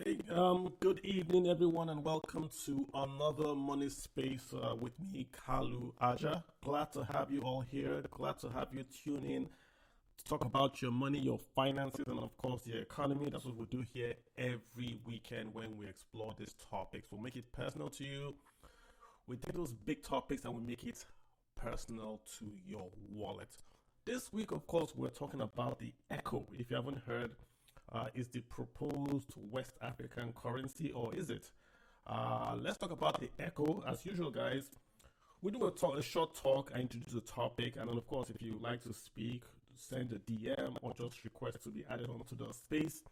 Hey, good evening, everyone, and welcome to another Money Space with me, Kalu Aja. Glad to have you all here. Glad to have you tune in to talk about your money, your finances, and of course, the economy. That's what we do here every weekend when we explore these topics. We'll make it personal to you. We take those big topics and we make it personal to your wallet. This week, of course, we're talking about the Echo. If you haven't heard, is the proposed West African currency, or is it? Let's talk about the Echo. As usual, guys, we do a short talk. I introduce the topic, and then, of course, if you like to speak, send a DM or just request to be added onto the space,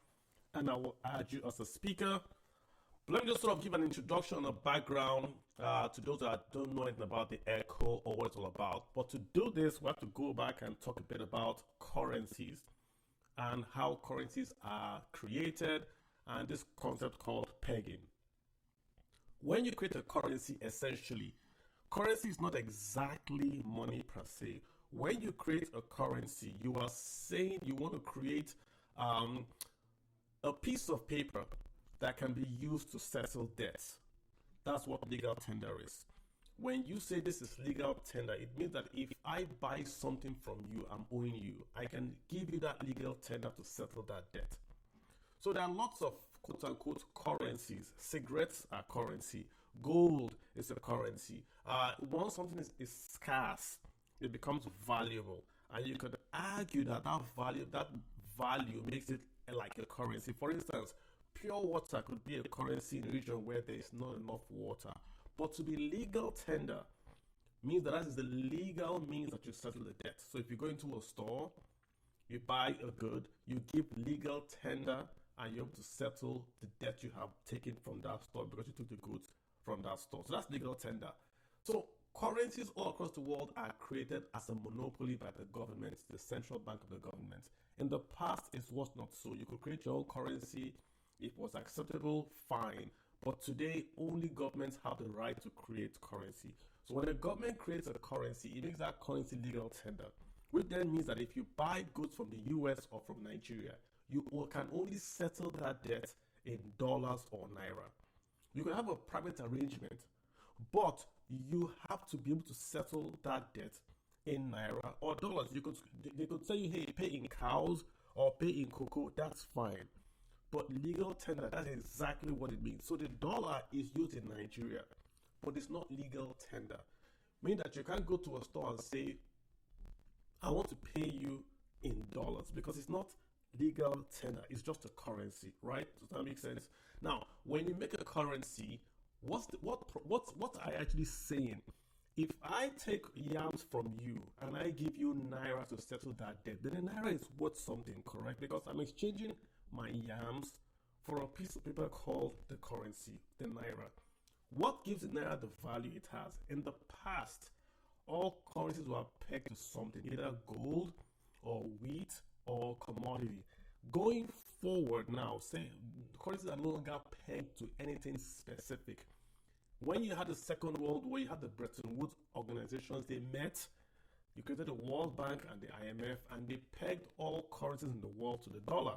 and I will add you as a speaker. But let me just sort of give an introduction, a background to those that don't know anything about the Echo or what it's all about. But to do this, we have to go back and talk a bit about currencies and how currencies are created and this concept called pegging. When you create a currency, essentially, currency is not exactly money per se. When you create a currency, you are saying you want to create a piece of paper that can be used to settle debts. That's what legal tender is. When you say this is legal tender, it means that if I buy something from you, I'm owing you, I can give you that legal tender to settle that debt. So there are lots of quote unquote currencies. Cigarettes are currency. Gold is a currency. Once something is scarce, it becomes valuable. And you could argue that that value makes it like a currency. For instance, pure water could be a currency in a region where there is not enough water. But to be legal tender means that is the legal means that you settle the debt. So if you go into a store, you buy a good, you give legal tender, and you're able to settle the debt you have taken from that store because you took the goods from that store. So that's legal tender. So currencies all across the world are created as a monopoly by the government, the central bank of the government. In the past, it was not so. You could create your own currency. It was acceptable, fine. But today, only governments have the right to create currency. So when a government creates a currency, it makes that currency legal tender, which then means that if you buy goods from the US or from Nigeria, you can only settle that debt in dollars or naira. You can have a private arrangement, but you have to be able to settle that debt in naira or dollars. They could tell you, hey, pay in cows or pay in cocoa. That's fine. But legal tender, that's exactly what it means. So the dollar is used in Nigeria, but it's not legal tender. Meaning that you can't go to a store and say, I want to pay you in dollars because it's not legal tender. It's just a currency, right? Does that make sense? Now, when you make a currency, what are you actually saying? If I take yams from you and I give you naira to settle that debt, then the naira is worth something, correct? Because I'm exchanging my yams for a piece of paper called the currency, the naira. What gives the naira the value it has? In the past, all currencies were pegged to something, either gold or wheat or commodity. Going forward now, say currencies are no longer pegged to anything specific. When you had the Second World War, you had the Bretton Woods organizations, they met. You created the World Bank and the IMF, and they pegged all currencies in the world to the dollar.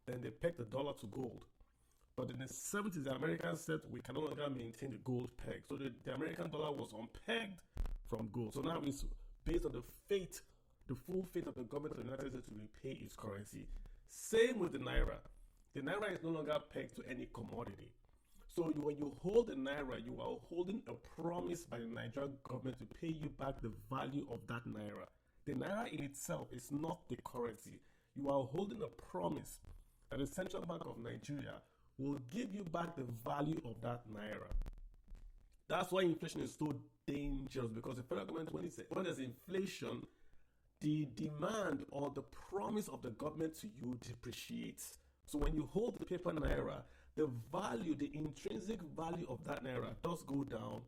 Then they pegged the dollar to gold. But in the 70s, the Americans said we can no longer maintain the gold peg. So the American dollar was unpegged from gold. So now it's based on the full fate of the government of the United States to repay its currency. Same with the Naira. The Naira is no longer pegged to any commodity. So when you hold the Naira, you are holding a promise by the Nigerian government to pay you back the value of that Naira. The Naira in itself is not the currency. You are holding a promise that the Central Bank of Nigeria will give you back the value of that Naira. That's why inflation is so dangerous, because the federal government, when there's inflation, the demand or the promise of the government to you depreciates. So when you hold the paper Naira, the value, the intrinsic value of that Naira does go down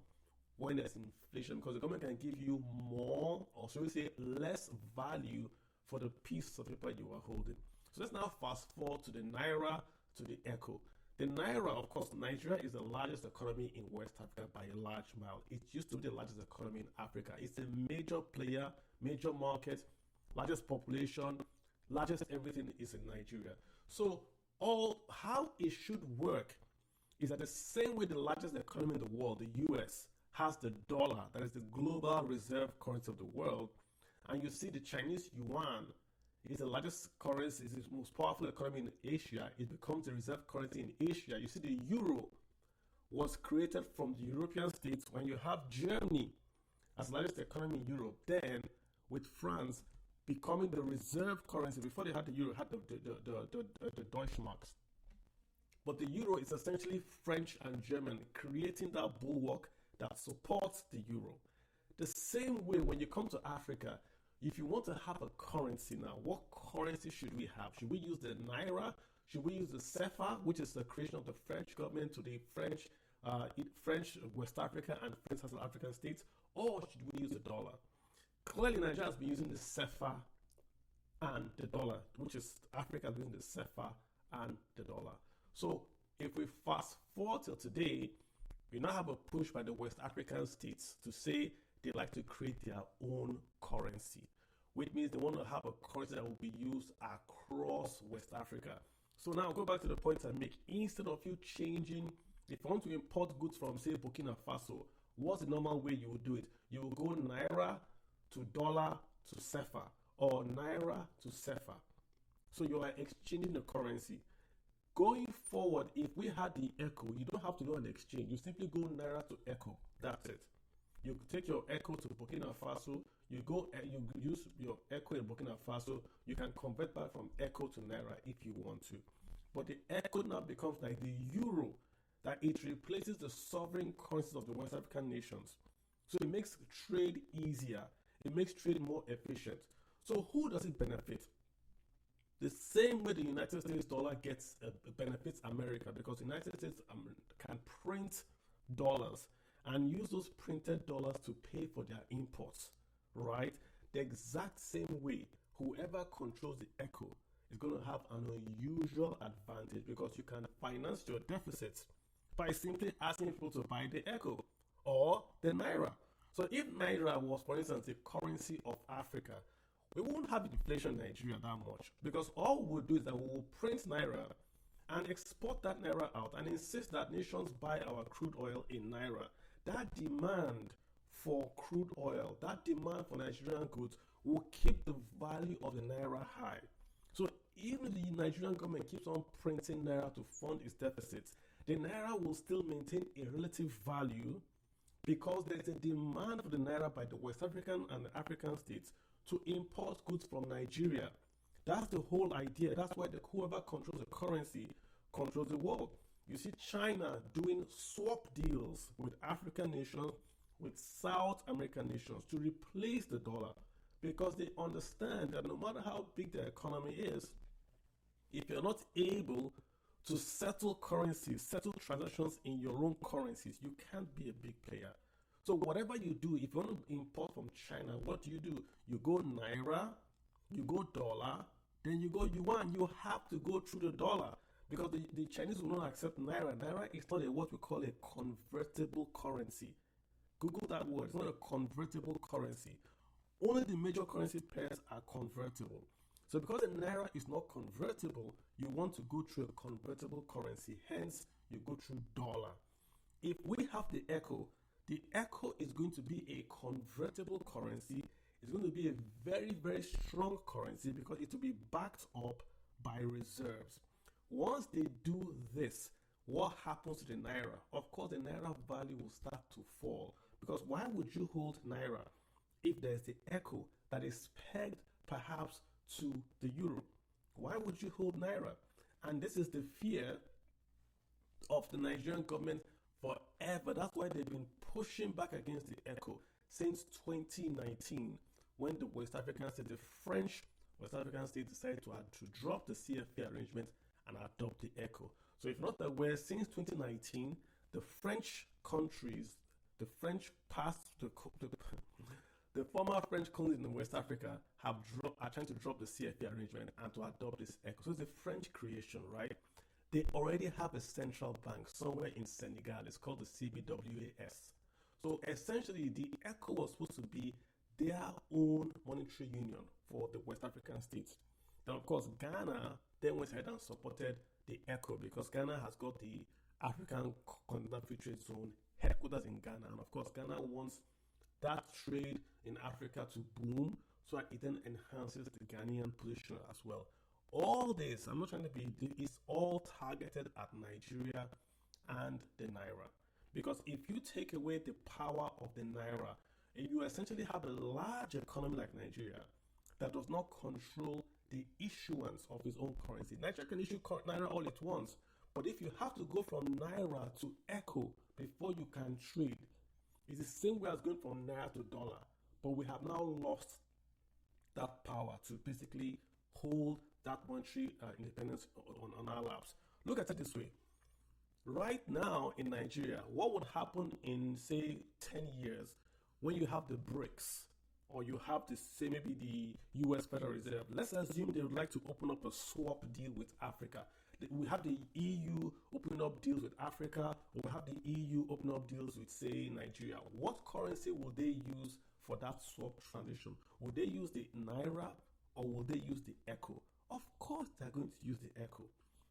when there's inflation, because the government can give you more, or should we say less value for the piece of paper you are holding. So let's now fast forward to the Naira, to the Echo. The Naira, of course, Nigeria is the largest economy in West Africa by a large mile. It used to be the largest economy in Africa. It's a major player, major market, largest population, largest everything is in Nigeria. So all how it should work is that the same way the largest economy in the world, the US, has the dollar, that is the global reserve currency of the world, and you see the Chinese yuan is the largest currency, is the most powerful economy in Asia. It becomes the reserve currency in Asia. You see the euro was created from the European states when you have Germany as the largest economy in Europe, then with France becoming the reserve currency. Before they had the euro, had the Deutschmarks. But the euro is essentially French and German creating that bulwark that supports the euro. The same way when you come to Africa, if you want to have a currency now, what currency should we have? Should we use the Naira? Should we use the CFA, which is the creation of the French government to the French West Africa and French Central African states? Or should we use the dollar? Clearly, Nigeria has been using the CFA and the dollar, which is Africa has been using the CFA and the dollar. So if we fast forward till today, we now have a push by the West African states to say they like to create their own currency, which means they want to have a currency that will be used across West Africa. So now go back to the point I make. Instead of you changing, if you want to import goods from, say, Burkina Faso, what's the normal way you would do it? You will go Naira to dollar to CFA or Naira to CFA. So you are exchanging the currency. Going forward, if we had the ECHO, you don't have to do an exchange. You simply go Naira to ECHO. That's it. You take your ECHO to Burkina Faso. You go and you use your ECHO in Burkina Faso. You can convert back from ECHO to Naira if you want to. But the ECHO now becomes like the euro, that it replaces the sovereign currencies of the West African nations. So it makes trade easier. It makes trade more efficient. So who does it benefit? The same way the United States dollar gets benefits America, because the United States can print dollars and use those printed dollars to pay for their imports, right? The exact same way, whoever controls the ECHO is going to have an unusual advantage, because you can finance your deficits by simply asking people to buy the ECHO or the Naira. So if Naira was, for instance, the currency of Africa, we won't have inflation in Nigeria that much, because all we'll do is that we will print Naira and export that Naira out and insist that nations buy our crude oil in Naira. That demand for crude oil, that demand for Nigerian goods will keep the value of the Naira high. So even the Nigerian government keeps on printing Naira to fund its deficits, the Naira will still maintain a relative value, because there is a demand for the Naira by the West African and the African states to import goods from Nigeria. That's the whole idea. That's why whoever controls the currency controls the world. You see China doing swap deals with African nations, with South American nations to replace the dollar, because they understand that no matter how big their economy is, if you're not able to settle currencies, settle transactions in your own currencies, you can't be a big player. So whatever you do, if you want to import from China, what do? You go Naira, you go dollar, then you go yuan. You have to go through the dollar, because the Chinese will not accept Naira. Naira is not what we call a convertible currency. Google that word. It's not a convertible currency. Only the major currency pairs are convertible. So because the Naira is not convertible, you want to go through a convertible currency. Hence, you go through dollar. If we have the ECHO is going to be a convertible currency. It's going to be a very, very strong currency, because it will be backed up by reserves. Once they do this, what happens to the Naira? Of course, the Naira value will start to fall, because why would you hold Naira if there's the ECHO that is pegged perhaps to the euro? Why would you hold Naira? And this is the fear of the Nigerian government forever. That's why they've been pushing back against the ECHO since 2019, when the West African state, the French West African state, decided to drop the CFA arrangement and adopt the ECHO. So if not aware, since 2019, the French countries, the French past, the former French colonies in West Africa are trying to drop the CFA arrangement and to adopt this ECHO. So it's a French creation, right? They already have a central bank somewhere in Senegal. It's called the CBWAS. So essentially, the ECHO was supposed to be their own monetary union for the West African states. Now, of course, Ghana then went ahead and supported the ECO, because Ghana has got the African Continental Free Trade Zone headquarters in Ghana, and of course, Ghana wants that trade in Africa to boom so that it then enhances the Ghanaian position as well. All this, I'm not trying to be, it's all targeted at Nigeria and the Naira. Because if you take away the power of the Naira, you essentially have a large economy like Nigeria that does not control the issuance of its own currency. Nigeria can issue Naira all it wants, but if you have to go from Naira to ECO before you can trade, it's the same way as going from Naira to dollar. But we have now lost that power to basically hold that monetary independence on our laps. Look at it this way. Right now in Nigeria, what would happen in, say, 10 years when you have the BRICS, or you have the, say, maybe the US Federal Reserve? Let's assume they would like to open up a swap deal with Africa. We have the EU opening up deals with Africa, or we have the EU opening up deals with, say, Nigeria. What currency will they use for that swap transition? Will they use the Naira, or will they use the ECO? Of course, they're going to use the ECO.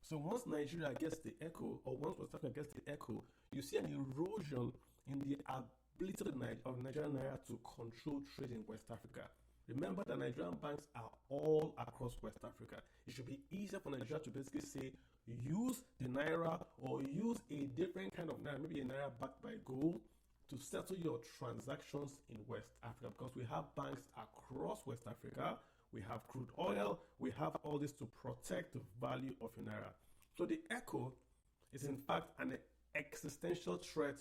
So once Nigeria gets the ECO, or once West Africa gets the ECO, you see an erosion in the ability of Nigerian Naira to control trade in West Africa. Remember that Nigerian banks are all across West Africa. It should be easier for Nigeria to basically say, use the Naira or use a different kind of Naira, maybe a Naira backed by gold, to settle your transactions in West Africa, because we have banks across West Africa. We have crude oil, we have all this to protect the value of your Naira. So the ECO is in fact an existential threat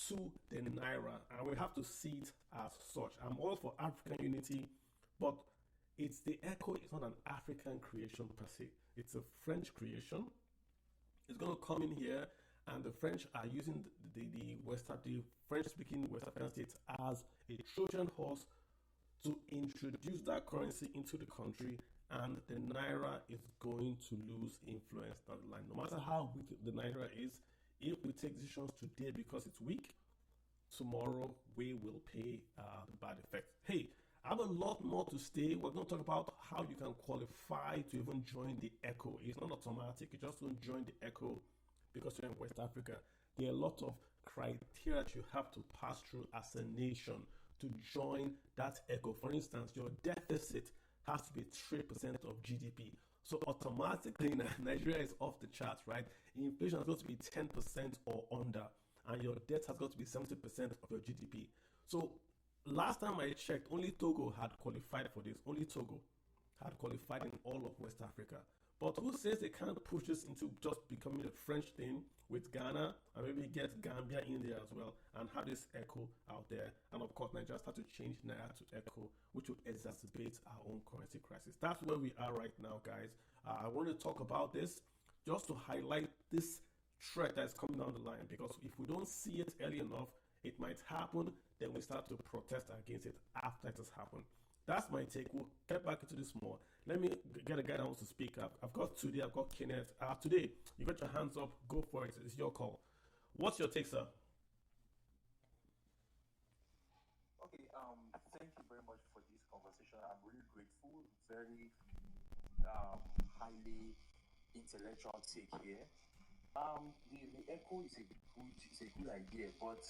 to the Naira, and we have to see it as such. I'm all for African unity, but it's the ECO is not an African creation per se. It's a French creation. It's going to come in here, and the French are using the French-speaking West African states as a Trojan horse to introduce that currency into the country, and the Naira is going to lose influence down the line. No matter how weak the Naira is, if we take decisions today because it's weak, tomorrow we will pay the bad effects. Hey, I have a lot more to say. We're going to talk about how you can qualify to even join the ECO. It's not automatic. You just don't join the ECO because you're in West Africa. There are a lot of criteria that you have to pass through as a nation to join that ECO. For instance, your deficit has to be 3% of GDP. So automatically, Nigeria is off the charts, right? Inflation has got to be 10% or under, and your debt has got to be 70% of your GDP. So last time I checked, only Togo had qualified for this. Only Togo had qualified in all of West Africa. But who says they can't push this into just becoming a French thing with Ghana, and maybe get Gambia in there as well, and have this ECO out there? And of course, Nigeria start to change Naira to ECO, which will exacerbate our own currency crisis. That's where we are right now, guys. I want to talk about this just to highlight this threat that's coming down the line, because if we don't see it early enough, it might happen, then we start to protest against it after it has happened. That's my take. We'll get back into this more. Let me get a guy that wants to speak up. I've got Kenneth. Today, you got your hands up. Go for it. It's your call. What's your take, sir? Okay, thank you very much for this conversation. I'm really grateful. Very highly intellectual take here. The ECO is a good idea, but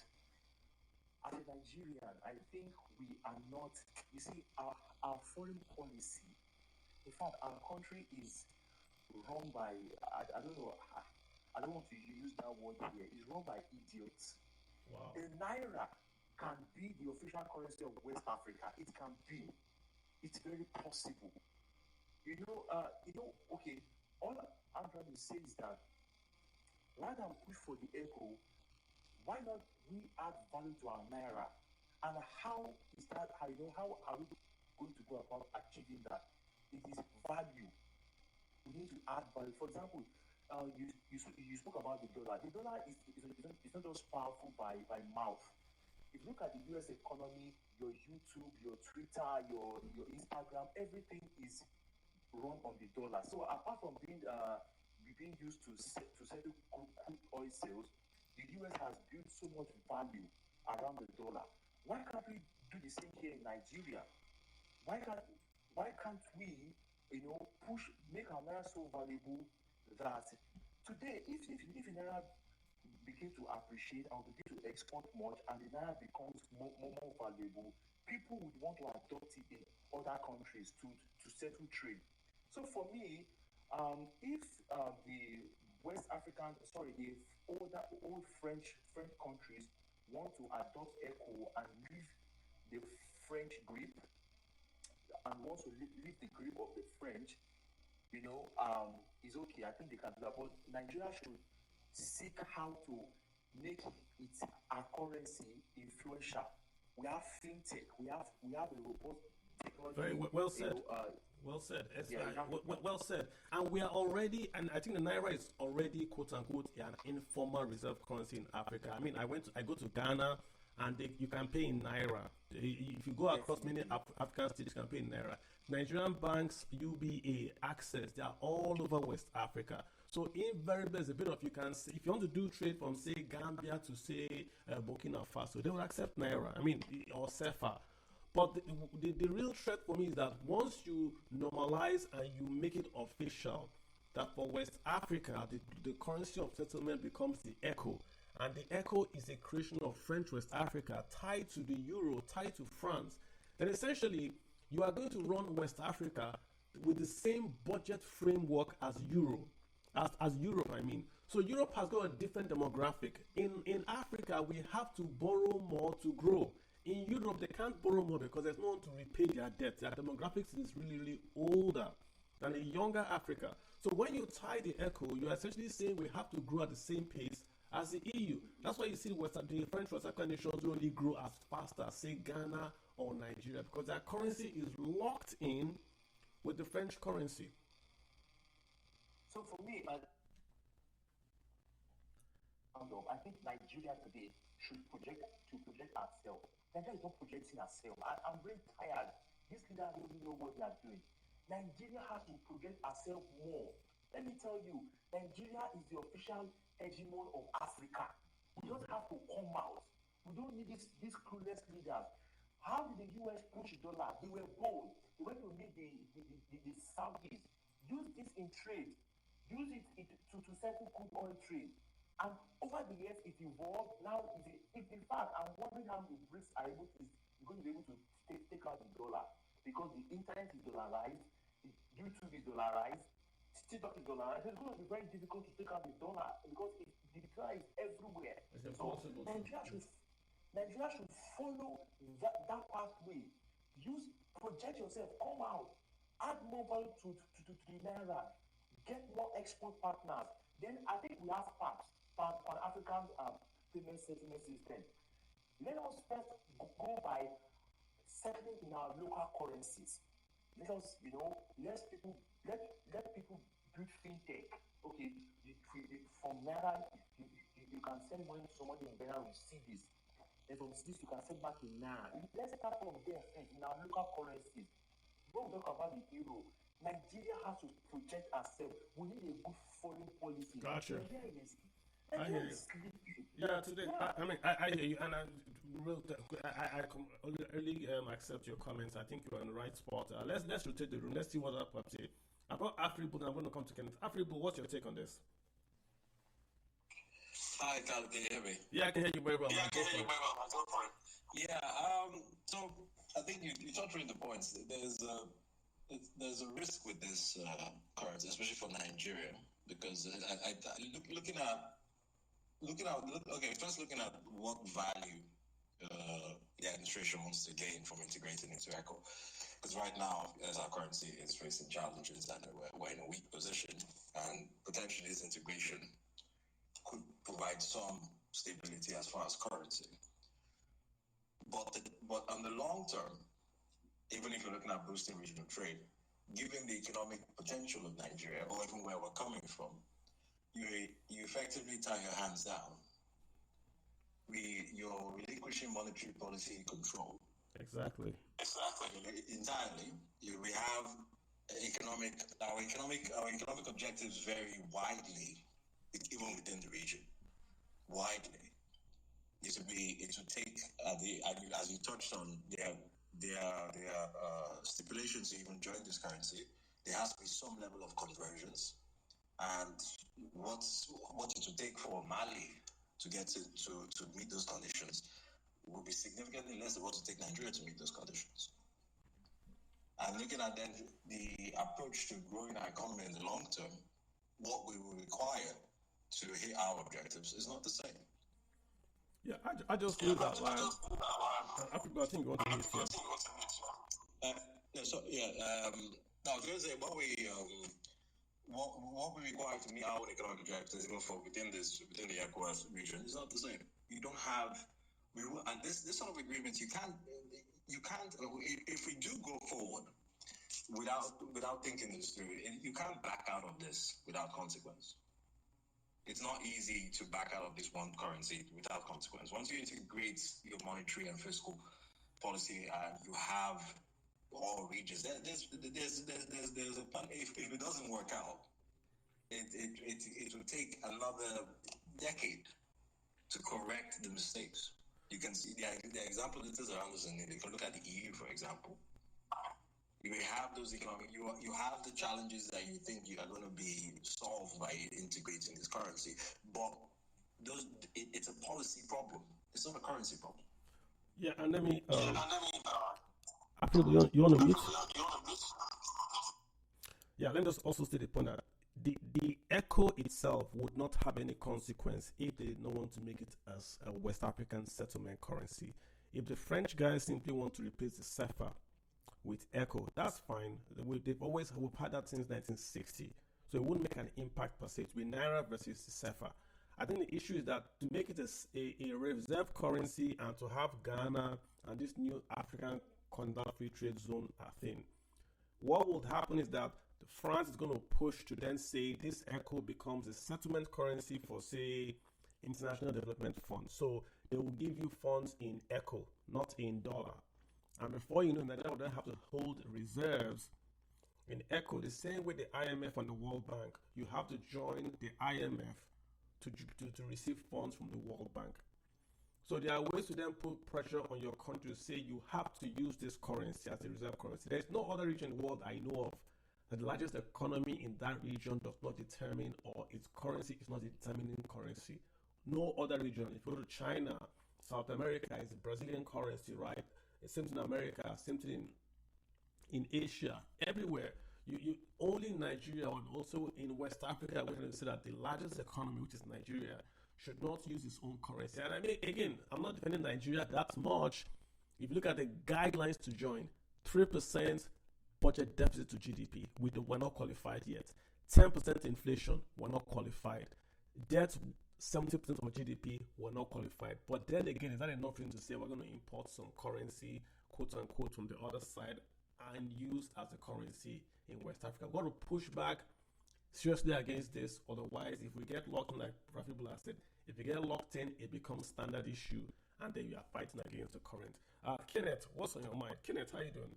as a Nigerian, I think we are not, you see, our foreign policy, in fact, our country is run by, I don't know, I don't want to use that word here, it's run by idiots. Wow. The Naira can be the official currency of West Africa. It can be. It's very possible. Okay, all I'm trying to say is that rather than push for the ECO, why not we add value to our Naira? And how is that, how are we going to go about achieving that? It is value. We need to add value. For example, you spoke about the dollar. The dollar is not just powerful by mouth. If you look at the US economy, your YouTube, your Twitter, your Instagram, everything is run on the dollar. So apart from being used to settle crude oil sales, the US has built so much value around the dollar. Why can't we do the same here in Nigeria? Why can't we, make our naira so valuable that today, if Naira begin to appreciate and begin to export much, and the Naira becomes more valuable, people would want to adopt it in other countries to settle trade. So for me, if the West African, sorry, the old French countries want to adopt ECO and leave the French grip and want to leave the grip of the French, is okay. I think they can do that. But Nigeria should seek how to make its our currency influential. We have fintech. We have a robust Very technology. well said. Well said. Yeah, Well said. And we are already, and I think the naira is already quote unquote an informal reserve currency in Africa. I mean, I go to Ghana, and you can pay in naira. If you go across many African states, you can pay in naira. Nigerian banks, UBA, Access, they are all over West Africa. So invariably, there's a bit of, you can see, if you want to do trade from say Gambia to say Burkina Faso, they will accept naira. I mean, or CFA. But the real threat for me is that once you normalize and you make it official, that for West Africa, the currency of settlement becomes the echo. And the echo is a creation of French West Africa tied to the euro, tied to France. Then essentially, you are going to run West Africa with the same budget framework as Euro, as Europe, I mean. So Europe has got a different demographic. In Africa, we have to borrow more to grow. In Europe, they can't borrow more because there's no one to repay their debt. Their demographics is really, really older than a younger Africa. So when you tie the echo, you're essentially saying we have to grow at the same pace as the EU. That's why you see the French West African nations don't really grow as fast as, say, Ghana or Nigeria, because their currency is locked in with the French currency. So for me, I think Nigeria today should project ourselves. Nigeria is not projecting ourselves. I'm very tired. These leaders don't even know what they are doing. Nigeria has to project ourselves more. Let me tell you, Nigeria is the official hegemon of Africa. We don't have to come out. We don't need these clueless leaders. How did the US push dollar? They were bold. They went to meet the Saudis. Use this in trade. Use it to settle crude oil trade. And over the years, it evolved. Now, in fact, I'm wondering how the BRICS are going to be able to take out the dollar, because the internet is dollarized, YouTube is dollarized, TikTok is dollarized. It's going to be very difficult to take out the dollar because the dollar is everywhere. It's impossible. So Nigeria should follow that pathway. Project yourself, come out, add more value to the naira, get more export partners. Then I think we have PAPS, Pan-African Payment Settlement System. Let us first go by settling in our local currencies. Let us, let people build fintech. Okay, from Naira, you can send money to somebody in Ghana with CDs. Then from CDs, you can send back in Naira. Let's start from there first in our local currencies. When we talk about the euro, Nigeria has to project ourselves. We need a good foreign policy. Gotcha. I hear you. Yeah, today. I hear you, and I really accept your comments. I think you're on the right spot. Let's rotate the room. Let's see what other people say. About Afribu, I'm going to come to Kenneth. Afribu, what's your take on this? Hi, Carl, can you hear me? Yeah, I can hear you very well. Yeah, I can hear you very well. Go for it. Yeah, so I think you touched on the points. There's a risk with this currency, especially for Nigeria, because looking at what value the administration wants to gain from integrating into ECO. Because right now, as our currency is facing challenges and we're in a weak position, and potentially this integration could provide some stability as far as currency. But on the long term, even if you're looking at boosting regional trade, given the economic potential of Nigeria, or even where we're coming from, you effectively tie your hands down. You're relinquishing monetary policy control. Exactly. Entirely. We have our economic objectives vary widely, even within the region. Widely. It would take as you touched on, there are stipulations to even join this currency. There has to be some level of convergence. and what it would take for Mali to get to meet those conditions will be significantly less than what it would take Nigeria to meet those conditions. And looking at then the approach to growing our economy in the long term, what we will require to hit our objectives is not the same. Yeah, I just feel that line. Africa, I think you want to meet here. No, so yeah, I was going to say what we require to meet our economic objectives, even for within the ECOWAS region, is not the same. You don't have and this sort of agreement you can't if we do go forward without thinking this through, you can't back out of this without consequence. It's not easy to back out of this one currency without consequence. Once you integrate your monetary and fiscal policy, you have all regions. There's a plan. If it doesn't work out, it will take another decade to correct the mistakes. You can see the example that is around us, and if you look at the EU, for example, you may have those economic. You have the challenges that you think you are going to be solved by integrating this currency, but it's a policy problem. It's not a currency problem. Yeah, and let me. Africa, you want to mute? Yeah, let me just also state the point that the echo itself would not have any consequence if they did not want to make it as a West African settlement currency. If the French guys simply want to replace the CFA with echo, that's fine. We've had that since 1960, so it wouldn't make an impact per se. It would be Naira versus the CFA. I think the issue is that to make it a reserve currency and to have Ghana and this new African Continental Free Trade Zone thing, what would happen is that France is going to push to then say this echo becomes a settlement currency for, say, International Development Fund. So they will give you funds in echo, not in dollar. And before you know, Nigeria will then have to hold reserves in echo, the same way the IMF and the World Bank. You have to join the IMF to receive funds from the World Bank. So there are ways to then put pressure on your country to say you have to use this currency as a reserve currency. There's no other region in the world I know of that the largest economy in that region does not determine, or its currency is not a determining currency. No other region. If you go to China, South America is a Brazilian currency, right? It's same thing in America, same thing in Asia, everywhere. You only Nigeria, and also in West Africa, we're going to say that the largest economy, which is Nigeria, should not use its own currency. And I mean, again, I'm not defending Nigeria that much. If you look at the guidelines to join, 3% budget deficit to GDP, we're not qualified yet. 10% inflation, we're not qualified. Debt, 70% of GDP, we're not qualified. But then again, is that enough for him to say we're going to import some currency, quote unquote, from the other side and use as a currency in West Africa? We're going to push back seriously against this. Otherwise, if we get locked in, like Rafibula said, if we get locked in, it becomes standard issue, and then you are fighting against the current. Kenneth, what's on your mind? Kenneth, how you doing?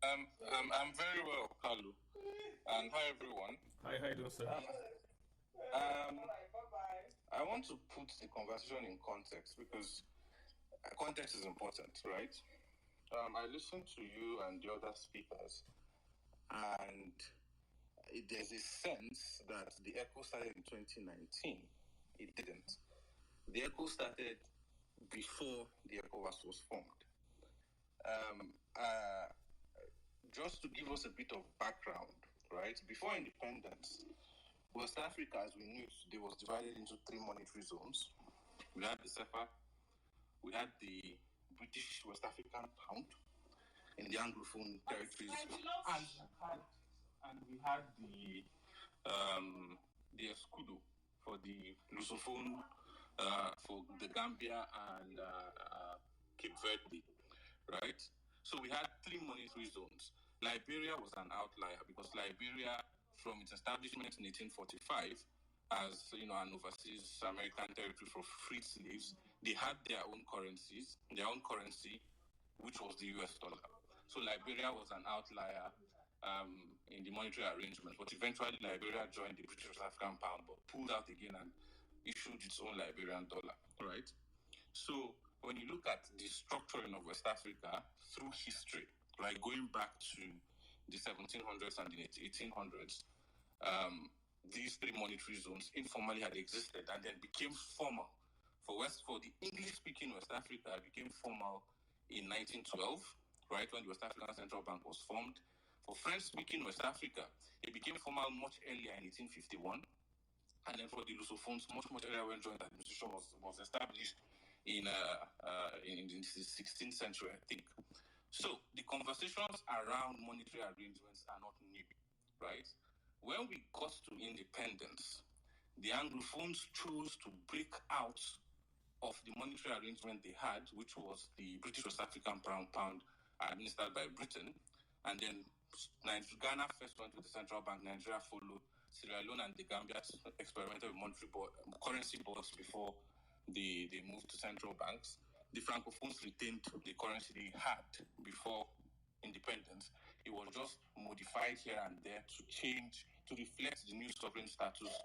I'm very well, Kalu. And hi, everyone. Hi, how you doing, sir? I want to put the conversation in context because context is important, right? I listened to you and the other speakers, and there's a sense that the echo started in 2019. It didn't. The echo started before the ECOWAS was formed. Just to give us a bit of background, right? Before independence, West Africa, as we knew, it was divided into three monetary zones. We had the CFA, we had the British West African pound in the Anglophone territories, and we had the escudo for the Lusophone, for the Gambia and Cape Verde, right? So we had three monetary zones. Liberia was an outlier because Liberia, from its establishment in 1845, as an overseas American territory for freed slaves, they had their own currency, which was the US dollar. So Liberia was an outlier in the monetary arrangement, but eventually Liberia joined the British African pound, but pulled out again and issued its own Liberian dollar, right? So when you look at the structuring of West Africa through history, right, going back to the 1700s and the 1800s, these three monetary zones informally had existed and then became formal. For the English-speaking West Africa, it became formal in 1912, right, when the West African Central Bank was formed. For French-speaking West Africa, it became formal much earlier in 1851. And then for the Lusophones, much earlier when joint administration was established in the 16th century, I think. So the conversations around monetary arrangements are not new, right? When we got to independence, the Anglophones chose to break out of the monetary arrangement they had, which was the British West African pound administered by Britain, and then Ghana first went with the central bank, Nigeria followed, Sierra Leone and the Gambia experimented with currency boards before they moved to central banks. The Francophones retained the currency they had before independence. It was just modified here and there to reflect the new sovereign status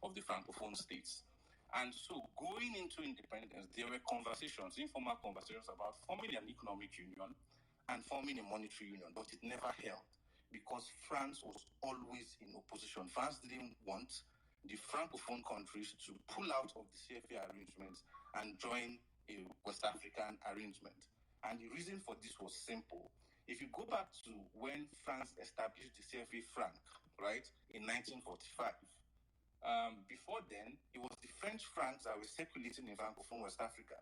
of the Francophone states. And so, going into independence, there were informal conversations about forming an economic union and forming a monetary union, but it never held because France was always in opposition. France didn't want the Francophone countries to pull out of the CFA arrangement and join a West African arrangement. And the reason for this was simple. If you go back to when France established the CFA franc, right, in 1945, before then, it was the French francs that were circulating in Francophone West Africa.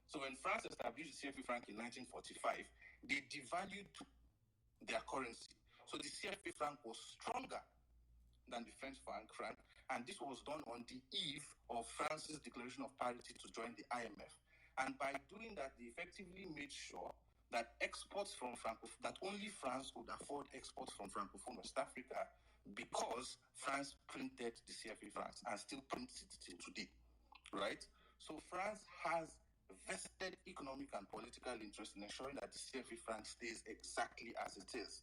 So when France established the CFA franc in 1945, they devalued their currency. So the CFA franc was stronger than the French franc, and this was done on the eve of France's declaration of parity to join the IMF. And by doing that, they effectively made sure that that only France could afford exports from Francophone West Africa because France printed the CFA francs and still prints it till today, right? So France has vested economic and political interest in ensuring that the CFA franc stays exactly as it is.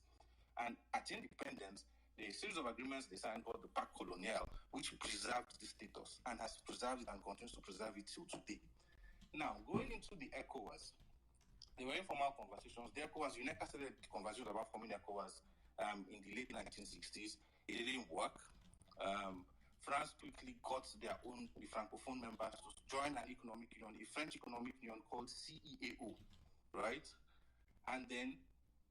And at independence, the series of agreements they signed called the Pacte Colonial, which preserved the status and has preserved it and continues to preserve it till today. Now, going into the ECOWAS, there were informal conversations. The ECOWAS, UNECA started conversations about forming ECOWAS in the late 1960s. It didn't work. France quickly got the Francophone members to join an economic union, a French economic union called CEAO, right? And then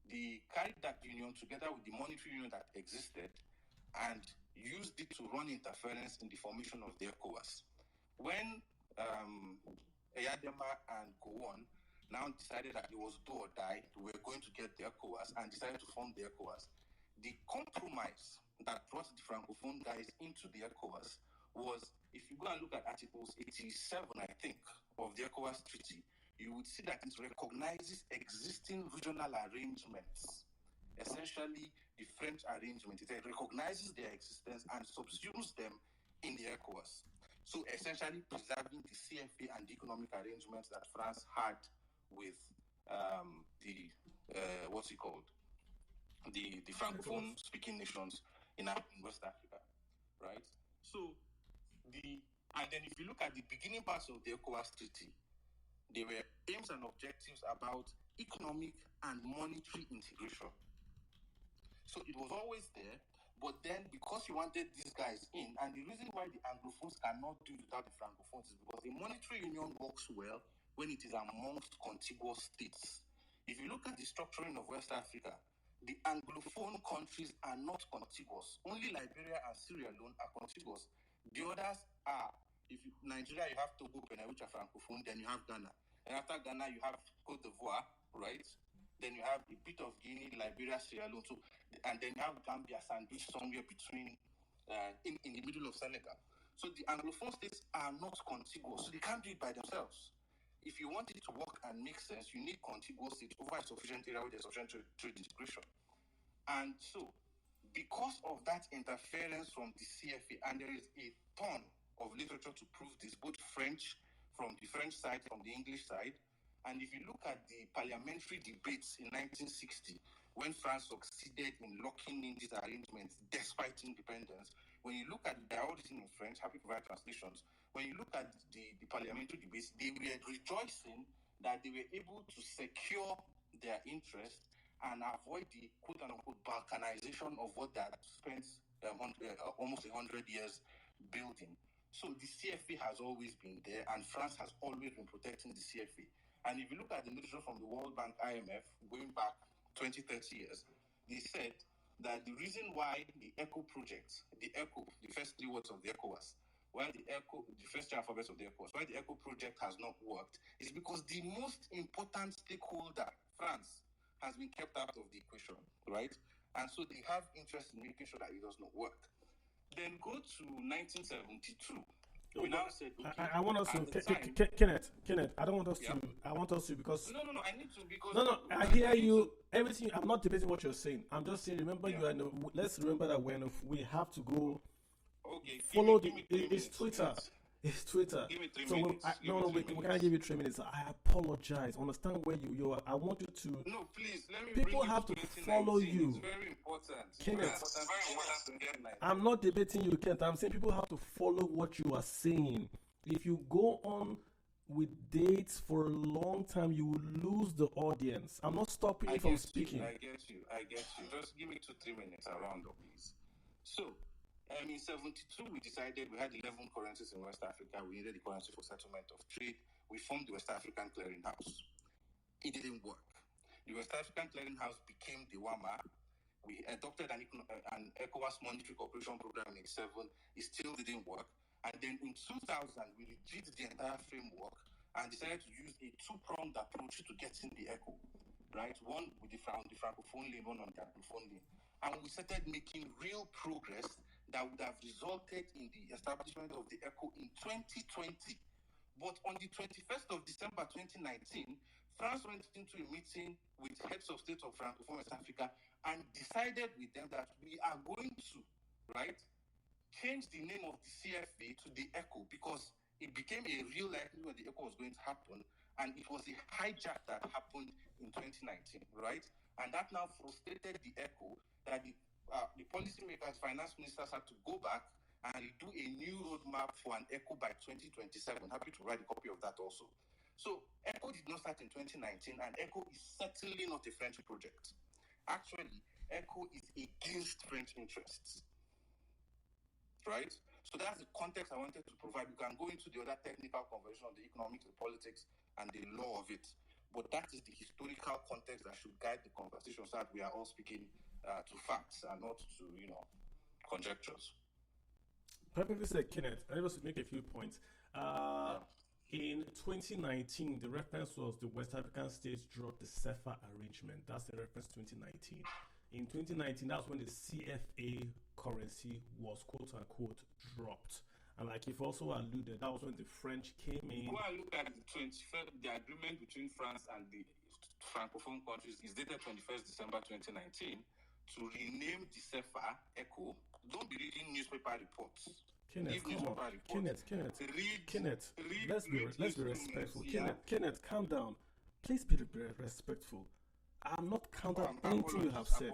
they carried that union together with the monetary union that existed and used it to run interference in the formation of the ECOWAS. When Eyadema and Gowon now decided that it was do or die, we were going to get the ECOWAS and decided to form the ECOWAS, the compromise that brought the Francophone guys into the ECOWAS was, if you go and look at Articles 87, I think, of the ECOWAS Treaty, you would see that it recognizes existing regional arrangements, essentially the French arrangement. It recognizes their existence and subsumes them in the ECOWAS. So essentially preserving the CFA and the economic arrangements that France had with the Francophone speaking nations in West Africa, right? So and then if you look at the beginning parts of the ECOWAS Treaty, there were aims and objectives about economic and monetary integration. So it was always there, but then because you wanted these guys in, and the reason why the Anglophones cannot do without the Francophones is because the monetary union works well when it is amongst contiguous states. If you look at the structuring of West Africa, the Anglophone countries are not contiguous. Only Liberia and Sierra Leone are contiguous. The others are, Nigeria, you have Togo, Benin, which are Francophone, then you have Ghana. And after Ghana, you have Cote d'Ivoire, right? Then you have a bit of Guinea, Liberia, Sierra Leone, and then you have Gambia sandwiched somewhere between, in the middle of Senegal. So the Anglophone states are not contiguous, so they can't do it by themselves. If you want it to work and make sense, you need contiguous states over a sufficient area with a sufficient trade integration. And so, because of that interference from the CFA, and there is a ton of literature to prove this, both French, from the French side, from the English side, and if you look at the parliamentary debates in 1960, when France succeeded in locking in these arrangements despite independence, when you look at the written in French, happy to provide translations, when you look at the parliamentary debates, they were rejoicing that they were able to secure their interest and avoid the quote-unquote balkanization of what they had spent almost 100 years building. So the CFA has always been there, and France has always been protecting the CFA. And if you look at the literature from the World Bank, IMF, going back 20, 30 years, they said that the reason why the ECHO project, the first three words of the ECOWAS, the first three alphabets of the ECOWAS, why the ECHO project has not worked is because the most important stakeholder, France, has been kept out of the equation, right? And so they have interest in making sure that it does not work. Then go to 1972. We now said, okay, I want us to, Kenneth, I don't want us to, I want us to, because... No, I need to, because... No, I hear you, everything, I'm not debating what you're saying. I'm just saying, remember, let's remember that when we have to go, follow it's Twitter. It's Twitter. Give me 3 so minutes. We can't give you 3 minutes. I apologize. Understand where you are. I want you to... No, please, let me people have to follow you. It's very important. Kenneth, Kenneth, I'm not debating you, Kenneth. I'm saying people have to follow what you are saying. If you go on with dates for a long time, you will lose the audience. I'm not stopping you from speaking. I get you. Just give me 2-3 minutes around, please. So, in 72, we decided we had 11 currencies in West Africa. We needed the currency for settlement of trade. We formed the West African Clearing House. It didn't work. The West African Clearing House became the WAMA. We adopted an ECOWAS monetary cooperation program in 87. It still didn't work. And then in 2000, we rejigged the entire framework and decided to use a two-pronged approach to getting the ECO, right? One with the Francophone lane, one on the Anglophone lane. And we started making real progress that would have resulted in the establishment of the ECO in 2020. But on the 21st of December 2019, France went into a meeting with heads of state of Francophone West Africa and decided with them that we are going to, right, change the name of the CFA to the ECO, because it became a real likelihood the ECO was going to happen, and it was a hijack that happened in 2019, right? And that now frustrated the ECO, that the policymakers, finance ministers had to go back and do a new roadmap for an ECO by 2027. Happy to write a copy of that also. So ECO did not start in 2019, and ECO is certainly not a French project. Actually, ECO is against French interests, right? So that's the context I wanted to provide. We can go into the other technical conversation on the economics, the politics, and the law of it. But that is the historical context that should guide the conversation, so that we are all speaking to facts and not to, conjectures. Perfectly said, Kenneth. I just make a few points. In 2019, the reference was the West African states dropped the CFA arrangement. That's the reference 2019. In 2019, that's when the CFA currency was quote-unquote dropped. And like you've also alluded, that was when the French came in. Go and look at the agreement between France and the Francophone countries is dated 21st December 2019 to rename the CFA ECO. Don't be reading newspaper reports. Kenneth, let's be respectful. Yeah. Kenneth, calm down. Please be respectful. I'm not counting anything you have said.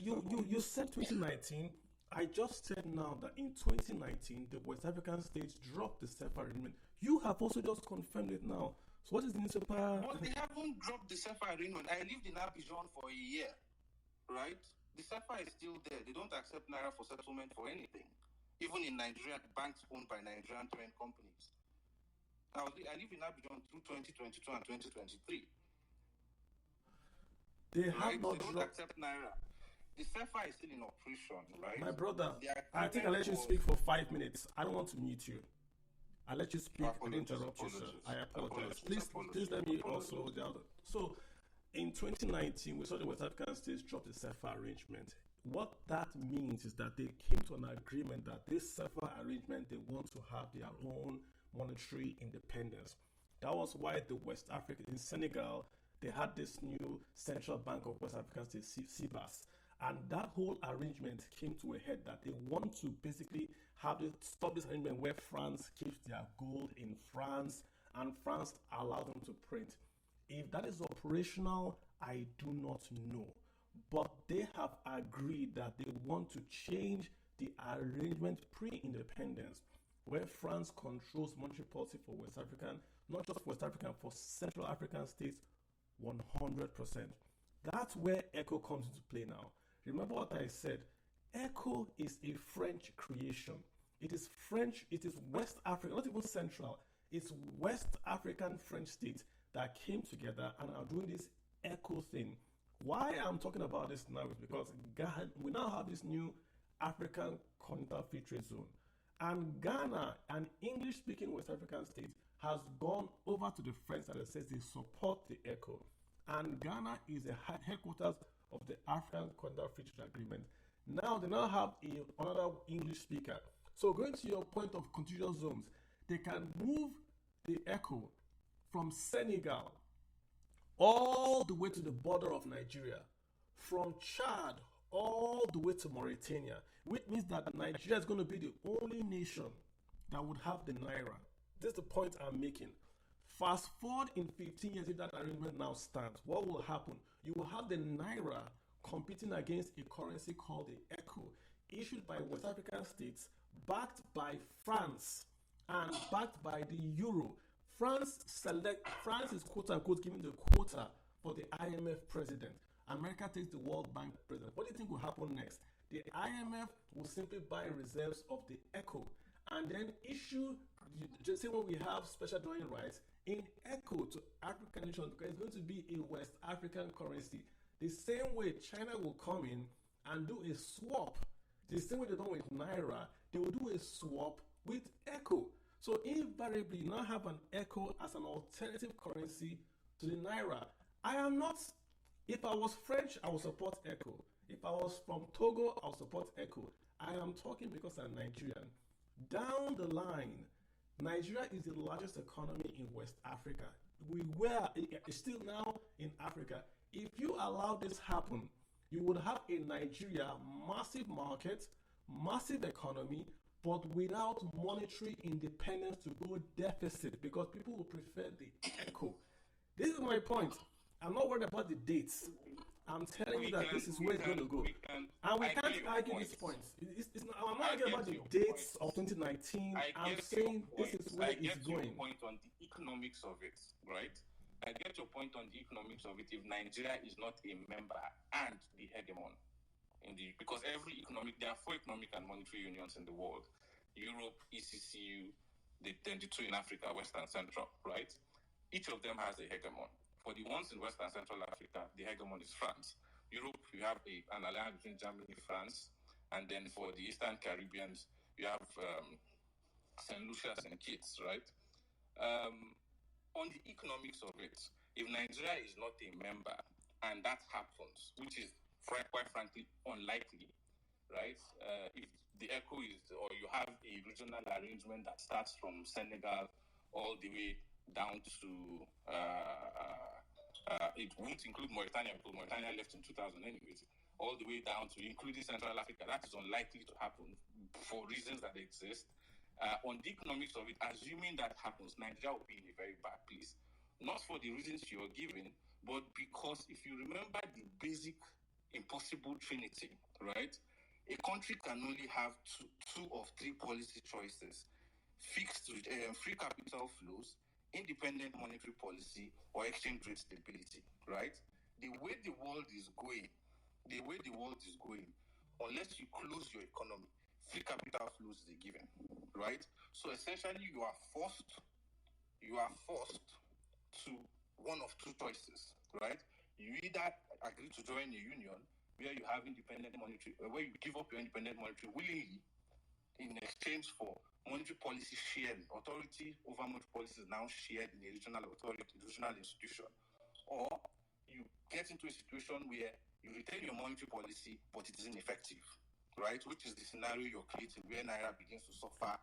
You said 2019. I just said now that in 2019, the West African states dropped the CFA arrangement. You have also just confirmed it now. So what is the newspaper? But they haven't dropped the CFA arrangement. I lived in Abidjan for a year, right? The CFA is still there. They don't accept Naira for settlement for anything. Even in Nigeria, banks owned by Nigerian parent companies. I live in Abidjan through 2022 and 2023. They have not They don't accept Naira. The CFA is still in operation, right? My brother, I think I'll let you speak for 5 minutes. I don't want to mute you. I'll let you speak and interrupt you, sir. I apologize. Please let me also... So, in 2019, we saw the West African states drop the CFA arrangement. What that means is that they came to an agreement that this CFA arrangement, they want to have their own monetary independence. That was why the West Africa, in Senegal, they had this new Central Bank of West African States, CBAS. And that whole arrangement came to a head that they want to basically stop this arrangement where France keeps their gold in France and France allows them to print. If that is operational, I do not know. But they have agreed that they want to change the arrangement pre-independence, where France controls monetary policy for West African, not just West African, for Central African states 100%. That's where Echo comes into play now. Remember what I said. Echo is a French creation. It is French, it is West Africa, not even Central. It's West African French states that came together and are doing this Echo thing. Why I'm talking about this now is because we now have this new African Continental Free Trade Zone. And Ghana, an English speaking West African state, has gone over to the French side and says they support the ECHO. And Ghana is the headquarters of the African Continental Free Trade Agreement. Now they now have another English speaker. So going to your point of contiguous zones, they can move the ECHO from Senegal all the way to the border of Nigeria, from Chad all the way to Mauritania, which means that Nigeria is going to be the only nation that would have the Naira. This is the point I'm making. Fast forward in 15 years, if that arrangement now stands, what will happen? You will have the Naira competing against a currency called the ECHO, issued by West African states, backed by France, and backed by the Euro. France is quote unquote giving the quota for the IMF president. America takes the World Bank president. What do you think will happen next? The IMF will simply buy reserves of the ECHO and then issue, just say when we have special drawing rights, in ECHO to African nations, because it's going to be a West African currency. The same way China will come in and do a swap, the same way they done with Naira, they will do a swap with ECHO. So invariably, you now have an ECHO as an alternative currency to the Naira. I am not, if I was French, I would support ECHO. If I was from Togo, I would support ECHO. I am talking because I'm Nigerian. Down the line, Nigeria is the largest economy in West Africa. We were still now in Africa. If you allow this happen, you would have a Nigeria massive market, massive economy, but without monetary independence to go deficit, because people will prefer the ECHO. This is my point. I'm not worried about the dates. I'm telling you that this is where it's going to go. And we can't argue these points. I'm not arguing about the dates of 2019. I'm saying this is where it's going. I get your point on the economics of it, right? I get your point on the economics of it if Nigeria is not a member and the hegemon. Because there are 4 economic and monetary unions in the world: Europe, ECCU, then the 2 in Africa, West and Central, right? Each of them has a hegemon. For the ones in West and Central Africa, the hegemon is France. Europe, you have an alliance between Germany and France, and then for the Eastern Caribbeans, you have St. Lucia and Kitts, right? On the economics of it, if Nigeria is not a member, and that happens, which is quite frankly unlikely, right? If the ECHO is, or you have a regional arrangement that starts from Senegal all the way down to, it won't include Mauritania because Mauritania left in 2000 anyways, all the way down to including Central Africa, that is unlikely to happen for reasons that exist. On the economics of it, assuming that happens, Nigeria will be in a very bad place. Not for the reasons you're giving, but because if you remember the basic impossible trinity, right? A country can only have two of 3 policy choices: fixed free capital flows, independent monetary policy, or exchange rate stability, right? The way the world is going, unless you close your economy, free capital flows is a given, right? So essentially, you are forced to one of 2 choices, right? You either agree to join a union where you have independent monetary, where you give up your independent monetary willingly in exchange for monetary policy sharing. Authority over monetary policy is now shared in a regional authority, regional institution. Or you get into a situation where you retain your monetary policy, but it is ineffective, right? Which is the scenario you're creating where Naira begins to suffer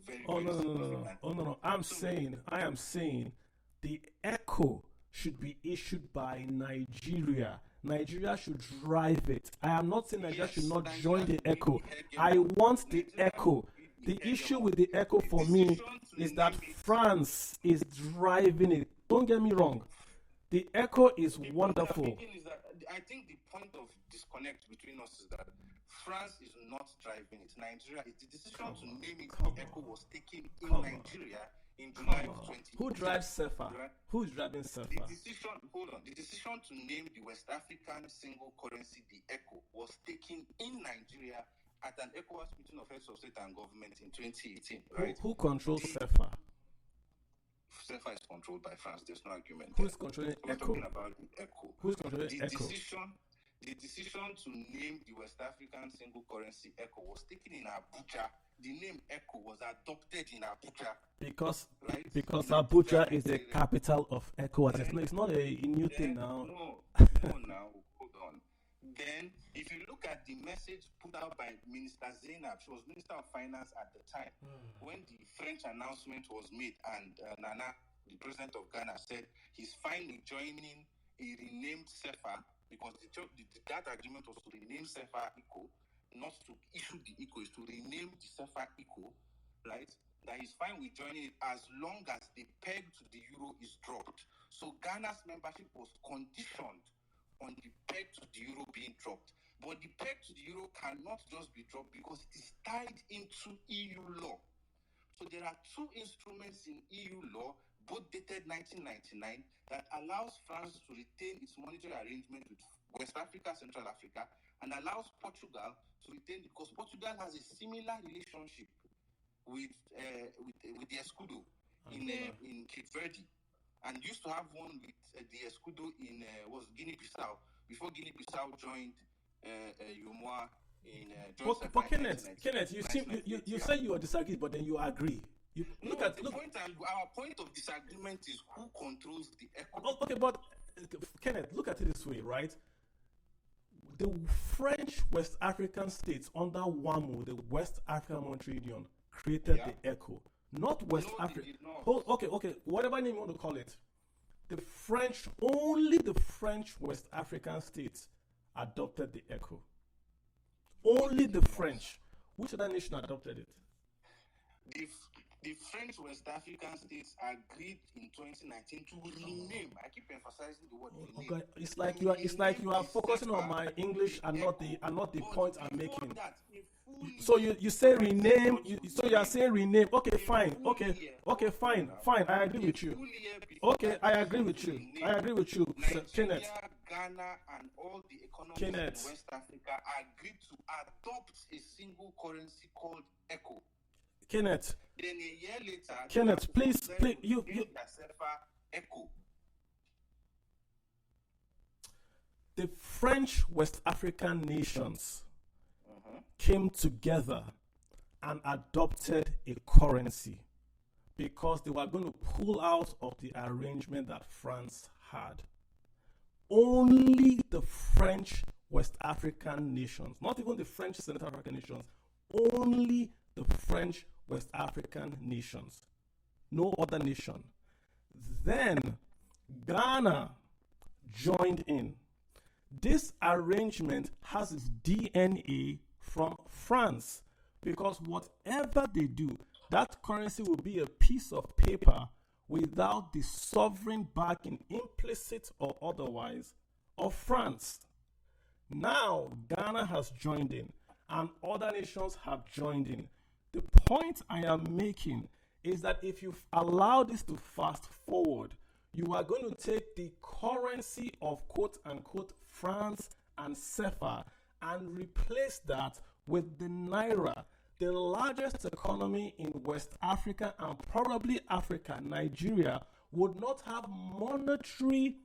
very, No. I am saying the ECHO should be issued by Nigeria. Nigeria should drive it. I am not saying Nigeria should not join the ECHO. I want the ECHO. The issue with the ECHO for me is that France is driving it. Don't get me wrong. The ECHO is wonderful. I think the point of disconnect between us is that France is not driving it. Nigeria, the decision to name it ECHO was taken in Nigeria in July of 20. Who drives SEFA? Right? Who's driving SEFA? The decision to name the West African single currency the ECO was taken in Nigeria at an ECOWAS meeting of heads of state and government in 2018. Right? Who controls SEFA? SEFA is controlled by France. There's no argument. Who's controlling We're ECO? talking about the ECO. Who's controlling ECO? The decision to name the West African single currency ECO was taken in Abuja. The name ECO was adopted in Abuja. Because right? Abuja is the capital of ECOWAS. It's not a new thing now. No, now, hold on. Then, if you look at the message put out by Minister Zainab, she was Minister of Finance at the time, when the French announcement was made, and Nana, the president of Ghana, said he's fine with joining a renamed SEFA, because that agreement was to rename SEFA ECO, not to issue the ECO, is to rename the SEFA ECO, right? That he's fine with joining it as long as the peg to the euro is dropped. So Ghana's membership was conditioned on the peg to the euro being dropped. But the peg to the euro cannot just be dropped because it is tied into EU law. So there are two instruments in EU law, both dated 1999, that allows France to retain its monetary arrangement with West Africa, Central Africa, and allows Portugal to retain, because Portugal has a similar relationship with the Escudo in Cape Verde, and used to have one with the Escudo in Guinea-Bissau, before Guinea-Bissau joined UMOA in but Kenneth, you say you are disagreeing, but then you agree. Our point of disagreement is who controls the ECO. Okay, but Kenneth, look at it this way, right? The French West African states under WAMU, the West African Monetary Union, created the ECO, not West Africa. Okay, whatever name you want to call it. Only the French West African states adopted the ECO. Only the French. Which other nation adopted it? The French West African states agreed in 2019 to rename. I keep emphasizing the word rename. Okay, it's like you are focusing on my English and not the point I'm making. So you say rename. So you are saying rename. Okay, fine. Okay, fine. I agree with you. Okay, I agree with you. Kenneth. Ghana and all the economies in West Africa agreed to adopt a single currency called ECO. Kenneth. Then a year later, Kenneth, please, you. ECO. The French West African nations came together and adopted a currency because they were going to pull out of the arrangement that France had. Only the French West African nations, not even the French Central African nations, only the French West African nations, no other nation. Then Ghana joined in. This arrangement has its DNA from France, because whatever they do, that currency will be a piece of paper without the sovereign backing, implicit or otherwise, of France. Now Ghana has joined in and other nations have joined in. The point I am making is that if you allow this to fast forward, you are going to take the currency of quote unquote France and CFA and replace that with the Naira, the largest economy in West Africa and probably Africa. Nigeria would not have monetary,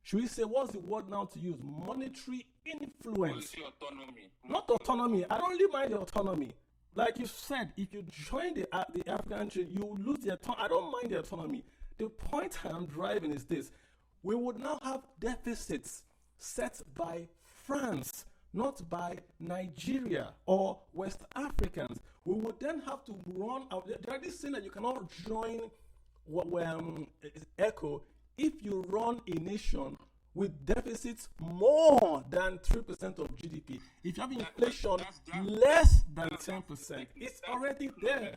should we say, what's the word now to use? Monetary influence. Autonomy. Not autonomy. I don't really mind the autonomy. Like you said, if you join the African country, you lose the autonomy. I don't mind the autonomy. The point I am driving is this. We would now have deficits set by France, not by Nigeria or West Africans. We would then have to run out. They're already saying that you cannot join ECO if you run a nation with deficits more than 3% of GDP. If you have inflation less than 10%, it's already there.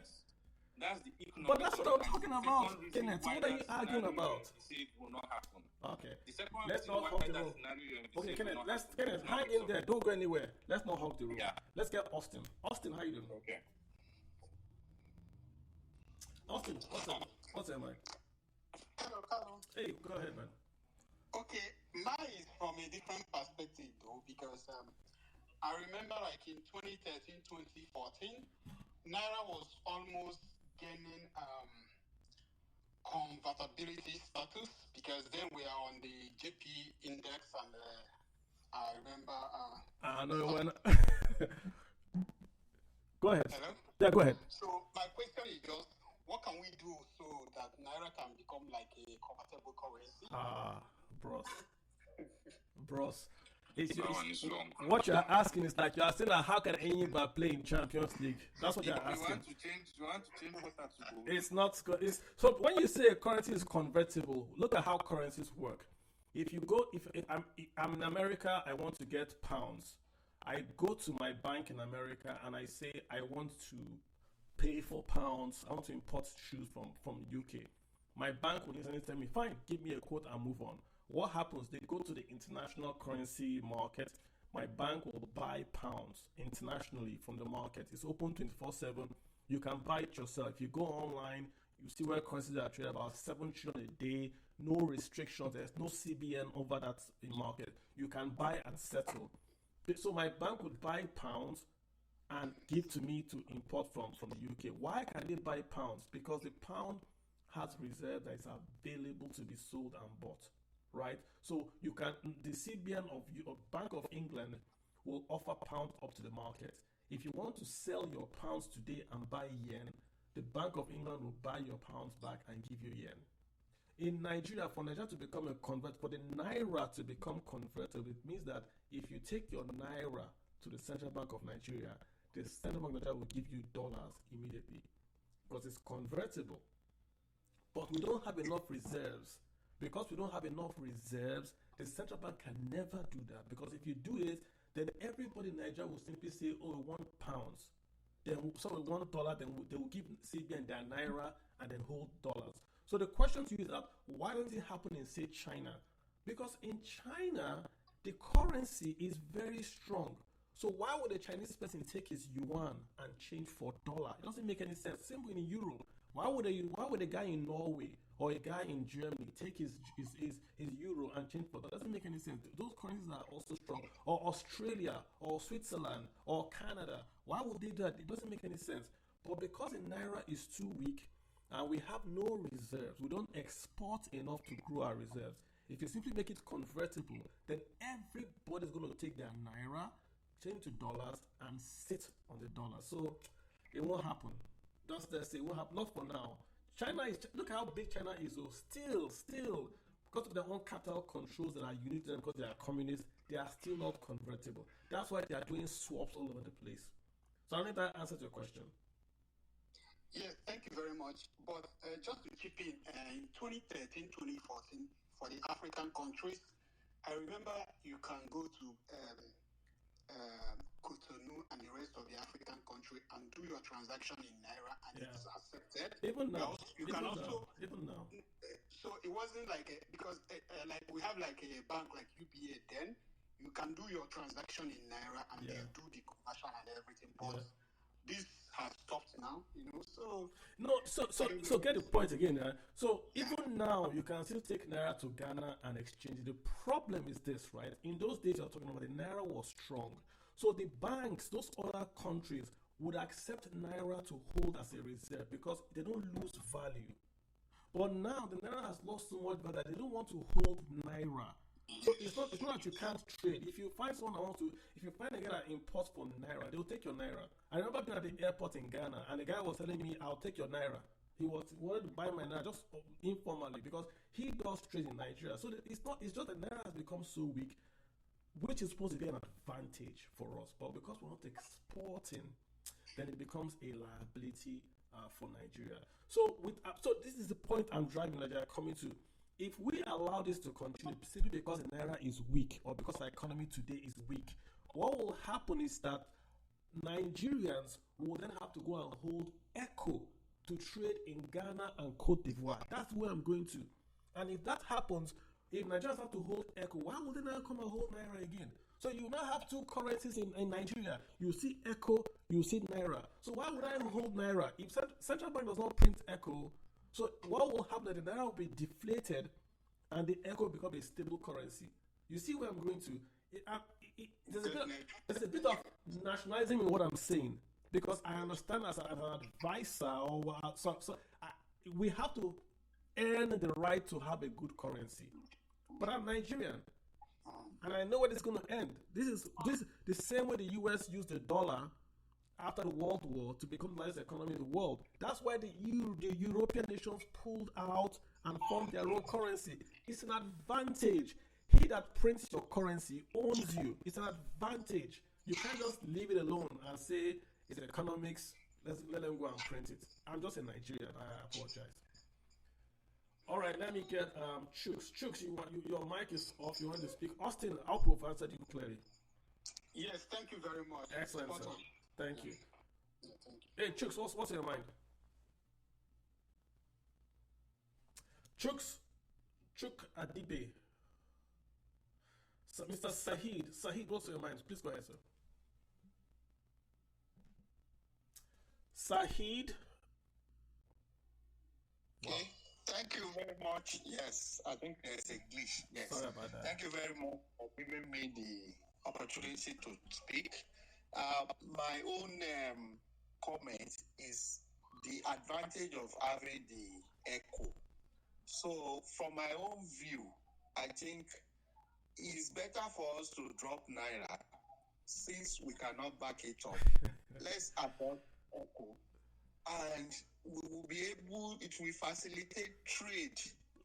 That's the economic. But that's what I'm talking about, Kenneth. What are you arguing about? It will not happen. Okay. The Let's not hog the room. Okay, Kenneth, hang in there. Don't go anywhere. Let's not hog the room. Yeah. Let's get Austin. Austin, how you doing? Okay. Austin, what's up? What's your mind? Hello, Carlo. Hey, go ahead, man. Okay, mine is from a different perspective though, because I remember like in 2013, 2014, Naira was almost gaining convertibility status because then we are on the JP index, and I remember. I know when. Go ahead. Hello? Yeah, go ahead. So my question is just, what can we do so that Naira can become like a convertible currency? Bros. Bros. That one is long. What you're asking is like, you're saying that how can anybody play in Champions League? That's what you're asking. You want to change what to go. It's not good. So when you say a currency is convertible, look at how currencies work. If you go, if I'm in America, I want to get pounds. I go to my bank in America and I say I want to pay for pounds. I want to import shoes from UK. My bank will instantly tell me, fine, give me a quote and move on. What happens? They go to the international currency market. My bank will buy pounds internationally from the market. It's open 24/7. You can buy it yourself. If you go online, you see where currencies are traded about 7 trillion a day. No restrictions. There's no CBN over that market. You can buy and settle. So my bank would buy pounds and give to me to import from the UK. Why can they buy pounds? Because the pound has reserve that is available to be sold and bought, right? So you can, the CBN of Bank of England will offer pounds up to the market. If you want to sell your pounds today and buy yen, the Bank of England will buy your pounds back and give you yen. In Nigeria, for Nigeria to become for the Naira to become convertible, it means that if you take your Naira to the Central Bank of Nigeria, the Central Bank of Nigeria will give you dollars immediately because it's convertible. But we don't have enough reserves. Because we don't have enough reserves, the Central Bank can never do that. Because if you do it, then everybody in Nigeria will simply say, oh, we want pounds. Then so we want $1, then they will give CBN their Naira and then hold dollars. So the question to you is that, why doesn't it happen in, say, China? Because in China, the currency is very strong. So why would a Chinese person take his yuan and change for dollar? It doesn't make any sense. Same way in Europe. Why would a guy in Norway or a guy in Germany take his euro and change for dollar? It doesn't make any sense. Those currencies are also strong. Or Australia or Switzerland or Canada. Why would they do that? It doesn't make any sense. But because the Naira is too weak, and we have no reserves, we don't export enough to grow our reserves. If you simply make it convertible, then everybody's going to take their Naira, change to dollars, and sit on the dollar. So it won't happen. Just say it won't happen. Not for now. Look how big China is. So still, because of their own capital controls that are unique to them, because they are communists, they are still not convertible. That's why they are doing swaps all over the place. So I think that answers your question. Yes, thank you very much. But just to chip in 2013, 2014, for the African countries, I remember you can go to Cotonou and the rest of the African country and do your transaction in Naira, and it's accepted. Even now. Even now. So it wasn't like, because like we have like a bank like UBA, then you can do your transaction in Naira and you do the conversion and everything. But this has stopped now, so... No, so get the point again. So even now, you can still take Naira to Ghana and exchange it. The problem is this, right? In those days you're talking about, the Naira was strong. So the banks, those other countries, would accept Naira to hold as a reserve because they don't lose value. But now, the Naira has lost so much value that they don't want to hold Naira. So it's not that you can't trade. If you find someone if you find a guy that imports for Naira, they'll take your Naira. I remember being at the airport in Ghana and the guy was telling me, I'll take your Naira. He wanted to buy my Naira just informally because he does trade in Nigeria. So it's just that Naira has become so weak, which is supposed to be an advantage for us. But because we're not exporting, then it becomes a liability for Nigeria. So this is the point I'm driving Nigeria coming to. If we allow this to continue simply because the Naira is weak or because our economy today is weak, what will happen is that Nigerians will then have to go and hold ECHO to trade in Ghana and Cote d'Ivoire. That's where I'm going to. And if that happens, if Nigerians have to hold ECHO, why would they not come and hold Naira again? So you now have two currencies in Nigeria. You see ECHO, you see Naira. So why would I hold Naira? If Central Bank does not print ECHO, So what will happen is the naira will be deflated, and the echo will become a stable currency. You see where I'm going to? There's a bit of nationalizing in what I'm saying, because I understand as an advisor we have to earn the right to have a good currency. But I'm Nigerian, and I know where it's going to end. This is the same way the US used the dollar after the World War to become the largest economy in the world. That's why the European nations pulled out and formed their own currency. It's an advantage. He that prints your currency owns you. It's an advantage. You can't just leave it alone and say it's economics. Let them go and print it. I'm just a Nigerian. I apologize. All right, let me get Chooks. Chooks, your mic is off. You want to speak? Austin, I hope we've answered you clearly. Yes, thank you very much. Excellent, sir. Thank you. Yeah, thank you. Hey, Chooks, what's in your mind? Chook Adibe. So, Mr. Sahid, what's in your mind? Please go ahead, sir. Sahid. Okay. Thank you very much. Yes, I think there's a glitch. Yes. Sorry about that. Thank you very much for giving me the opportunity to speak. My own comment is the advantage of having the echo. So, from my own view, I think it's better for us to drop Naira since we cannot back it up. Let's adopt echo, and we will be able. It will facilitate trade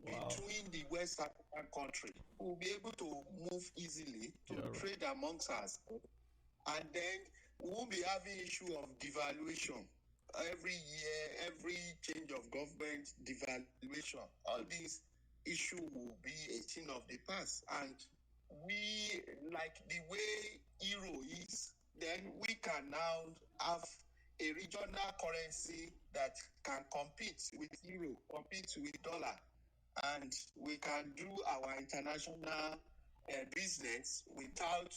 between the West African country. We will be able to move easily to trade amongst us, and then we won't be having issue of devaluation every year, every change of government, devaluation. All these issue will be a thing of the past, and we, like the way euro is, then we can now have a regional currency that can compete with euro, compete with dollar, and we can do our international business without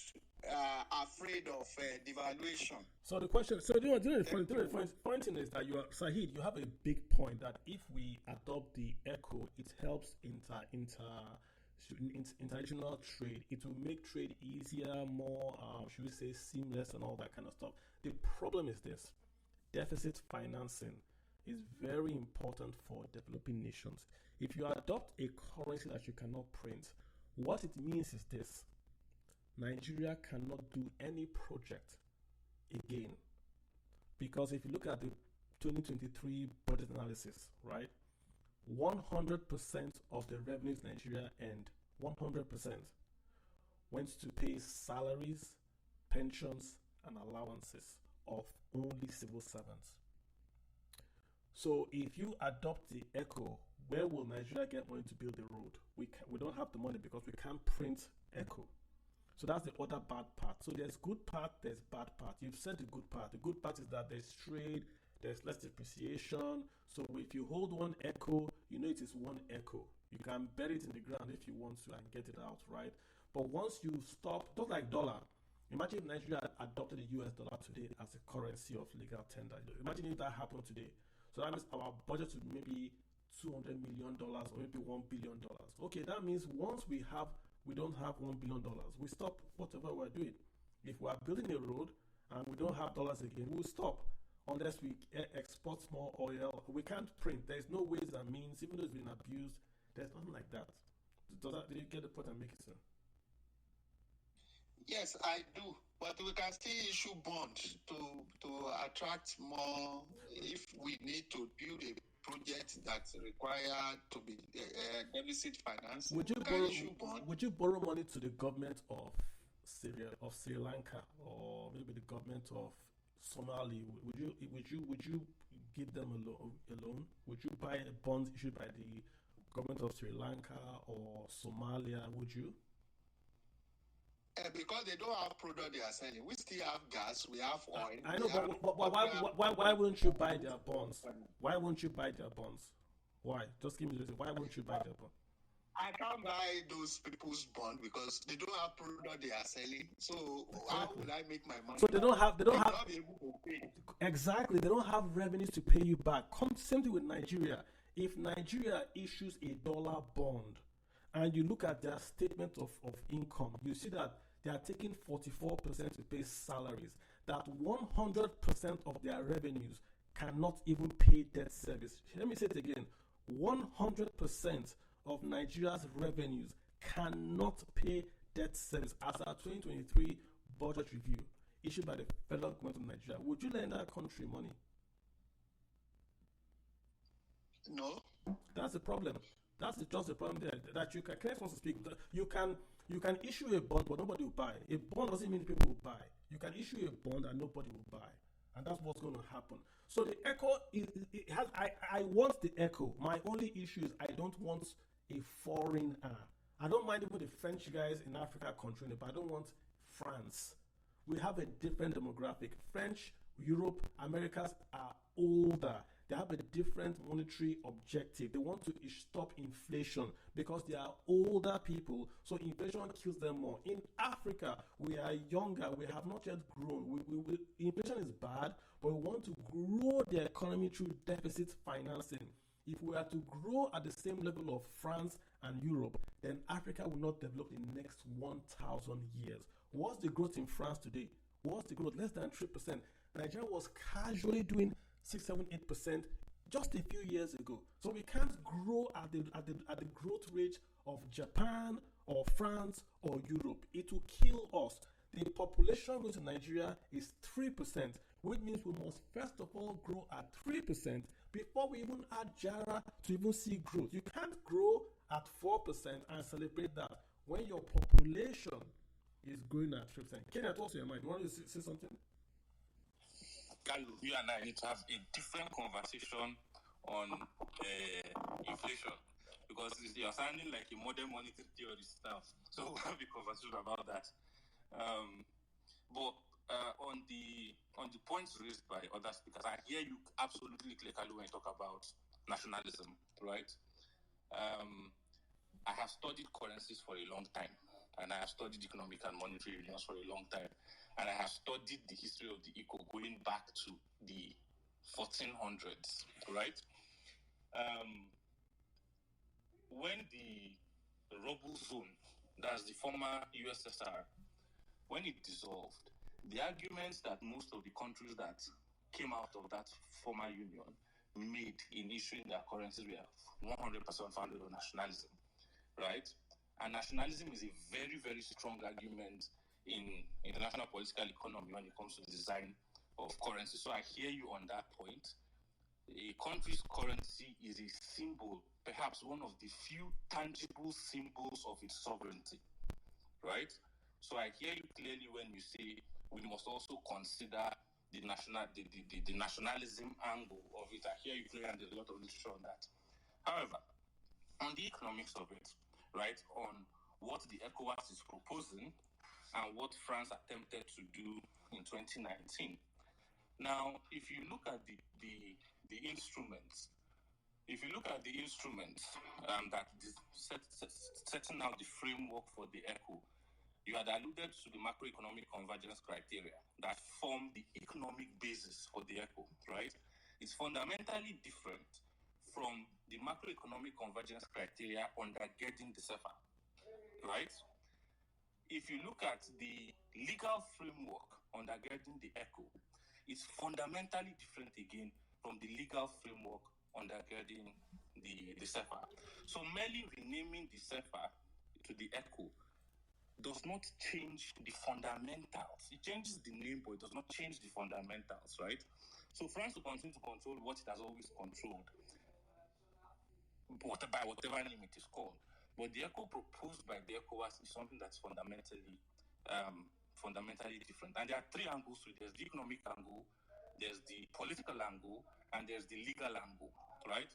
afraid of devaluation. So the question, the point is that Sahid, you have a big point that if we adopt the echo, it helps international trade. It will make trade easier, more, should we say, seamless and all that kind of stuff. The problem is this: deficit financing is very important for developing nations. If you adopt a currency that you cannot print, what it means is this: Nigeria cannot do any project again. Because if you look at the 2023 budget analysis, right, 100% of the revenues Nigeria earned, 100%, went to pay salaries, pensions, and allowances of only civil servants. So if you adopt the echo, where will Nigeria get money to build the road? We don't have the money because we can't print echo. So that's the other bad part. So there's good part, there's bad part. You've said the good part. The good part is that there's trade, there's less depreciation. So if you hold one echo, you know it is one echo. You can bury it in the ground if you want to and get it out, right? But once you stop, just like dollar, imagine if Nigeria adopted the US dollar today as a currency of legal tender. Imagine if that happened today. So that means our budget would be maybe $200 million or maybe $1 billion. Okay, that means once we don't have $1 billion, we stop whatever we're doing. If we are building a road and we don't have dollars again, we'll stop unless we export more oil. We can't print. There's no ways and means, even though it's been abused, there's nothing like that. Did you get the point I'm making, sir? Yes, I do. But we can still issue bonds to attract more if we need to build a project that require to be deficit finance. Would you borrow money to the government of Syria, of Sri Lanka, or maybe the government of Somalia? Would you give them a loan? Would you buy a bond issued by the government of Sri Lanka or Somalia? Would you? Because they don't have product they are selling. We still have gas, we have oil. I know, but why wouldn't you buy their bonds? Why won't you buy their bonds? Why? Just give me the reason. Why won't you buy their bonds? I can't buy those people's bond because they don't have product they are selling. So how will I make my money? So they don't have exactly. They don't have revenues to pay you back. Same thing with Nigeria. If Nigeria issues a dollar bond and you look at their statement of income, you see that they are taking 44% to pay salaries, that 100% of their revenues cannot even pay debt service. Let me say it again, 100% of Nigeria's revenues cannot pay debt service as our 2023 budget review issued by the federal government of Nigeria. Would you lend that country money? No. That's the problem. That's just the problem there. That you can, Kenneth wants to speak. You can issue a bond, but nobody will buy. A bond doesn't mean people will buy. You can issue a bond and nobody will buy, and that's what's going to happen. So the echo it has. I want the echo. My only issue is I don't want a foreign. I don't mind even the French guys in Africa controlling it, but I don't want France. We have a different demographic. French, Europe, Americas are older. They have a different monetary objective. They want to stop inflation because they are older people, so inflation kills them more. In Africa, we are younger. We have not yet grown. Inflation is bad, but we want to grow the economy through deficit financing. If we are to grow at the same level of France and Europe, then Africa will not develop in the next 1,000 years. What's the growth in France today? What's the growth? Less than 3%. Nigeria was casually doing 6, 7, 8% just a few years ago. So we can't grow at the growth rate of Japan or France or Europe. It will kill us. The population growth in Nigeria is 3%, which means we must first of all grow at 3% before we even add Jara to even see growth. You can't grow at 4% and celebrate that when your population is growing at 3%. Kenneth, what's your mind? You want to say something? You and I need to have a different conversation on inflation, because you're sounding like a modern monetary theorist now. So we'll have a conversation about that. But on the points raised by other speakers, I hear you absolutely clearly when you talk about nationalism, right? I have studied currencies for a long time, and I have studied economic and monetary unions for a long time. And I have studied the history of the ECO going back to the 1400s, right? When the rubble zone, that's the former USSR, when it dissolved, the arguments that most of the countries that came out of that former union made in issuing their currencies were 100% founded on nationalism, right? And nationalism is a very, very strong argument in international political economy when it comes to the design of currency. So I hear you on that point. A country's currency is a symbol, perhaps one of the few tangible symbols of its sovereignty, right? So I hear you clearly when you say we must also consider the nationalism angle of it. I hear you clearly, and there's a lot of literature on that. However, on the economics of it, right, on what the ECOWAS is proposing and what France attempted to do in 2019. Now, if you look at the instruments, that setting out the framework for the ECO, you had alluded to the macroeconomic convergence criteria that form the economic basis for the ECO, right? It's fundamentally different from the macroeconomic convergence criteria undergirding the CEFA, right? If you look at the legal framework undergirding the ECO, it's fundamentally different again from the legal framework undergirding the CEFA. So merely renaming the CEFA to the ECO does not change the fundamentals. It changes the name, but it does not change the fundamentals, right? So France will continue to control what it has always controlled, by whatever name it is called. But the ECO proposed by the ECOWAS is something that's fundamentally different. And there are three angles to it. There's the economic angle, there's the political angle, and there's the legal angle, right?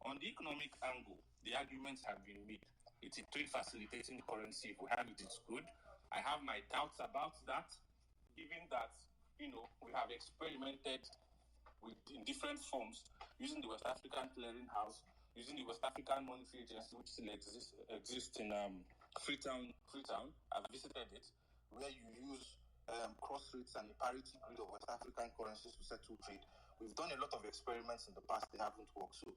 On the economic angle, the arguments have been made. It's a trade facilitating currency. If we have it, it's good. I have my doubts about that, given that, we have experimented in different forms using the West African Clearing House, using the West African Monetary Agency, which still exists in Freetown. I've visited it, where you use cross rates and a parity grid of West African currencies to settle trade. We've done a lot of experiments in the past, they haven't worked. So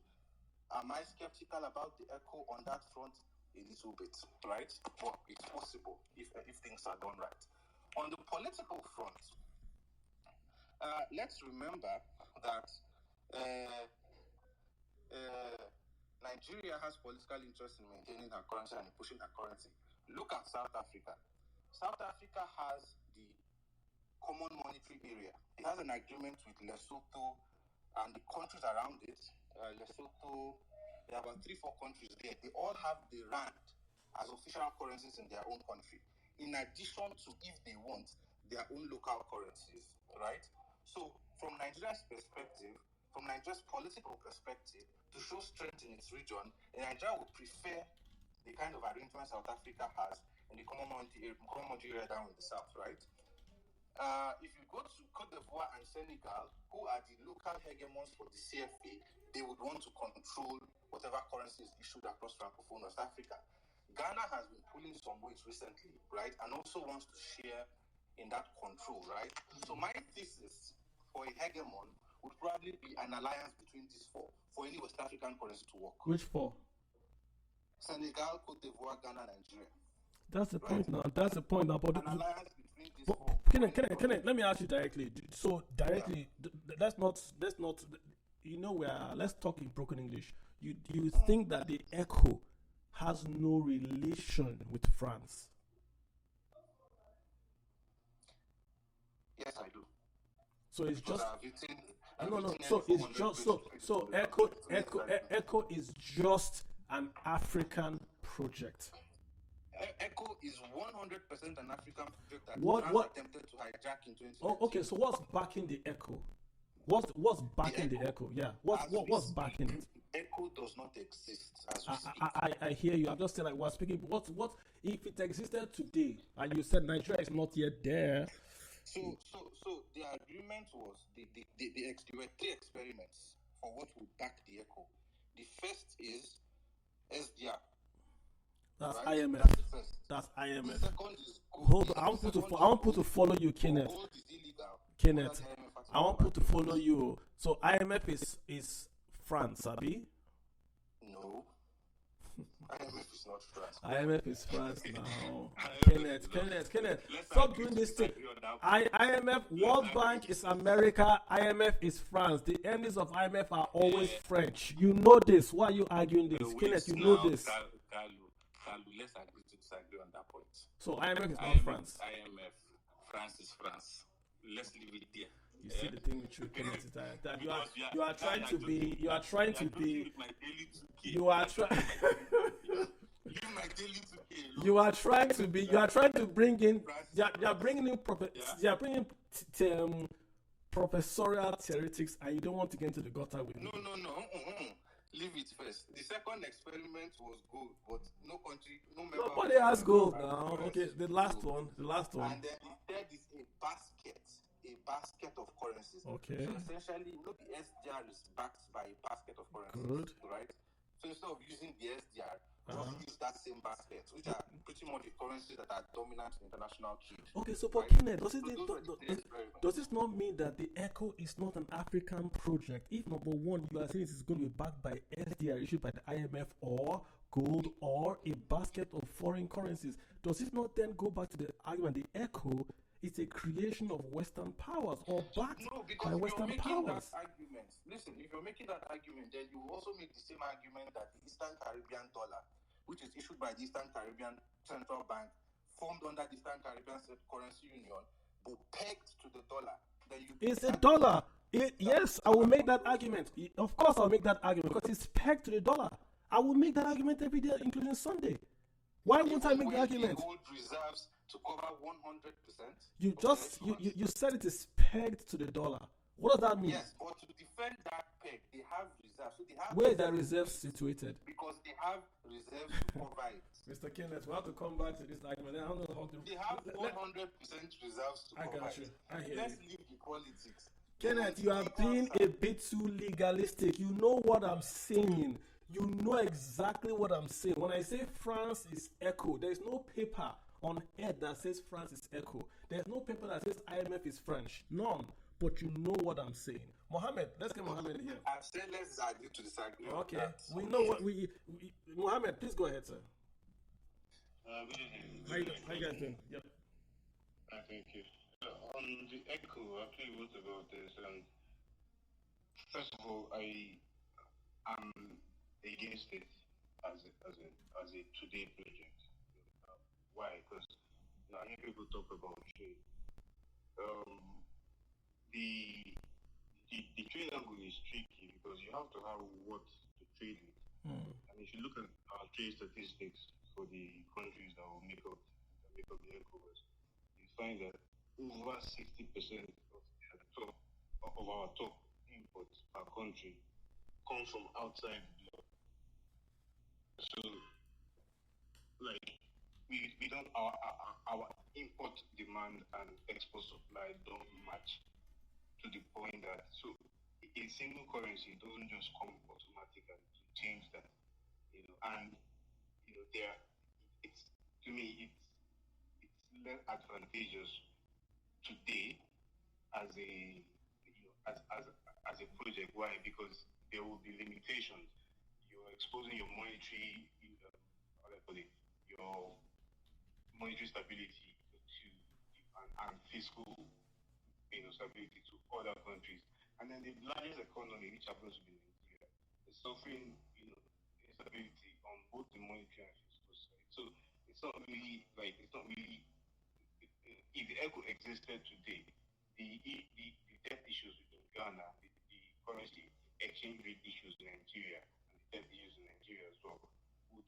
Am I skeptical about the ECHO on that front? A little bit, right? But it's possible if things are done right. On the political front, let's remember that Nigeria has political interest in maintaining her currency and pushing her currency. Look at South Africa. South Africa has the Common Monetary Area. It has an agreement with Lesotho and the countries around it. Lesotho, there are about 3-4 countries there. They all have the rand as official currencies in their own country, in addition to, if they want, their own local currencies, right? So from Nigeria's perspective, from Nigeria's political perspective, to show strength in its region, Nigeria would prefer the kind of arrangement South Africa has in the common monetary area down in the south, right? If you go to Cote d'Ivoire and Senegal, who are the local hegemons for the CFA, they would want to control whatever currency is issued across Francophone West Africa. Ghana has been pulling some weight recently, right, and also wants to share in that control, right? So my thesis for a hegemon would probably be an alliance between these four for any West African currency to work. Which four? Senegal, Cote d'Ivoire, Ghana, Nigeria. That's the point now. That's the point now. But an alliance between these four. Can I, let me ask you directly. So directly, let's not. Let's talk in broken English. You think that the ECHO has no relation with France? Yes, I do. So it's because just no. So it's just so ECHO is just an African project. ECHO is 100% an African project that what attempted to hijack in 2019. Oh, okay. So what's backing the ECHO? What's backing the ECHO? Yeah. What's backing it? ECHO does not exist as we speak. I hear you. I'm just saying, like, we're speaking. What if it existed today and you said Nigeria is not yet there? So the agreement was there were 3 experiments for what would back the ECHO. The first is SDR. That's right? IMF. That's The IMF. second is Hold on. I want people to follow you, Kenneth. gold is illegal. Kenneth, I want people to follow you. So IMF is France, Abi? No. IMF is not France. IMF is France now. Kenneth, stop doing this thing. IMF, World Bank is America, IMF is France. The enemies of IMF are always French. You know this. Why are you arguing this? Kenneth, you know this. Kalu, let's agree to disagree on that point. So IMF is not France. IMF, France is France. Let's leave it there. You see the thing with you, Kenneth, is that you are trying to be. You are trying to be. You are trying. You are trying to be. You are trying to bring in. You are bringing in. You are bringing professorial theoretics, and you don't want to get into the gutter with me. No. Leave it first. The second experiment was gold, but no country, no member. Nobody has gold now. Okay, the last one. And then the third is a basket of currencies. Okay. So essentially, the SDR is backed by a basket of currencies. Good. Right? So instead of using the SDR, just use that same basket, which are pretty much the currencies that are dominant in international trade. Okay, so for right? Kenneth, does this not mean that the ECHO is not an African project? If number one, you are saying it is going to be backed by SDR issued by the IMF or gold or a basket of foreign currencies, does it not then go back to the argument the ECHO is a creation of Western powers or backed by Western powers? Listen, if you're making that argument, then you also make the same argument that the Eastern Caribbean dollar, which is issued by the Eastern Caribbean Central Bank, formed under the Eastern Caribbean Currency Union, but pegged to the dollar. Then it's a dollar. Yes, I will make that argument. Of course, I'll make that argument because it's pegged to the dollar. I will make that argument every day, including Sunday. Why won't I make the argument? Gold reserves to cover 100%. You said it is pegged to the dollar. What does that mean? Yes, but to defend that peg, they have reserves. So they have where are the reserves situated? Because they have reserves to cover it. Mr. Kenneth, we have to come back to this argument. I don't know how to. They have 100% reserves to cover it. I got you. I hear Let's you. leave the politics. Kenneth, you are being a bit too legalistic. You know what I'm saying. You know exactly what I'm saying. When I say France is ECHO, there is no paper on earth that says France is ECHO. There's no paper that says IMF is French. None. but you know what I'm saying. Mohammed, let's get Mohammed in here. I'm saying let's agree to disagree. Okay, we know what we Mohammed, please go ahead, sir. Good evening. How you guys doing? Yep. Thank you. On the echo, actually, what about this? First of all, I am against it as a today project. Why? Because now I hear people talk about trade. The trade angle is tricky because you have to have what to trade with. And if you look at our trade statistics for the countries that will make up the ECOWAS, you find that over 60% of our top imports per country come from outside the bloc. So, like, we don't our import demand and export supply don't match to the point that so a single currency doesn't just come automatically to change that, and there it's to me it's less advantageous today as a as a project. Why? Because there will be limitations. You're exposing your monetary your monetary stability to and fiscal stability to other countries. And then the largest economy, which happens to be Nigeria, is suffering instability on both the monetary and fiscal side. So it's not really if the ECO existed today, the debt issues in Ghana, the currency exchange rate issues in Nigeria, and the debt issues in Nigeria as well would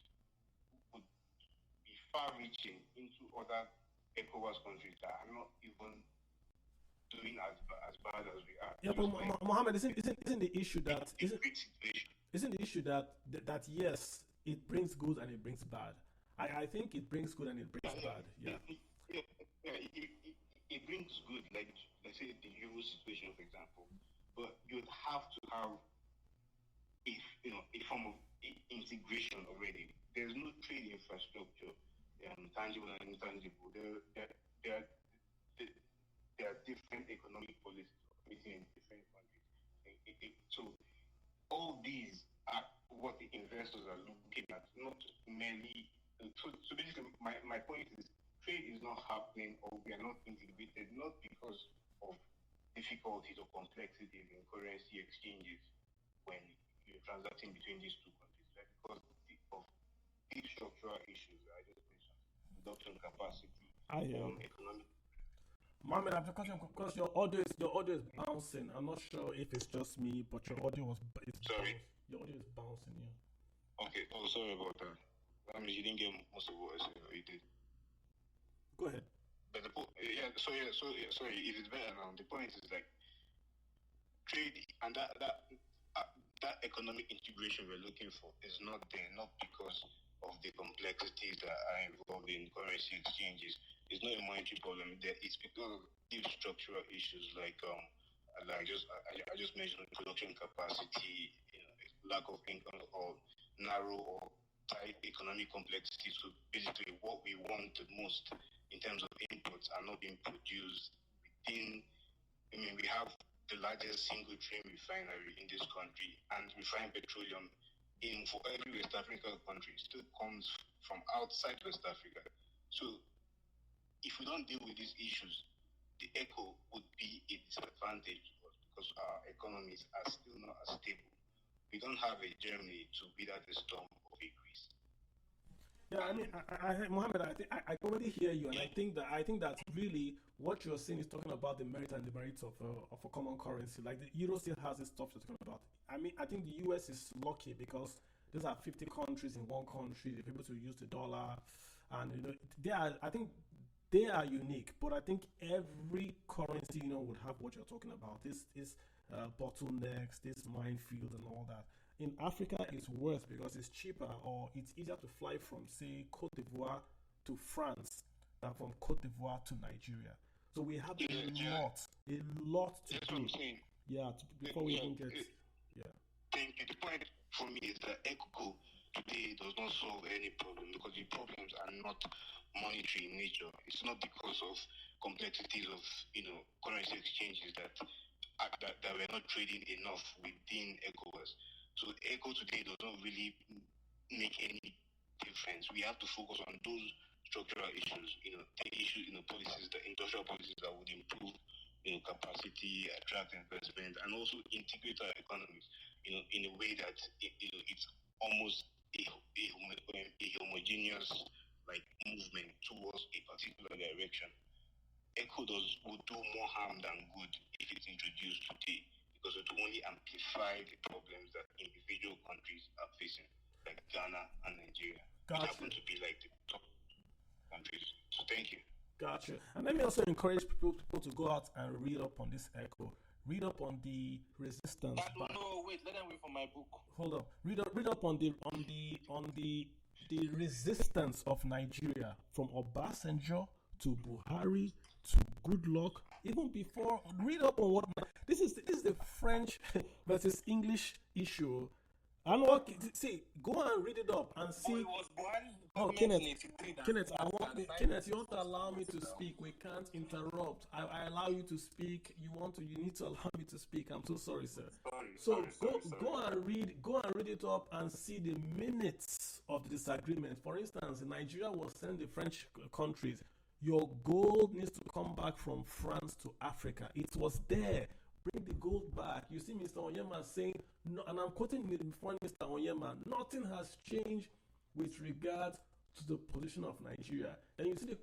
be far-reaching into other ECOWAS countries that are not even doing as bad as we are. Yeah, but Mohammed, isn't the issue that isn't the issue that yes, it brings good and it brings bad. I think it brings good and it brings bad. Yeah. It brings good, like let's say the Euro situation, for example. But you'd have to have a form of integration already. There's no trade infrastructure, tangible and intangible. There are different economic policies operating in different countries. So all these are what the investors are looking at, not merely. So basically, my point is trade is not happening or we are not integrated, not because of difficulties or complexities in currency exchanges when you're transacting between these two countries, right? Because of deep structural issues I just mentioned, production capacity, economic. Mohammed, I have a question because your audio is bouncing. I'm not sure if it's just me, but your audio your audio is bouncing. Yeah. Okay. Oh, sorry about that. That means you didn't get most of what I said. Or you did. Go ahead. But sorry. It is better now. The point is like trade and that economic integration we're looking for is not there, not because of the complexities that are involved in currency exchanges. It's not a monetary problem. It's because of deep structural issues like I just mentioned production capacity, lack of income or narrow or tight economic complexity. So basically, what we want the most in terms of inputs are not being produced within. We have the largest single train refinery in this country, and refined petroleum for every West African country still comes from outside West Africa. So if we don't deal with these issues, the ECO would be a disadvantage because our economies are still not as stable. We don't have a Germany to weather the storm of a Greece. Yeah, I mean, Mohammed, I already hear you, and I think that really what you're saying is talking about the merit and the merits of a common currency. Like the euro still has this stuff you're talking about. I mean, I think the US is lucky because these are 50 countries in one country. They're able to use the dollar, and I think they are unique. But I think every currency would have what you're talking about. This bottlenecks, this minefield, and all that. In Africa, it's worse because it's cheaper or it's easier to fly from, say, Cote d'Ivoire to France than from Cote d'Ivoire to Nigeria. So we have a lot to do. Yeah, before we even get. Thank you. The point for me is that ECO today does not solve any problem because the problems are not monetary in nature. It's not because of complexities of currency exchanges that we're not trading enough within ECOWAS. So ECO today does not really make any difference. We have to focus on those structural issues, the issues, policies, the industrial policies that would improve, capacity, attract investment, and also integrate our economies, in a way that it's almost a homogeneous like movement towards a particular direction. ECHO would do more harm than good if it's introduced today because it will only amplify the problems that individual countries are facing, like Ghana and Nigeria, which happen to be like the top countries. So thank you. Gotcha. And let me also encourage people to go out and read up on this ECHO. Read up on the resistance. No, wait. Let them wait for my book. Hold on. Read up on the resistance of Nigeria from Obasanjo to Buhari to Goodluck. Even before, read up on what this is the French versus English issue. And what see, go and read it up and see. Kenneth, Kenneth, you want to allow me to speak? We can't interrupt. I allow you to speak. You need to allow me to speak. I'm so sorry, sir. Go and read it up and see the minutes of the disagreement. For instance, Nigeria was telling the French countries, your gold needs to come back from France to Africa. It was there. Bring the gold back. You see Mr. Onyema saying, no, and I'm quoting from Mr. Onyema, nothing has changed with regard to the position of Nigeria. Then you see the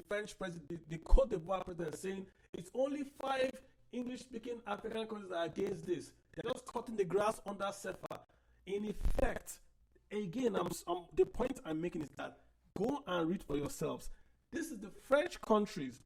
French president, the Cote d'Ivoire president saying, it's only 5 English-speaking African countries that are against this. They're just cutting the grass under CFA. In effect, again, the point I'm making is that go and read for yourselves. This is the French countries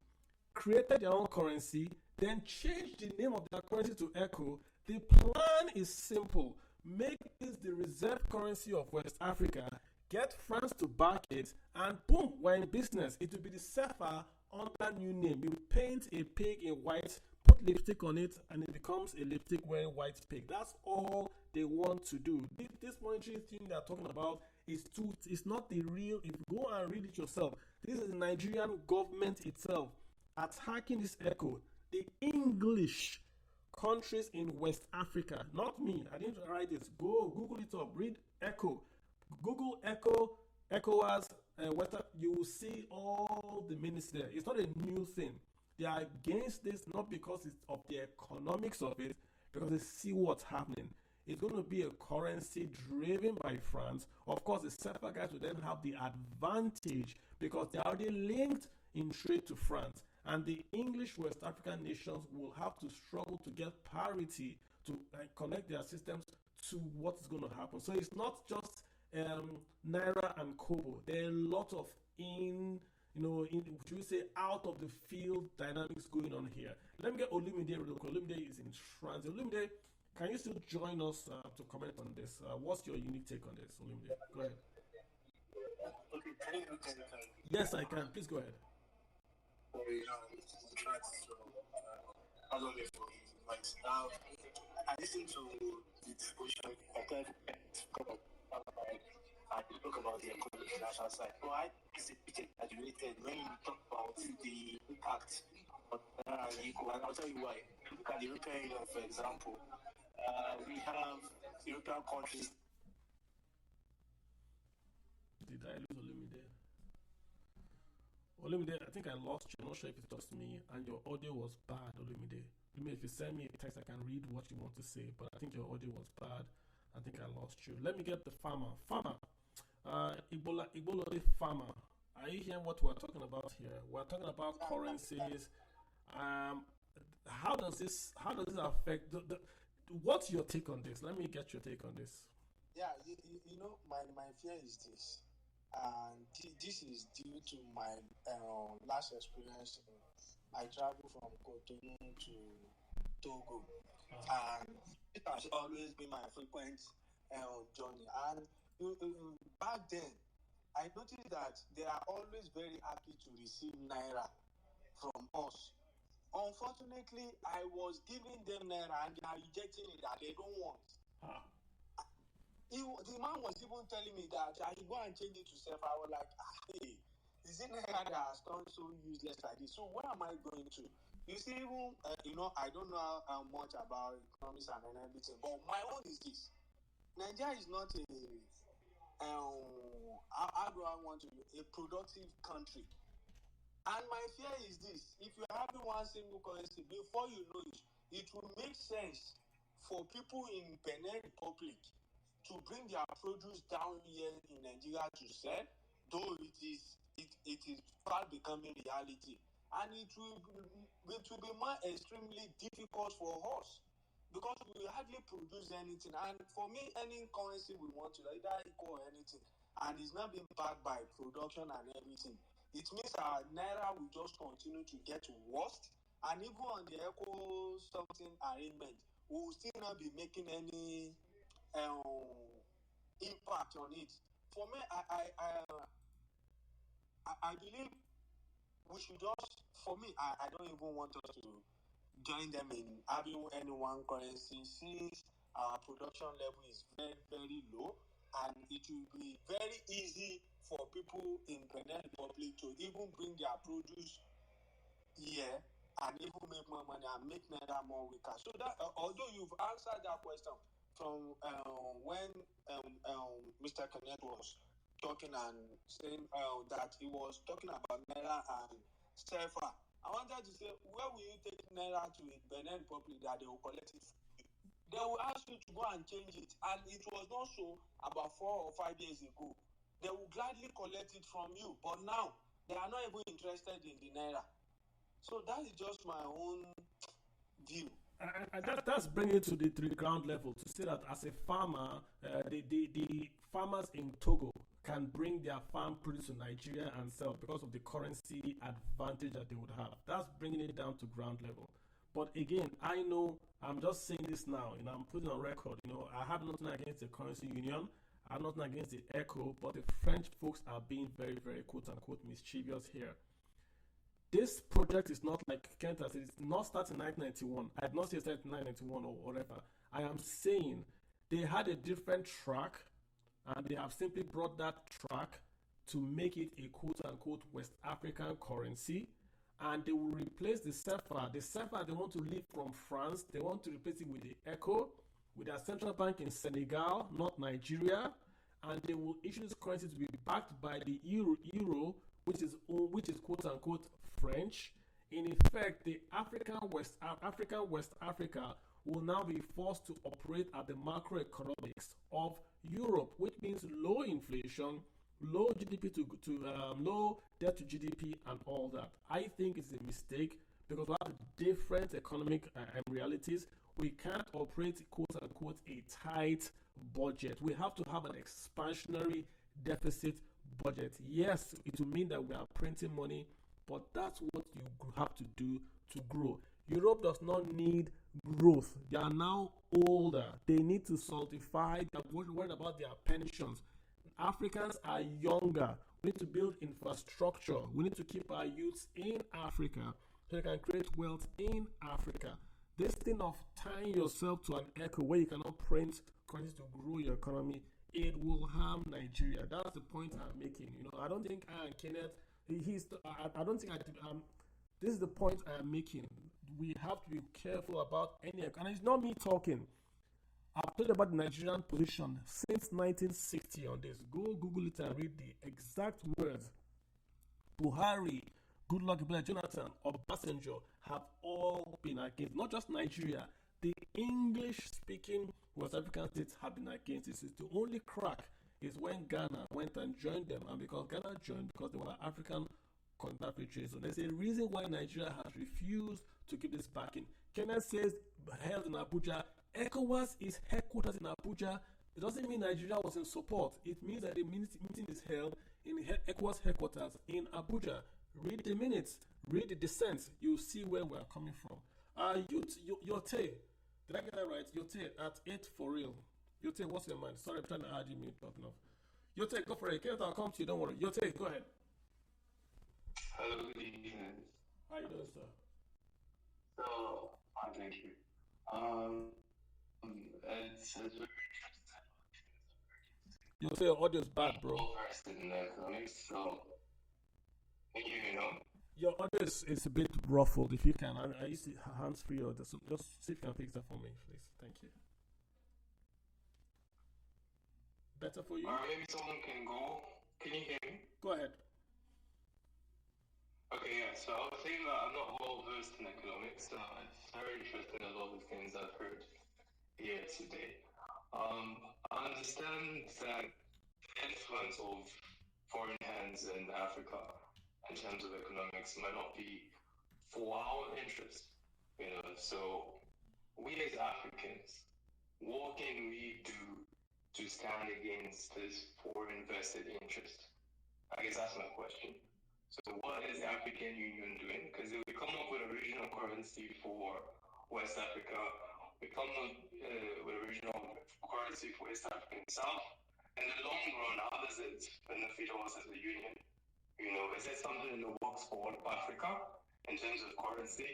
created their own currency, then changed the name of their currency to ECHO. The plan is simple. Make this the reserve currency of West Africa, get France to back it, and boom, we're in business. It will be the CFA under new name. You paint a pig in white, put lipstick on it, and it becomes a lipstick wearing white pig. That's all they want to do. This monetary thing they're talking about it's not the real. If you go and read it yourself, this is the Nigerian government itself attacking this ECHO. The English countries in West Africa, not me, I didn't write this. Go Google it up, read ECHO. Google ECHO, ECHOAS, West Africa. You will see all the minutes there. It's not a new thing. They are against this not because it's of the economics of it, because they see what's happening. It's going to be a currency driven by France. Of course, the CFA guys will then have the advantage because they are already linked in trade to France. And the English West African nations will have to struggle to get parity to connect their systems to what's going to happen. So it's not just Naira and Kobo. There are a lot of should we say out of the field dynamics going on here. Let me get Olumide real quick. Olumide is in France. Olumide, can you still join us to comment on this? What's your unique take on this, Olumide? Go ahead. Yes, I can. Please go ahead. I listened to the discussion. I spoke about the economic financial side. So I exaggerated when we talk about the impact on eco, and I'll tell you why. Look at the European Union, for example. We have European countries. Did I lose Olumide? Olumide, I think I lost you. I'm not sure if it's just me, and your audio was bad, Olumide. If you send me a text, I can read what you want to say, but I think your audio was bad. I think I lost you. Let me get the farmer. Igbolode farmer. Are you hearing what we're talking about here? We're talking about currencies. How does this affect what's your take on this? Let me get your take on this. Yeah, my fear is this. And this is due to my last experience. I traveled from Cotonou to Togo, and it has always been my frequent journey. And back then, I noticed that they are always very happy to receive Naira from us. Unfortunately, I was giving them Naira and they are rejecting it that they don't want. The man was even telling me that I should go and change it to self. I was like, hey, is it Naira that has turned so useless like this? So where am I going to? You see, even I don't know how much about economics and everything, but my own is this: Nigeria is not a how do I want to a productive country. And my fear is this: if you're having one single currency, before you know it, it will make sense for people in Benin Republic to bring their produce down here in Nigeria to sell, though it is fast becoming reality. And it will be more extremely difficult for us because we hardly produce anything. And for me, any currency we want to either equal or anything, and it's not being backed by production and everything, it means our naira will just continue to get worse. And even on the echo something arrangement, we will still not be making any um, impact on it. For me, I believe we should just, for me, I don't even want us to join them in having any one currency since our production level is very, very low, and it will be very easy for people in Benin Republic to even bring their produce here and even make more money and make Naira more weaker. So that although you've answered that question from when Mr. Kenneth was talking and saying that he was talking about Naira and CFA, I wanted to say, where will you take Naira to in Benin Republic that they will collect it from you? They will ask you to go and change it, and it was not so about 4 or 5 years ago. They will gladly collect it from you, but now they are not even interested in the Naira. So that is just my own view. That's bringing it to the ground level to say that as a farmer, the farmers in Togo can bring their farm produce to Nigeria and sell because of the currency advantage that they would have. That's bringing it down to ground level. But again, I know I'm just saying this now, I'm putting on record. I have nothing against the currency union. I have nothing against the ECHO, but the French folks are being very, very quote unquote mischievous here. This project is not like Kent said, it's not started in 1991. I did not say it started in 1991 or whatever. I am saying they had a different track and they have simply brought that track to make it a quote unquote West African currency, and they will replace the CFA. The CFA they want to leave from France, they want to replace it with the ECHO, with their central bank in Senegal, not Nigeria, and they will issue this currency to be backed by the euro, which is quote unquote French. In effect, the African West Africa will now be forced to operate at the macroeconomics of Europe, which means low inflation, low GDP low debt to GDP, and all that. I think it's a mistake because we have different economic realities. We can't operate quote unquote a tight budget. We have to have an expansionary deficit budget. Yes, it will mean that we are printing money, but that's what you have to do to grow. Europe does not need growth. They are now older. They need to solidify. They're worried about their pensions. Africans are younger. We need to build infrastructure. We need to keep our youths in Africa so they can create wealth in Africa. This thing of tying yourself to an echo where you cannot print currency to grow your economy, it will harm Nigeria. That's the point I'm making. I don't think I and Kenneth, I don't think this is the point I'm making. We have to be careful about any, and it's not me talking. I've told you about the Nigerian position since 1960 on this. Go Google it and read the exact words. Buhari, Goodluck, Jonathan, Obasanjo have all been against, not just Nigeria. The English-speaking West African states have been against this. The only crack is when Ghana went and joined them, and because Ghana joined, because they were African confederation. So there's a reason why Nigeria has refused to give this backing. Kenya says held in Abuja. ECOWAS is headquartered in Abuja. It doesn't mean Nigeria was in support. It means that the meeting is held in ECOWAS headquarters in Abuja. Read the minutes, read the dissents. You'll see where we are coming from. Yote, did I get that right? Yote at 8 for real. Yote, what's your mind? Sorry, I'm trying to add you, but no. Yote, go for it. Kenneth, I'll come to you. Don't worry. Yote, go ahead. Hello, good evening. How you doing, sir? So, thank you. It's very interesting. You say your audio's bad, bro. Versed in economics, so you know. Your audio is a bit ruffled. If you can, I use hands free or just see if you can fix that for me, please. Thank you. Better for you? Or maybe someone can go. Can you hear me? Go ahead. Okay, yeah. So I was saying that I'm not well versed in economics. It's very interesting, a lot of the things I've heard here today. I understand that the influence of foreign hands in Africa in terms of economics might not be for our interest, So we as Africans, what can we do to stand against this foreign vested interest? I guess that's my question. So what is the African Union doing? Because if we come up with a regional currency for West Africa, we come up with a regional currency for East Africa and South. In the long run, how does it benefit us as a union? Is there something in the works for all of Africa in terms of currency?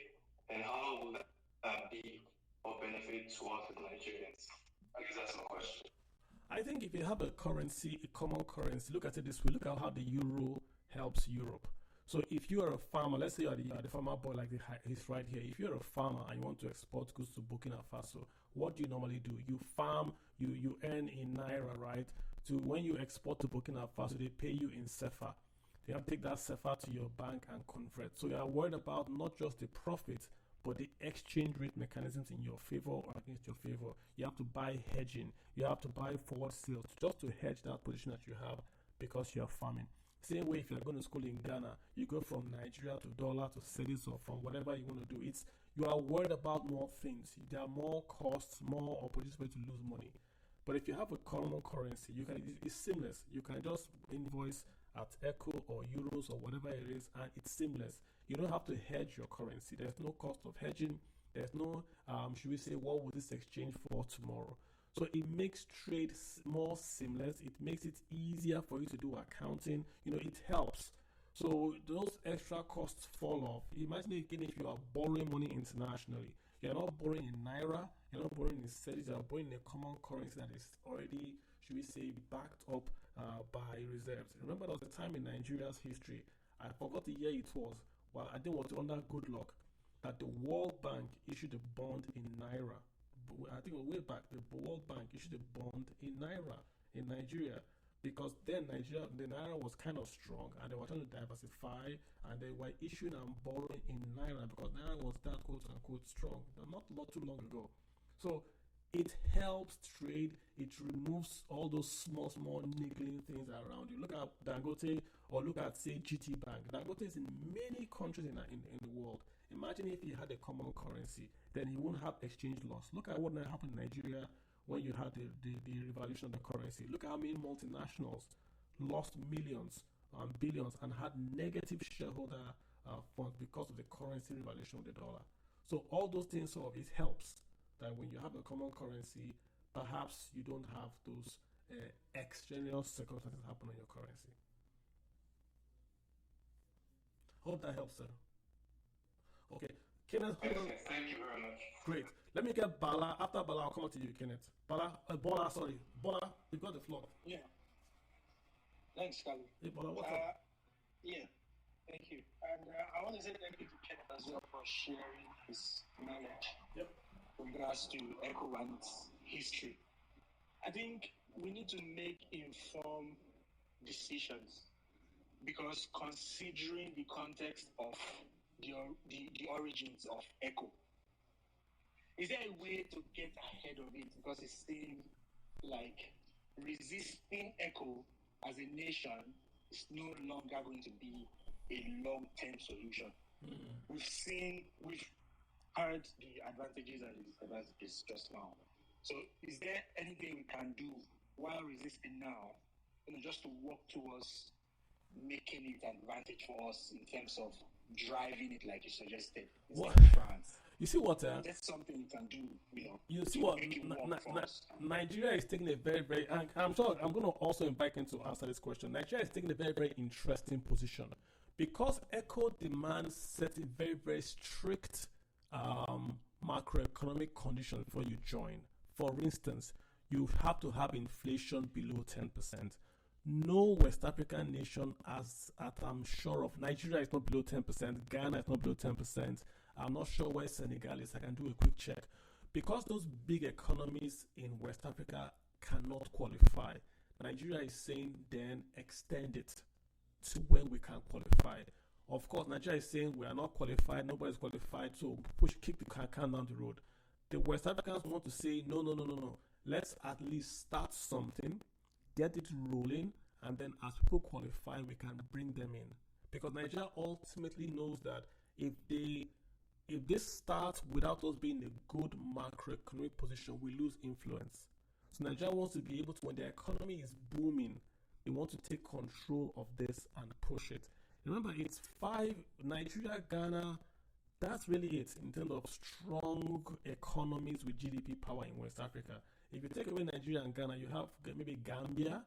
And how will that be of benefit to us as Nigerians? I guess that's my question. I think if you have a currency, a common currency, look at it this way. Look at how the euro helps Europe. So if you are a farmer, let's say you are the farmer boy like he's right here. If you're a farmer and you want to export goods to Burkina Faso, what do you normally do? You farm, you earn in Naira, right? So when you export to Burkina Faso, they pay you in CFA. You have to take that CFA to your bank and convert. So you are worried about not just the profit, but the exchange rate mechanisms in your favor or against your favor. You have to buy hedging. You have to buy forward sales just to hedge that position that you have because you are farming. Same way, if you're going to school in Ghana, you go from Nigeria to dollar to cedis or from whatever you want to do. You are worried about more things. There are more costs, more opportunities to lose money. But if you have a common currency, it's seamless. You can just invoice at Echo or Euros or whatever it is, and it's seamless. You don't have to hedge your currency. There's no cost of hedging. There's no, should we say, what will this exchange for tomorrow? So it makes trade more seamless. It makes it easier for you to do accounting. It helps. So those extra costs fall off. Imagine again if you are borrowing money internationally. You're not borrowing in Naira. You're not borrowing in cedis. You're borrowing in a common currency that is already, should we say, backed up by reserves. Remember, there was a time in Nigeria's history, I forgot the year it was, well, I think it was under good luck, that the World Bank issued a bond in Naira. I think way back, the World Bank issued a bond in Naira in Nigeria because then the Naira was kind of strong and they were trying to diversify and they were issuing and borrowing in Naira because Naira was that quote unquote strong, not too long ago. So it helps trade, it removes all those small niggling things around you. Look at Dangote or look at, say, GT Bank. Dangote is in many countries in the world. Imagine if you had a common currency, then you won't have exchange loss. Look at what happened in Nigeria when you had the revaluation of the currency. Look at how many multinationals lost millions and billions and had negative shareholder funds because of the currency revaluation of the dollar. So all those things it helps that when you have a common currency, perhaps you don't have those extraneous circumstances happen on your currency. Hope that helps, sir. Okay, Kenneth. Thank you very much. Great. Let me get Bala. After Bala, I'll come to you, Kenneth. Bola, you've got the floor. Yeah. Thanks, Kalu. Hey, Bola, what's up? Yeah, thank you. And I want to say thank you to Kenneth as well for sharing his knowledge with regards to ECHO and its history. I think we need to make informed decisions because considering the context of the origins of ECHO, is there a way to get ahead of it? Because it seems like resisting ECHO as a nation is no longer going to be a long-term solution. We've heard the advantages and the disadvantages just now. So is there anything we can do while resisting now, just to work towards making it an advantage for us in terms of driving it like you suggested? You see what? That's something we can do, You see what? Nigeria is taking a very, very, and I'm sure I'm going to also invite him to answer this question. Nigeria is taking a very, very interesting position because ECHO demands certain very, very strict macroeconomic conditions before you join. For instance, you have to have inflation below 10%. No West African nation, as I'm sure of, Nigeria is not below 10%, Ghana is not below 10%. I'm not sure where Senegal is. I can do a quick check. Because those big economies in West Africa cannot qualify, Nigeria is saying then extend it to when we can qualify. Of course, Nigeria is saying we are not qualified, nobody's qualified, so kick the can down the road. The West Africans want to say, no, no, no, no, no. Let's at least start something, get it rolling, and then as people qualify, we can bring them in. Because Nigeria ultimately knows that if they start without us being in a good macroeconomic position, we lose influence. So Nigeria wants to be able to, when the economy is booming, they want to take control of this and push it. Remember, it's 5, Nigeria, Ghana, that's really it in terms of strong economies with GDP power in West Africa. If you take away Nigeria and Ghana, you have maybe Gambia.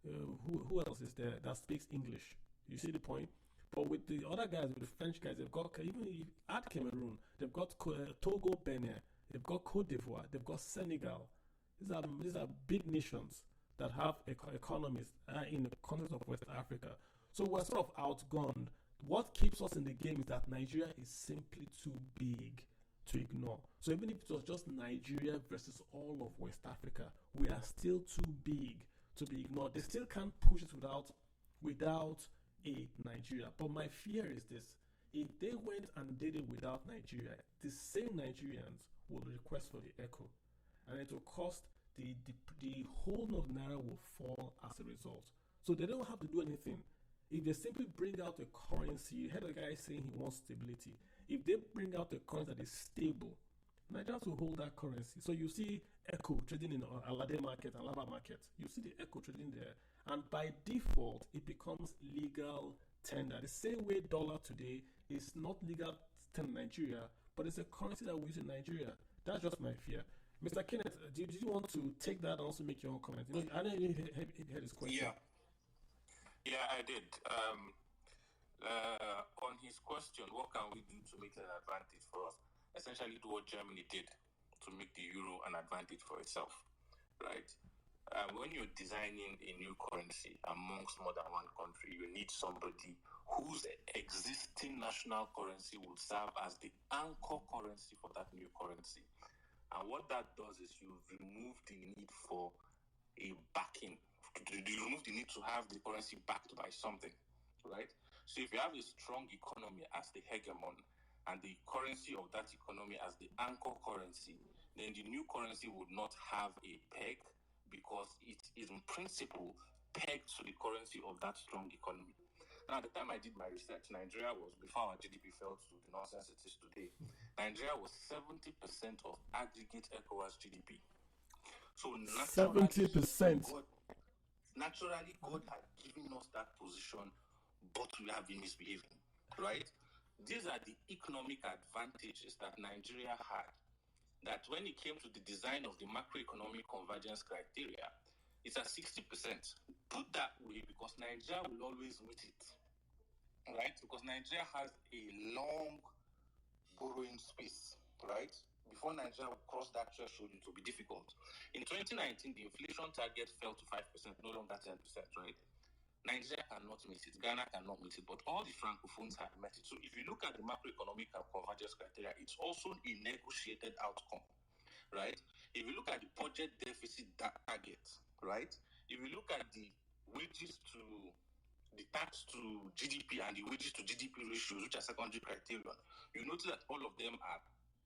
Who else is there that speaks English? You see the point? But with the other guys, with the French guys, they've got, even if you add Cameroon, they've got Togo, Benin, they've got Cote d'Ivoire, they've got Senegal. These are big nations that have economies in the context of West Africa. So we're sort of outgunned. What keeps us in the game is that Nigeria is simply too big to ignore. So even if it was just Nigeria versus all of West Africa, we are still too big to be ignored. They still can't push it without a Nigeria. But my fear is this: if they went and did it without Nigeria, the same Nigerians will request for the echo, and it will cost the whole of Naira will fall as a result. So they don't have to do anything. If they simply bring out a currency, you heard a guy saying he wants stability. If they bring out a currency that is stable, Nigerians will hold that currency. So you see Echo trading in Alade market, Alaba market. You see the Echo trading there. And by default, it becomes legal tender. The same way dollar today is not legal tender in Nigeria, but it's a currency that we use in Nigeria. That's just my fear. Mr. Kenneth, did you want to take that and also make your own comment? I didn't even hear this question. Yeah, I did. On his question, what can we do to make it an advantage for us? Essentially, do what Germany did to make the euro an advantage for itself, right? When you're designing a new currency amongst more than one country, you need somebody whose existing national currency will serve as the anchor currency for that new currency. And what that does is you remove the need for a backing. You remove the need to have the currency backed by something, right? So if you have a strong economy as the hegemon and the currency of that economy as the anchor currency, then the new currency would not have a peg because it is in principle pegged to the currency of that strong economy. Now, at the time I did my research, Nigeria was, before our GDP fell to the nonsense it is today, Nigeria was 70% of aggregate ECOWAS GDP. So naturally, 70%. Naturally, God had given us that position, but we have been misbehaving, right? These are the economic advantages that Nigeria had, that when it came to the design of the macroeconomic convergence criteria, it's at 60%. Put that way because Nigeria will always meet it, right? Because Nigeria has a long borrowing space, right? Before Nigeria will cross that threshold, it will be difficult. In 2019, the inflation target fell to 5%, no longer 10%, right? Nigeria cannot meet it, Ghana cannot meet it, but all the francophones have met it. So if you look at the macroeconomic convergence criteria, it's also a negotiated outcome, right? If you look at the budget deficit target, right? If you look at the wages to the tax to GDP and the wages to GDP ratios, which are secondary criteria, you notice that all of them are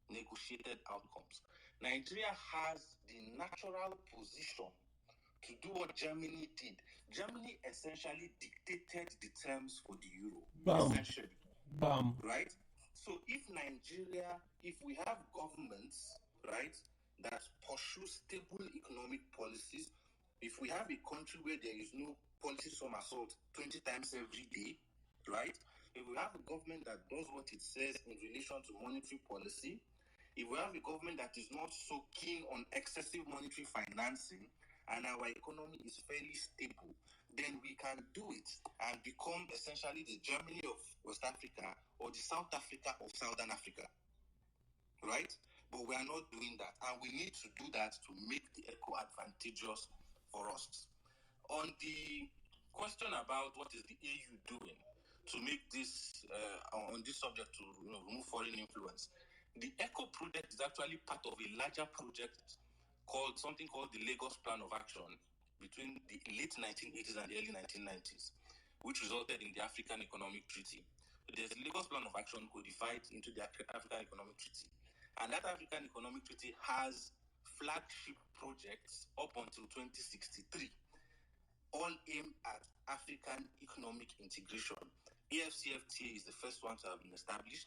negotiated outcomes. Nigeria has the natural position to do what Germany did. Germany essentially dictated the terms for the euro. Bam. Essentially. Bam. Right? So if we have governments, right, that pursue stable economic policies, if we have a country where there is no policy somersault 20 times every day, right? If we have a government that does what it says in relation to monetary policy, if we have a government that is not so keen on excessive monetary financing, and our economy is fairly stable, then we can do it and become essentially the Germany of West Africa or the South Africa of Southern Africa, right? But we are not doing that, and we need to do that to make the ECO advantageous for us. On the question about what is the AU doing to make this on this subject to remove foreign influence, the ECO project is actually part of a larger project called the Lagos Plan of Action between the late 1980s and the early 1990s, which resulted in the African Economic Treaty. There's the Lagos Plan of Action codified into the African Economic Treaty. And that African Economic Treaty has flagship projects up until 2063, all aimed at African economic integration. AFCFTA is the first one to have been established.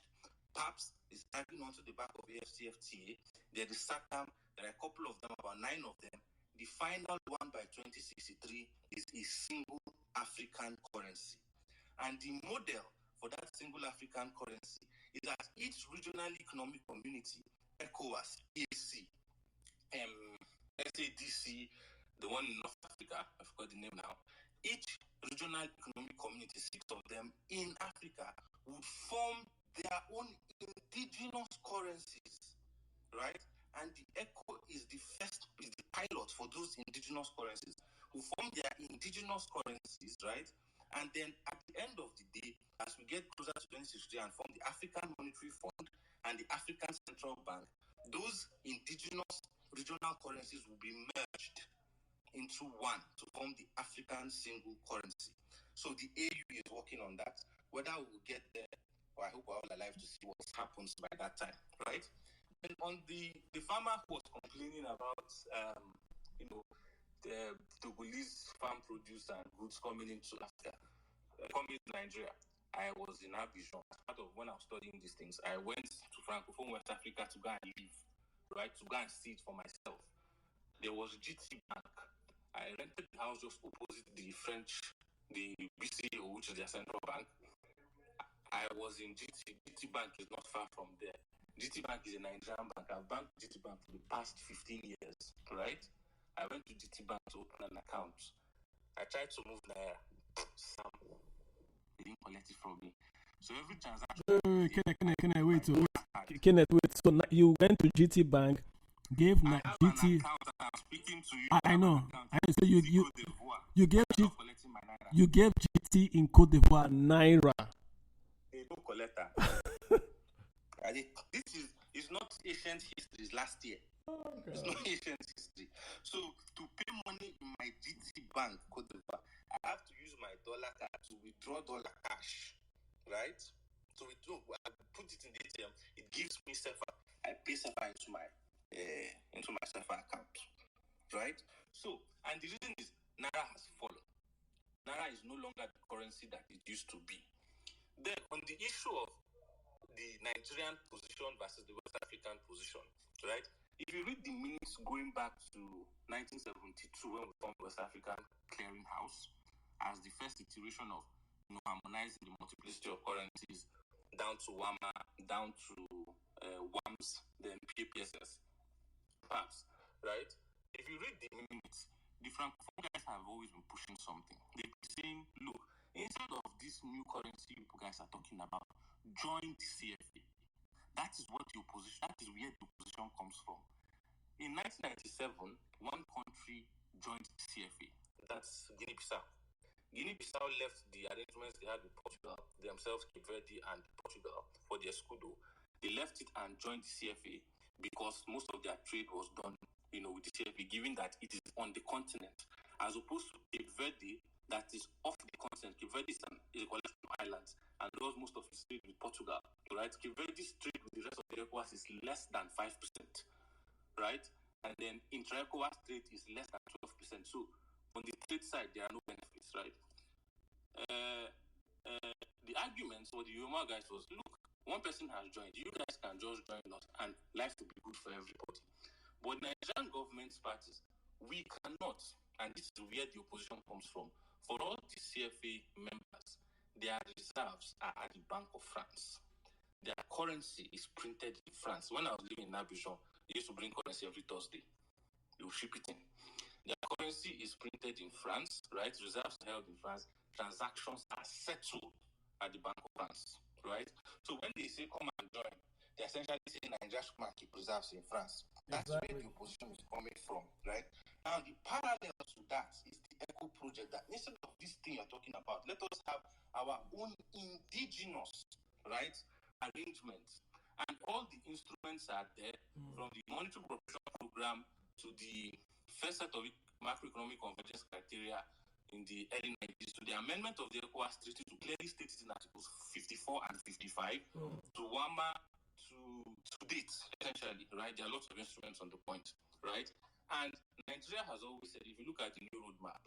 PAPS is tagging onto the back of AFCFTA. There is SACAM. There are a couple of them, about 9 of them. The final one by 2063 is a single African currency. And the model for that single African currency is that each regional economic community, ECOWAS, EAC, SADC, the one in North Africa, I forgot the name now, each regional economic community, 6 of them in Africa, would form their own indigenous currencies, right? And the ECO is the pilot for those indigenous currencies, who form their indigenous currencies, right? And then at the end of the day, as we get closer to 2063 and form the African Monetary Fund and the African Central Bank, those indigenous regional currencies will be merged into one to form the African single currency. So the AU is working on that. Whether we will get there, or I hope we're all alive to see what happens by that time, right? And on the farmer who was complaining about, the Togolese farm produce and goods coming into Africa, coming to Nigeria. I was in Abidjan. As part of when I was studying these things, I went to Francophone West Africa to go and live, right? To go and see it for myself. There was GT Bank. I rented the house just opposite the BCO, which is their central bank. I was in GT. GT Bank is not far from there. GT Bank is a Nigerian bank. I've banked GT Bank for the past 15 years, right? I went to GT Bank to open an account. I tried to move Naira. Sam, they didn't collect it from me. So every transaction. Wait. Kenneth, wait. So you went to GT Bank, gave GT. Speaking to you. I know. So you gave GT in Cote d'Ivoire Naira. They don't collect that. This is not ancient history. It's last year. Okay. It's not ancient history. So to pay money in my GT Bank Cote d'Ivoire, I have to use my dollar card to withdraw dollar cash, right? So I put it in the ATM. It gives me SEFA. I pay SEFA into my SEFA account, right? So, and the reason is Naira has fallen. Naira is no longer the currency that it used to be. Then on the issue of the Nigerian position versus the West African position, right? If you read the minutes going back to 1972 when we formed West African Clearing House as the first iteration of harmonizing the multiplicity of currencies down to WAMA, down to WAMS, then PAPSS, PAPS, right? If you read the minutes, the Francophone guys have always been pushing something. They've been saying, look, instead of this new currency you guys are talking about, join the CFA. That is where the opposition comes from. In 1997, one country joined the CFA. That's Guinea-Bissau. Guinea-Bissau left the arrangements they had with Portugal, themselves, Cape Verde and Portugal, for the escudo. They left it and joined the CFA because most of their trade was done, with the CFA, given that it is on the continent, as opposed to Cape Verde, that is off the continent. Cape Verde is a collection of islands and does most of its trade with Portugal, right? Cape Verde's trade with the rest of the ECOWAS is less than 5%, right? And then intra-ECOWAS trade is less than 12%. So on the trade side, there are no benefits, right? The arguments for the Yoma guys was, look, one person has joined. You guys can just join us and life will be good for everybody. But Nigerian government parties, we cannot, and this is where the opposition comes from. For all the CFA members, their reserves are at the Bank of France. Their currency is printed in France. When I was living in Abidjan, they used to bring currency every Thursday. They will ship it in. Their currency is printed in France, right? Reserves are held in France. Transactions are settled at the Bank of France, right? So when they say come and join, they're essentially saying Nigeria should come and keep reserves in France. That's where the opposition is coming from, right? Now, the parallel to that is the ECHO project, that instead of this thing you're talking about, let us have our own indigenous, right, arrangements. And all the instruments are there, from the monetary protection program to the first set of macroeconomic convergence criteria in the early 90s, to the amendment of the ECOWAS Treaty to clearly state in Articles 54 and 55, to WAMA, to date, essentially, right? There are lots of instruments on the point, right? And Nigeria has always said, if you look at the new roadmap,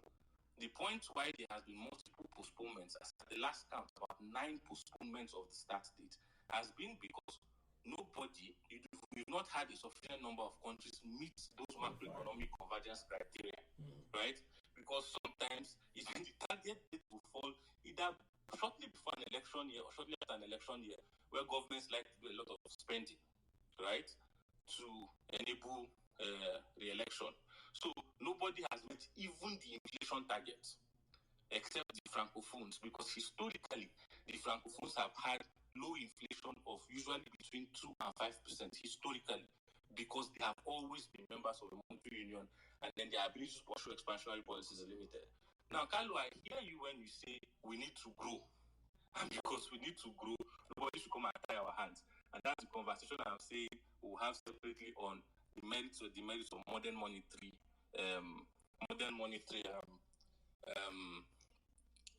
the point why there has been multiple postponements, as at the last count, about 9 postponements of the start date, has been because we've not had a sufficient number of countries meet those macroeconomic convergence criteria, right? Because sometimes even the target date will fall either shortly before an election year or shortly after an election year, where governments like to do a lot of spending, right, to enable re-election. So nobody has met even the inflation target, except the francophones, because historically the francophones have had low inflation of usually between 2 and 5% historically, because they have always been members of the monetary union, and then their ability to pursue expansionary policies is limited. Now, Carlo, I hear you when you say we need to grow, and because we need to grow, nobody should come and tie our hands. And that's the conversation I'm saying we'll have separately on the merits of modern monetary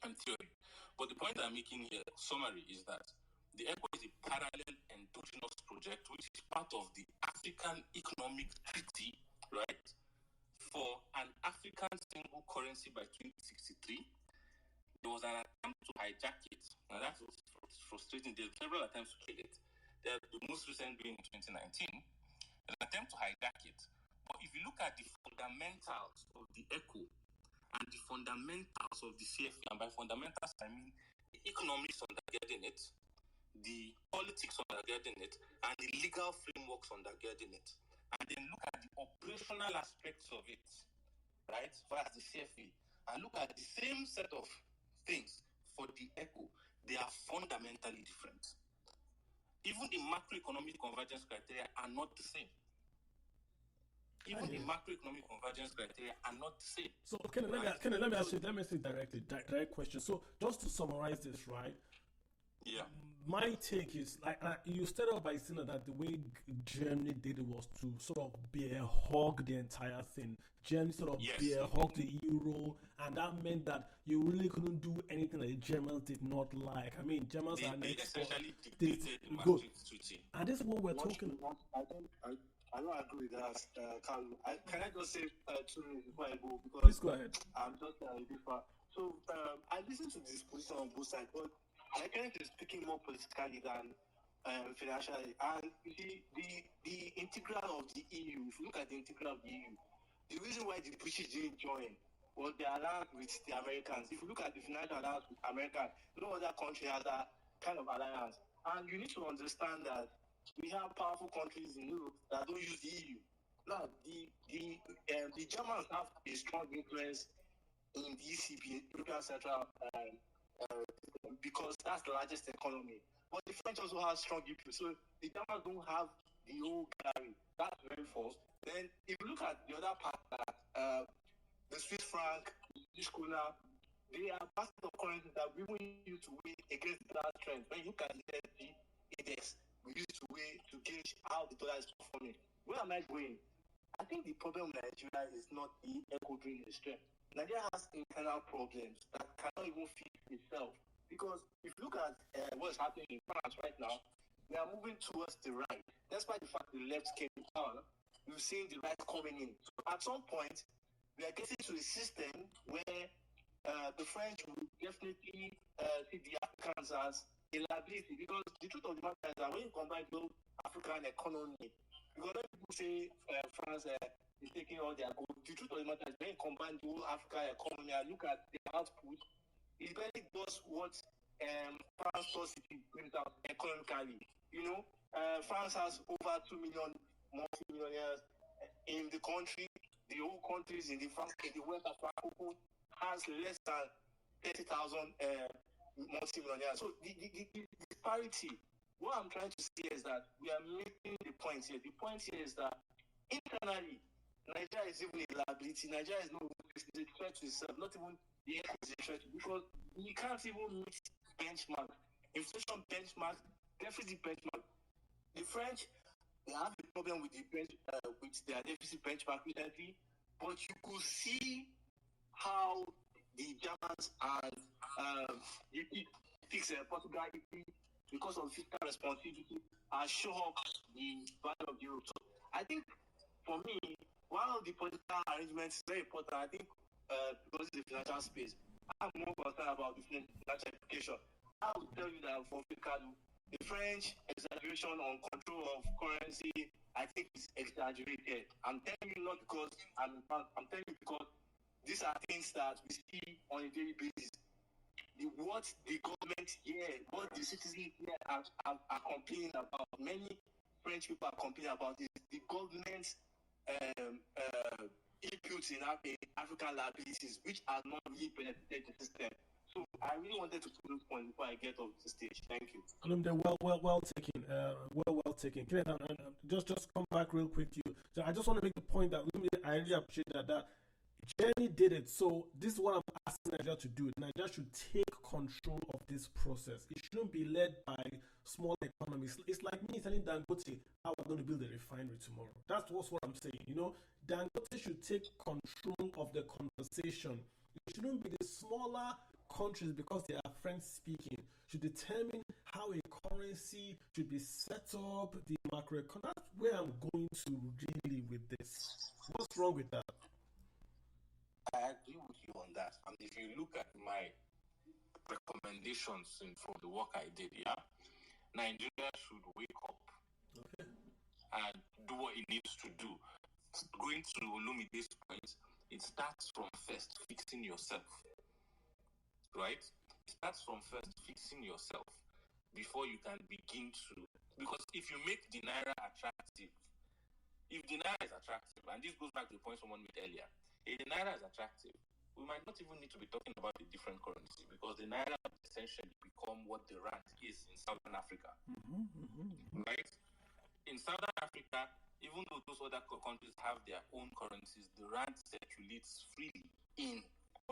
and theory. But the point I'm making here, summary, is that the ECO is a parallel endogenous project which is part of the African Economic Treaty, right, for an African single currency by 2063. There was an attempt to hijack it, and that was frustrating. There were several attempts to kill it. The most recent being in 2019, an attempt to hijack it. But if you look at the fundamentals of the ECO and the fundamentals of the CFA, and by fundamentals I mean the economics undergirding it, the politics undergirding it, and the legal frameworks undergirding it, and then look at the operational aspects of it, right, via the CFA, and look at the same set of things for the ECO, they are fundamentally different. Even the macroeconomic convergence criteria are not the same. Even the macroeconomic convergence criteria are not the same. So, let me ask you, let me say directly, direct question. So, just to summarize this, right? Yeah. My take is, like, you started off by saying that the way Germany did it was to sort of bear hug the entire thing. Germany sort of bear hug the euro, and that meant that you really couldn't do anything that the Germans did not like. I mean, Germans are they essentially dictated the Maastricht Treaty. And this is what we're talking about. I don't agree with that, Carlo. Can I just say 2 minutes before I go? Because please go ahead. I'm just a bit far. So I listened to this position on both sides, but I kind of speaking more politically than financially. And you see, the integral of the EU, if you look at the integral of the EU, the reason why the British didn't join was the alliance with the Americans. If you look at the financial alliance with America, no other country has that kind of alliance. And you need to understand that we have powerful countries in Europe that don't use the EU. Now, the Germans have a strong influence in the ECB, European Central because that's the largest economy. But the French also have strong influence. So the Germans don't have the whole gallery. That's very false. Then if you look at the other part, the Swiss franc, the krona, they are basket of currencies that we will use to weigh against the dollar trend. When you look at the SG index, we use to weigh to gauge how the dollar is performing. Where am I going? I think the problem with Nigeria is not the ECO being the strength. Nigeria has internal problems that cannot even fix itself. Because if you look at what's happening in France right now, we are moving towards the right. Despite the fact the left came to power, we've seen the right coming in. So at some point, we are getting to a system where the French will definitely see the Africans as a liability. Because the truth of the matter is that when you combine the African economy, because when people say France is taking all their gold, the truth of the matter is when you combine the whole African economy and look at the output, it barely does what France does it brings out economically. You know, France has over 2 million multi-millionaires in the country. The whole countries in the West Africa has less than 30,000 multi-millionaires. So the disparity what I'm trying to say is that we are making the point here. The point here is that internally, Nigeria is even a liability. Nigeria is not a threat to itself, not even the echo is a threat, because we can't even meet benchmark, inflation benchmark, deficit benchmark. The French, they have a problem with with their deficit benchmark recently, but you could see how the Germans and Portugal, because of fiscal responsibility, show up the value of the euro. So I think, for me, while the political arrangement is very important, I think because it's the financial space, I'm more concerned about the financial implication. I will tell you that for Ricardo, the French exaggeration on control of currency, I think is exaggerated. I'm telling you not because I'm telling you because these are things that we see on a daily basis. What the government here, what the citizens here are complaining about, many French people are complaining about, is the government's inputs in African liabilities, which are not really benefited the system. So I really wanted to put those points before I get off the stage. Thank you. Well taken. Well taken. Just come back real quick to you. So I just want to make the point that I really appreciate that Jenny did it. So this is what I'm asking Nigeria to do. Nigeria should take control of this process. It shouldn't be led by small economies. It's like me telling Dangote how we're going to build a refinery tomorrow. That's what I'm saying. Dangote should take control of the conversation. It shouldn't be the smaller countries, because they are French speaking, should determine how a currency should be set up, the macroeconomic. That's where I'm going to really with this. What's wrong with that? I agree with you on that. And if you look at my recommendations from the work I did, Nigeria should wake up and do what it needs to do. Going to Olumide's point, it starts from first fixing yourself, right? It starts from first fixing yourself before you can begin to, because if you make the Naira attractive, if the Naira is attractive, and this goes back to the point someone made earlier, if the Naira is attractive, we might not even need to be talking about a different currency, because the Naira will essentially become what the rand is in Southern Africa, right? In Southern Africa, even though those other countries have their own currencies, the rand circulates freely in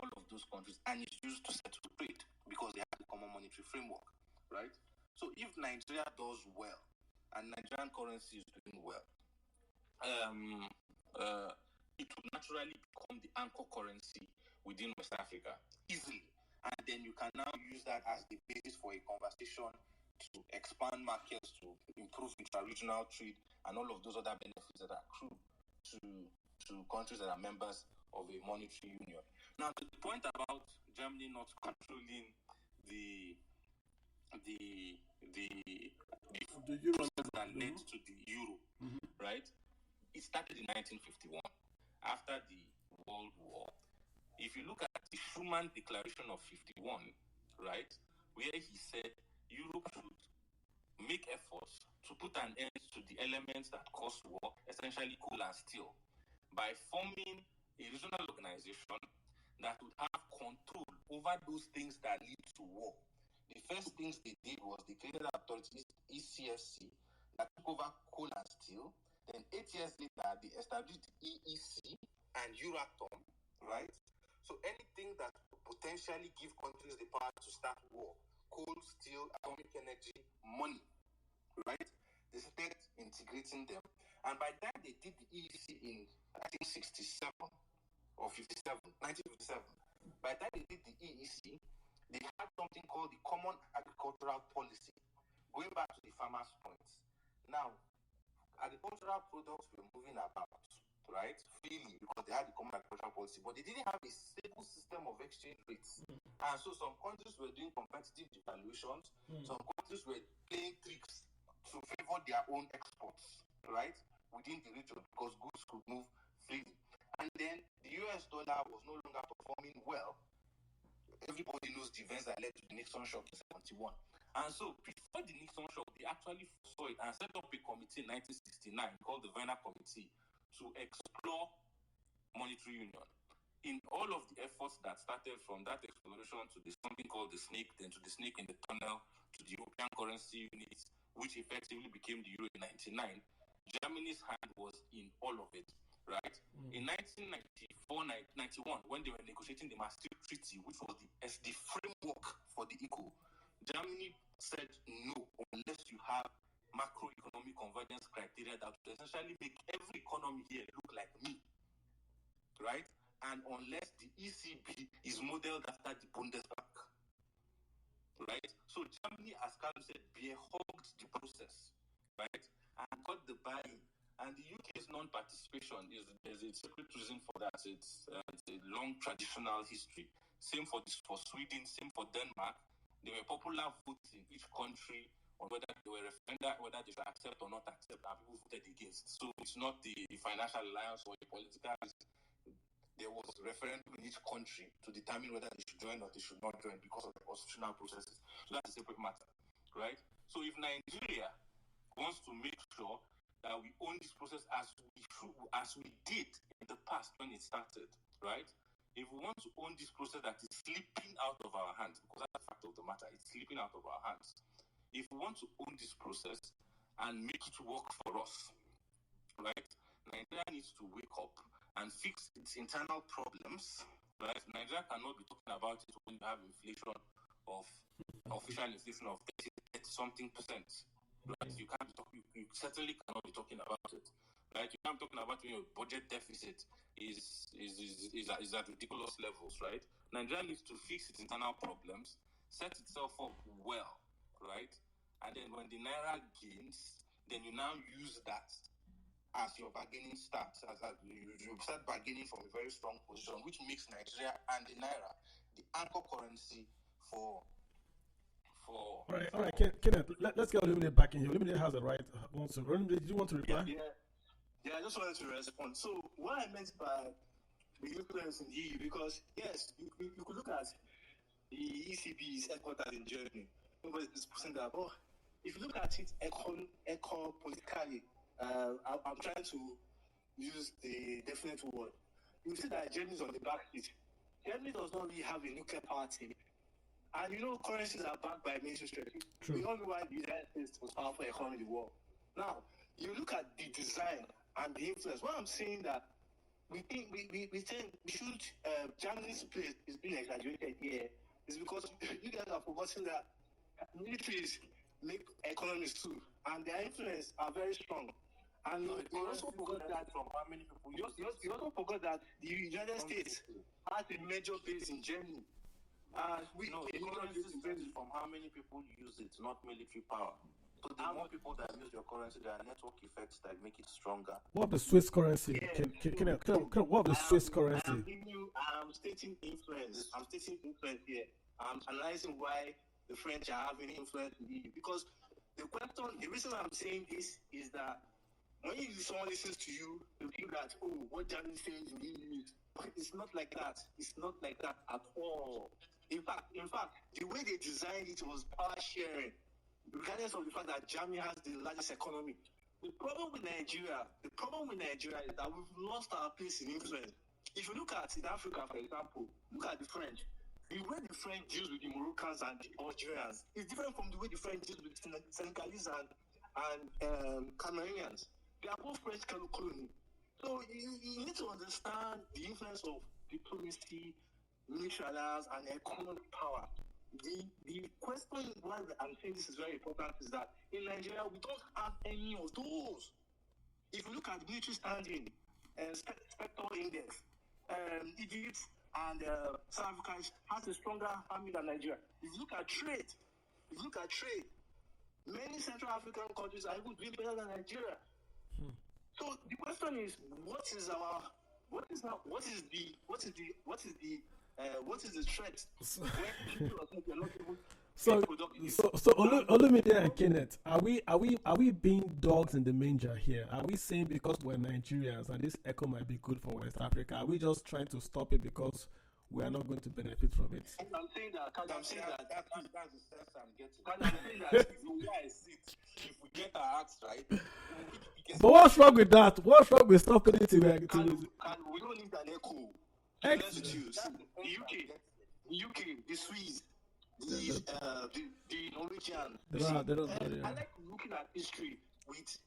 all of those countries and is used to settle trade because they have the common monetary framework, right? So if Nigeria does well and Nigerian currency is doing well, it will naturally become the anchor currency within West Africa easily. And then you can now use that as the basis for a conversation to expand markets, to improve intra-regional trade, and all of those other benefits that accrue to countries that are members of a monetary union. Now, to the point about Germany not controlling the euro that led to the euro, right? It started in 1951, after the World War. If you look at the Schuman Declaration of 51, right, where he said Europe should make efforts to put an end to the elements that cause war, essentially coal and steel, by forming a regional organization that would have control over those things that lead to war. The first things they did was they created authorities, ECFC, that took over coal and steel. Then 8 years later, they established EEC and Euratom, right? So anything that would potentially give countries the power to start war, coal, steel, atomic energy, money, right? They started integrating them. And by the time they did the EEC in, I think, 67 or 57, 1957, by the time they did the EEC, they had something called the Common Agricultural Policy, going back to the farmers' points. Now, agricultural products were moving about, right, freely, because they had the Common Agricultural Policy, but they didn't have a stable system of exchange rates. And so some countries were doing competitive devaluations, some countries were playing tricks to favor their own exports, right, within the region, because goods could move freely. And then the US dollar was no longer performing well. Everybody knows the events that led to the Nixon shock in 1971. And so before the Nixon shock, they actually foresaw it and set up a committee in 1969 called the Vienna Committee to explore monetary union. In all of the efforts that started from that exploration to something called the snake, then to the snake in the tunnel, to the European currency unit, which effectively became the euro in 99, Germany's hand was in all of it, right? In 1994-91, when they were negotiating the Maastricht Treaty, which was the framework for the ECO, Germany said no unless you have macroeconomic convergence criteria that would essentially make every economy here look like me, right? And unless the ECB is modeled after the Bundesbank, right? So Germany, as Carl said, bear-hugged the process, right? And got the buy-in. And the UK's non-participation there's a separate reason for that. It's a long traditional history. Same for Sweden, same for Denmark. There were popular votes in each country on whether they were referenda, whether they should accept or not accept, and people voted against. So it's not the financial alliance or the political. There was a referendum in each country to determine whether they should join or they should not join because of the constitutional processes. So that's a separate matter, right? So if Nigeria wants to make sure that we own this process as we did in the past when it started, right? If we want to own this process that is slipping out of our hands, because that's the fact of the matter, it's slipping out of our hands. If we want to own this process and make it work for us, right? Nigeria needs to wake up and fix its internal problems, right? Nigeria cannot be talking about it when you have inflation of official inflation of 30-something percent, right? You can't be talking. You certainly cannot be talking about it, right? You can't be talking about when your budget deficit is at ridiculous levels, right? Nigeria needs to fix its internal problems, set itself up well, right? And then when the Naira gains, then you now use that as your bargaining starts, you start bargaining from a very strong position, which makes Nigeria and the Naira the anchor currency for. All right, Kenneth, let's get Olumide back in here. Olumide has the right. Olumide, did you want to reply? Yeah, I just wanted to respond. So, what I meant by the influence in EU, because yes, you could look at the ECB's headquarters in Germany. Nobody's pushing that, but if you look at it politically, I'm trying to use the definite word. You see that Germany is on the back seat. Germany does not really have a nuclear power team. And currencies are backed by military strength. We all know why the United States was powerful economy in the world. Now, you look at the design and the influence. What I'm saying that we think Germany's place is being exaggerated here is because you guys are forgetting that militaries make economies too, and their influence are very strong. And you also forgot that from how many people. You also forgot that the United States has a major base in Germany. Economy depends from how many people use it, not military power. So the more people that use your currency, there are network effects that make it stronger. What of the Swiss currency? What of the Swiss currency? I'm stating influence. Here. I'm analyzing why the French are having influence in the EU. Because the reason I'm saying this is that when someone listens to you, you think that, what Germany says in the EU, it's not like that. It's not like that at all. In fact, the way they designed it was power sharing, regardless of the fact that Germany has the largest economy. The problem with Nigeria is that we've lost our place in influence. If you look at in Africa, for example, look at the French. The way the French deals with the Moroccans and the Algerians is different from the way the French deals with the Senegalese and Cameroonians. They are both French colony. So you need to understand the influence of diplomacy, military alliance, and economic power. The question why I'm saying this is very important is that in Nigeria we don't have any of those. If you look at military standing, Spectre Index, Egypt and South Africa has a stronger army than Nigeria. If you look at trade, many Central African countries are even doing better than Nigeria. So the question is, what is the threat? So Olumide and Kenneth, are we being dogs in the manger here? Are we saying because we're Nigerians and this echo might be good for West Africa, are we just trying to stop it because we are not going to benefit from it? I'm saying that that's the sense I'm getting. I'm saying that the way I sit, if we get our acts right. But what's wrong with that? What's wrong with stopping it? We don't need an echo. The UK, the Swiss, the Norwegian. They don't, I like looking at history with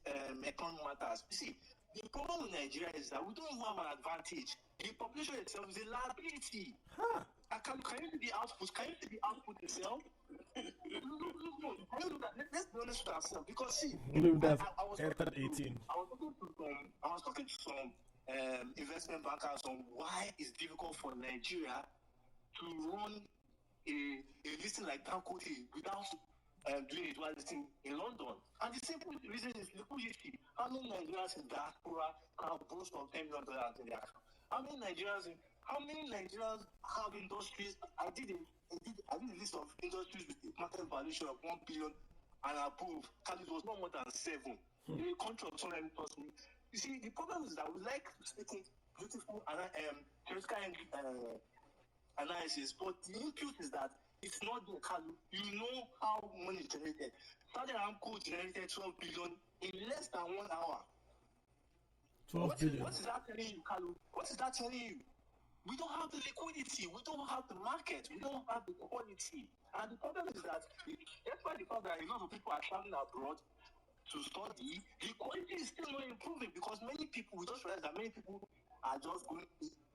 economic matters. You see, the problem with Nigeria is that we don't even have an advantage. The population itself is a liability. Huh. Can you see the output? Can you see the output itself? No. Let's be honest with ourselves. Because see, I was entered 18. I was talking to some investment bankers on why it's difficult for Nigeria to run a listing like Dangote without doing a dual listing in London. And the simple reason is liquidity. How many Nigerians in diaspora can boast of $10 million in their account? How many Nigerians have industries? I did a list of industries with a market valuation of 1 billion and above. And it was not more than 7. The country of 200 person. You see, the problem is that we like stating beautiful theoretical analysis, but the input is that it's not the Kalu. You know how money is generated. Saudi Aramco generated 12 billion in less than 1 hour. 12 billion. What is that telling you, Kalu? What is that telling you? We don't have the liquidity. We don't have the market. We don't have the quality. And the problem is that, despite the fact that a lot of people are traveling abroad to study, the quality is still not improving because many people, we just realize that many people are just going,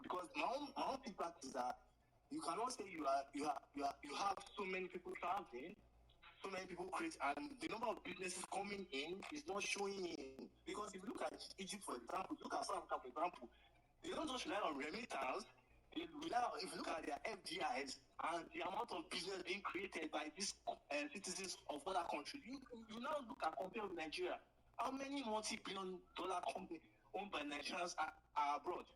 because my own feedback is that you cannot say you have so many people traveling, so many people create, and the number of businesses coming in is not showing in. Because if you look at Egypt, for example, look at South Africa, for example, they don't just rely on remittance. If you look at their FDIs and the amount of business being created by these citizens of other countries, you now look at compare with Nigeria. How many multi-billion-dollar companies owned by Nigerians are abroad?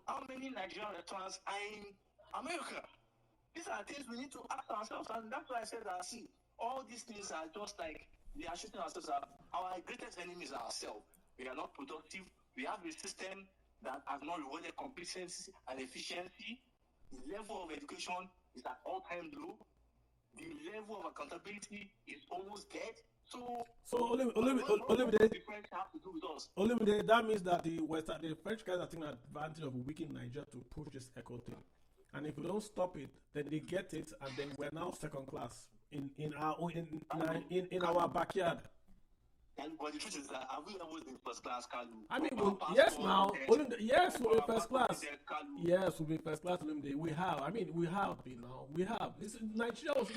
How many Nigerian restaurants are in America? These are things we need to ask ourselves, and that's why I said that, see, all these things are just like, they are shooting ourselves up. Our greatest enemy is ourselves. We are not productive. We have a system that has not rewarded competency and efficiency. The level of education is at all-time low. The level of accountability is almost dead. So Olumide, the French have to do with us. Olumide, that means that the French guys are taking advantage of weakening Nigeria to push this echo thing. And if we don't stop it, then they get it, and then we're now second class in our backyard. But the truth is that have we always been first class, Kalu? I mean, yes, now. Yes, we'll be first class. Yes, we'll be first class. We have. I mean, we have been now. We have. Nigeria was.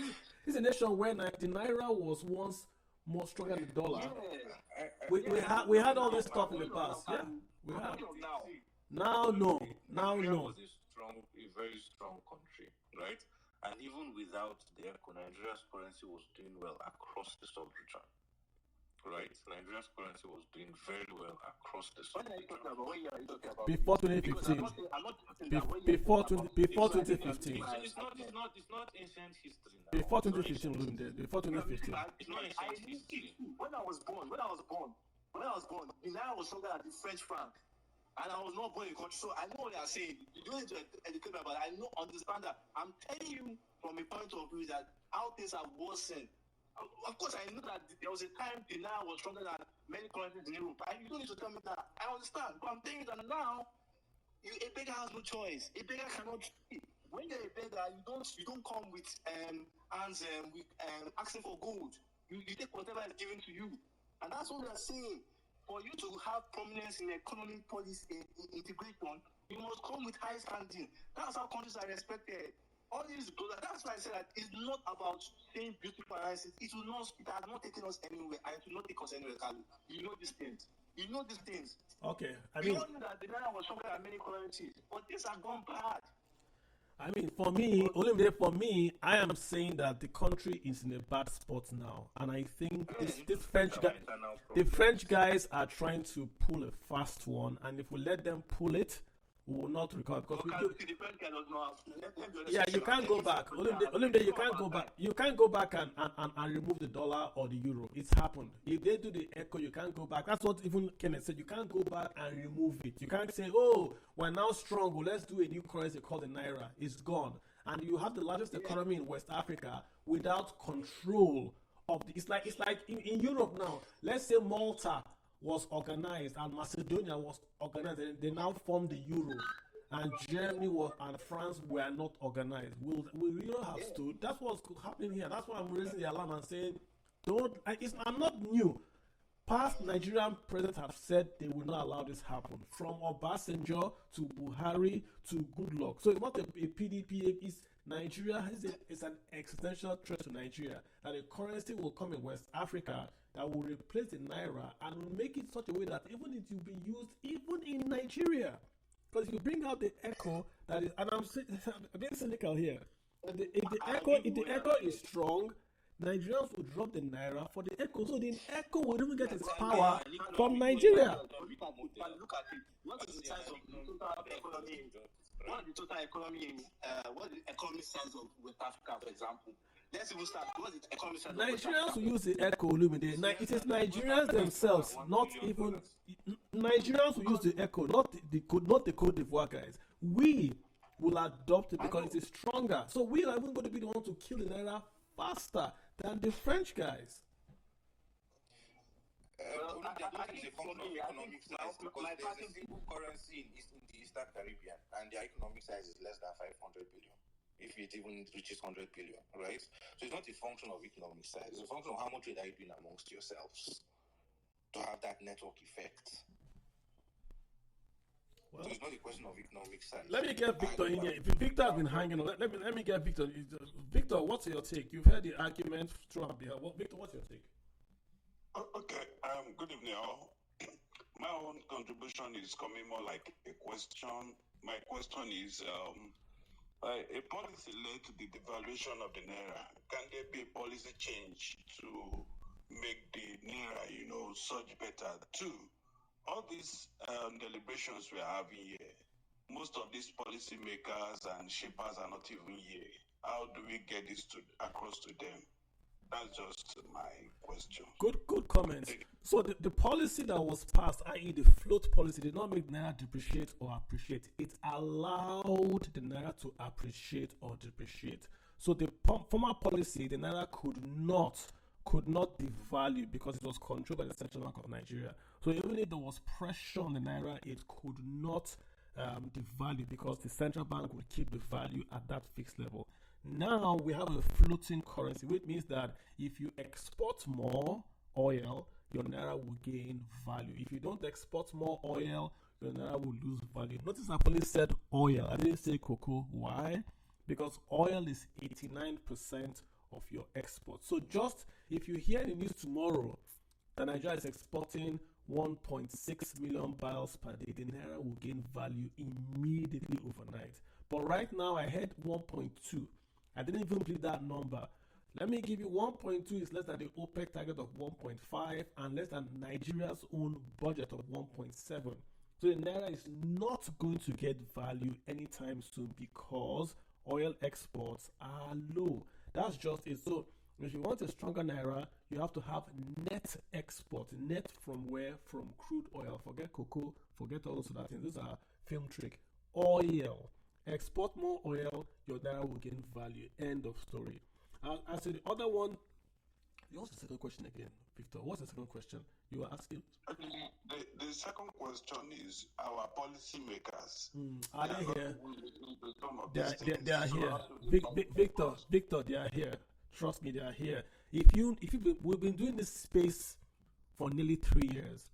This is a nation where the Naira was once more stronger than the dollar. Yeah. We had all this stuff in the past. Yeah, we have. Now, no. Was a very strong country, right? And even without the echo, Nigeria's currency was doing well across the sub-region. Right, Nigeria's currency was doing very well across the sub-region. Before 2015. Before 2015. It's not ancient history now. Before 2015, Before 2015. It's not ancient history. When I was born, the Naira was stronger than the French franc. And I was not born in the country, so I know what they are saying. You don't need to educate me, but I understand that. I'm telling you from a point of view that how things are worsened. Of course, I know that there was a time the Naira was stronger than many currencies in Europe. You don't need to tell me that. I understand, but I'm telling you that now, a beggar has no choice. A beggar cannot. When you're a beggar, you don't come with hands with asking for gold. You take whatever is given to you, and that's what we are saying. For you to have prominence in economic policy integration, you must come with high standing. That's how countries are respected. All these, that's why I said that it's not about saying beautiful analysis. It has not taken us anywhere, and it will not take us anywhere, Kalu. You know these things. Okay, You know that the Naira was stronger than many currencies, but things have gone bad. I mean, for me, I am saying that the country is in a bad spot now, and I think the French guys are trying to pull a fast one, and if we let them pull it, we will not recover because you can't go back. Olumide, you can't go back. You can't go back and remove the dollar or the euro. It's happened. If they do the echo, you can't go back. That's what even Kenneth said. You can't go back and remove it. You can't say, "Oh, we're now strong. Well, let's do a new currency called the Naira." It's gone, and you have the largest economy in West Africa without control of the. It's like in Europe now. Let's say Malta was organized and Macedonia was organized, they now form the euro. and Germany and France were not organized, will Europe have stood? That's what's happening here. That's why I'm raising the alarm and saying, I'm not new. Past Nigerian presidents have said they will not allow this happen. From Obasanjo to Buhari to Goodluck. So it's not a PDP. It's Nigeria is an existential threat to Nigeria. That a currency will come in West Africa that will replace the Naira and will make it such a way that even it will be used even in Nigeria. Because if you bring out the echo, that is, and I'm being cynical here. If the echo is strong, Nigerians will drop the Naira for the echo, so the echo will even get its power from Nigeria. Look at it. What is the size of the total economy? What is the total economy in what is the economic size of West Africa, for example? Let's even start. What is the economic size of West Africa? Nigerians will use the echo, Lumide. It is Nigerians themselves, not even Nigerians will use the echo, not the Cote d'Ivoire guys. We will adopt it because it is stronger. So we are even going to be the one to kill the Naira faster than the French guys. I think it's a function of economic size because there's a single currency in the Eastern Caribbean and their economic size is less than 500 billion, if it even reaches 100 billion, right? So it's not a function of economic size, it's a function of how much trade are you doing amongst yourselves to have that network effect. Well, so it's not a question of economic size. Let me get Victor in here. Victor has been hanging on. Let me get Victor. Victor, what's your take? You've heard the argument throughout the. Victor, what's your take? Okay. Good evening, all. My own contribution is coming more like a question. My question is, a policy led to the devaluation of the Naira. Can there be a policy change to make the Naira, surge better? Two, all these deliberations we're having here, most of these policymakers and shapers are not even here. How do we get this across to them? That's just my question. Good comment. So the policy that was passed, i.e. the float policy, did not make Naira depreciate or appreciate. It allowed the Naira to appreciate or depreciate. So the former policy, the Naira could not devalue because it was controlled by the Central Bank of Nigeria. So even if there was pressure on the Naira, it could not devalue because the Central Bank would keep the value at that fixed level. Now we have a floating currency, which means that if you export more oil, your Naira will gain value. If you don't export more oil, your Naira will lose value. Notice I've only said oil. I didn't say cocoa. Why? Because oil is 89% of your export. So just if you hear in the news tomorrow that Nigeria is exporting 1.6 million barrels per day, the Naira will gain value immediately overnight. But right now I heard 1.2. I didn't even believe that number. Let me give you 1.2 is less than the OPEC target of 1.5 and less than Nigeria's own budget of 1.7. So the Naira is not going to get value anytime soon because oil exports are low. That's just it. So if you want a stronger Naira, you have to have net export. Net from where? From crude oil. Forget cocoa, forget all those other things. These are film trick. Oil. Export more oil, your Naira will gain value. End of story. As to the other one, what's the second question again, Victor? What's the second question you were asking? The second question is our policymakers. Are they here? They are here. Victor, they are here. Trust me, they are here. We've been doing this space for nearly 3 years.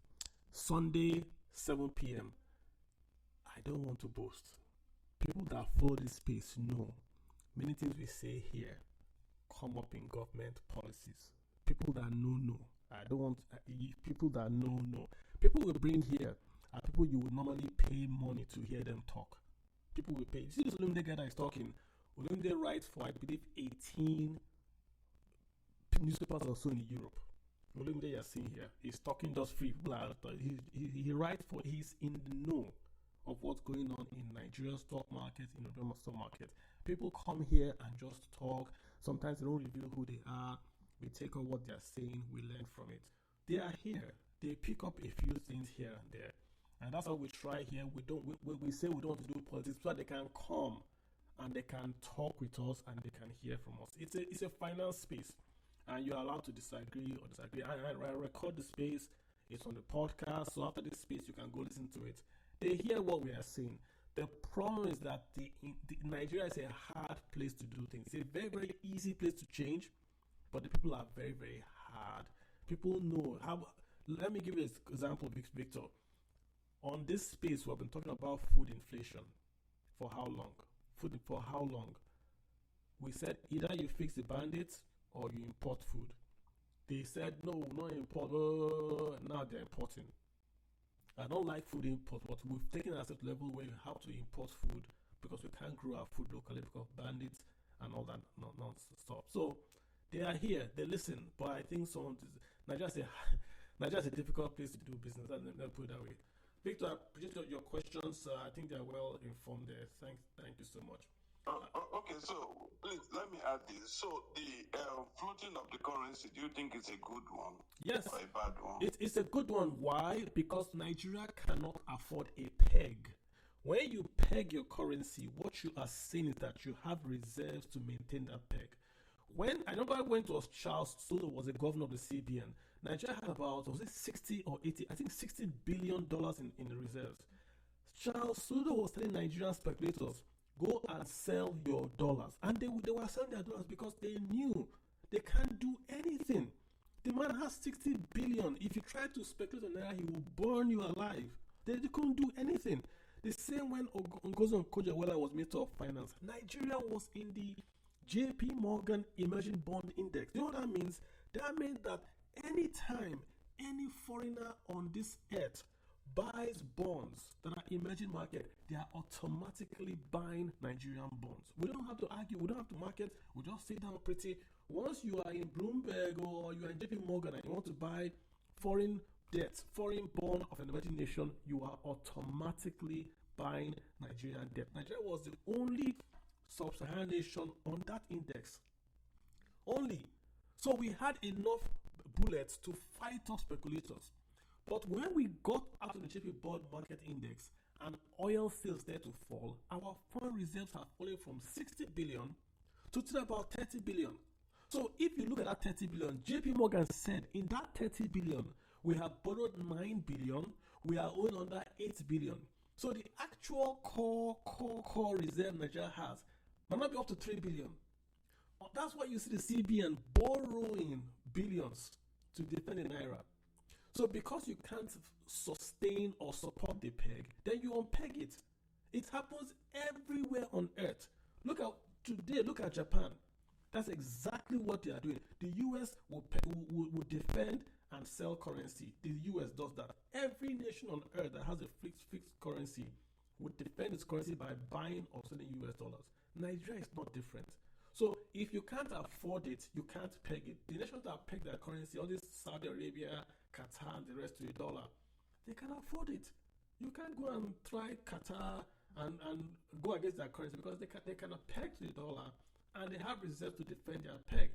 Sunday, 7 p.m. I don't want to boast. People that follow this space know many things we say here come up in government policies. People that know. I don't want people that know. People we bring here are people you would normally pay money to hear them talk. People will pay. You see this Olumide guy that is talking? Olumide writes for, I believe, 18 newspapers or so in Europe. Olumide you're seeing here, he's talking just free. He writes for, he's in the know of what's going on in Nigerian stock market, in Nigerian stock market. People come here and just talk. Sometimes they don't reveal who they are. We take on what they're saying. We learn from it. They are here. They pick up a few things here and there. And that's what we try here. We say we don't want to do politics so that they can come and they can talk with us and they can hear from us. It's a finance space. And you're allowed to disagree or disagree. I record the space. It's on the podcast. So after this space, you can go listen to it. They hear what we are saying. The problem is that Nigeria is a hard place to do things. It's a very, very easy place to change, but the people are very, very hard. People know how. Let me give you an example, Victor. On this space, we've been talking about food inflation for how long? Food for how long? We said either you fix the bandits or you import food. They said no, not import. Now they're importing. I don't like food import, but we've taken us to a level where you have to import food because we can't grow our food locally because bandits and all that non-stop. So they are here, they listen, but I think Nigeria's a difficult place to do business. Let me put it that way. Victor, I appreciate your questions. I think they're well informed there. Thank you so much. Okay, so please let me add this. So the floating of the currency, do you think it's a good one? Yes. Or a bad one? It's a good one. Why? Because Nigeria cannot afford a peg. When you peg your currency, what you are saying is that you have reserves to maintain that peg. I remember when it was Charles Solo was the governor of the CBN, Nigeria had about, was it 60 or 80, I think $60 billion in reserves. Charles Solo was telling Nigerian speculators, go and sell your dollars. And they were selling their dollars because they knew they can't do anything. The man has 60 billion. If you try to speculate on Naira, he will burn you alive. They couldn't do anything. The same when Ngozi Okonjo-Iweala was Minister of Finance. Nigeria was in the JP Morgan Emerging Bond Index. You know what that means? That means that anytime any foreigner on this earth buys bonds that are emerging market, they are automatically buying Nigerian bonds. We don't have to argue, we don't have to market, we just sit down pretty. Once you are in Bloomberg or you are in JP Morgan and you want to buy foreign debt, foreign bond of an emerging nation, you are automatically buying Nigerian debt. Nigeria was the only sub-Saharan nation on that index. Only. So we had enough bullets to fight off speculators. But when we got out of the JP Bond Market Index and oil sales there to fall, our foreign reserves have fallen from 60 billion to about 30 billion. So if you look at that 30 billion, JP Morgan said in that 30 billion, we have borrowed 9 billion, we are owing under 8 billion. So the actual core reserve Nigeria has might not be up to 3 billion. That's why you see the CBN borrowing billions to defend the Naira. So because you can't sustain or support the peg, then you unpeg it. It happens everywhere on earth. Look at Japan. That's exactly what they are doing. The US will defend and sell currency. The US does that. Every nation on earth that has a fixed currency would defend its currency by buying or selling US dollars. Nigeria is not different. So if you can't afford it, you can't peg it. The nations that peg their currency, all this Saudi Arabia, Qatar, and the rest to the dollar, they can afford it. You can't go and try Qatar and go against their currency because they cannot peg to the dollar and they have reserves to defend their peg.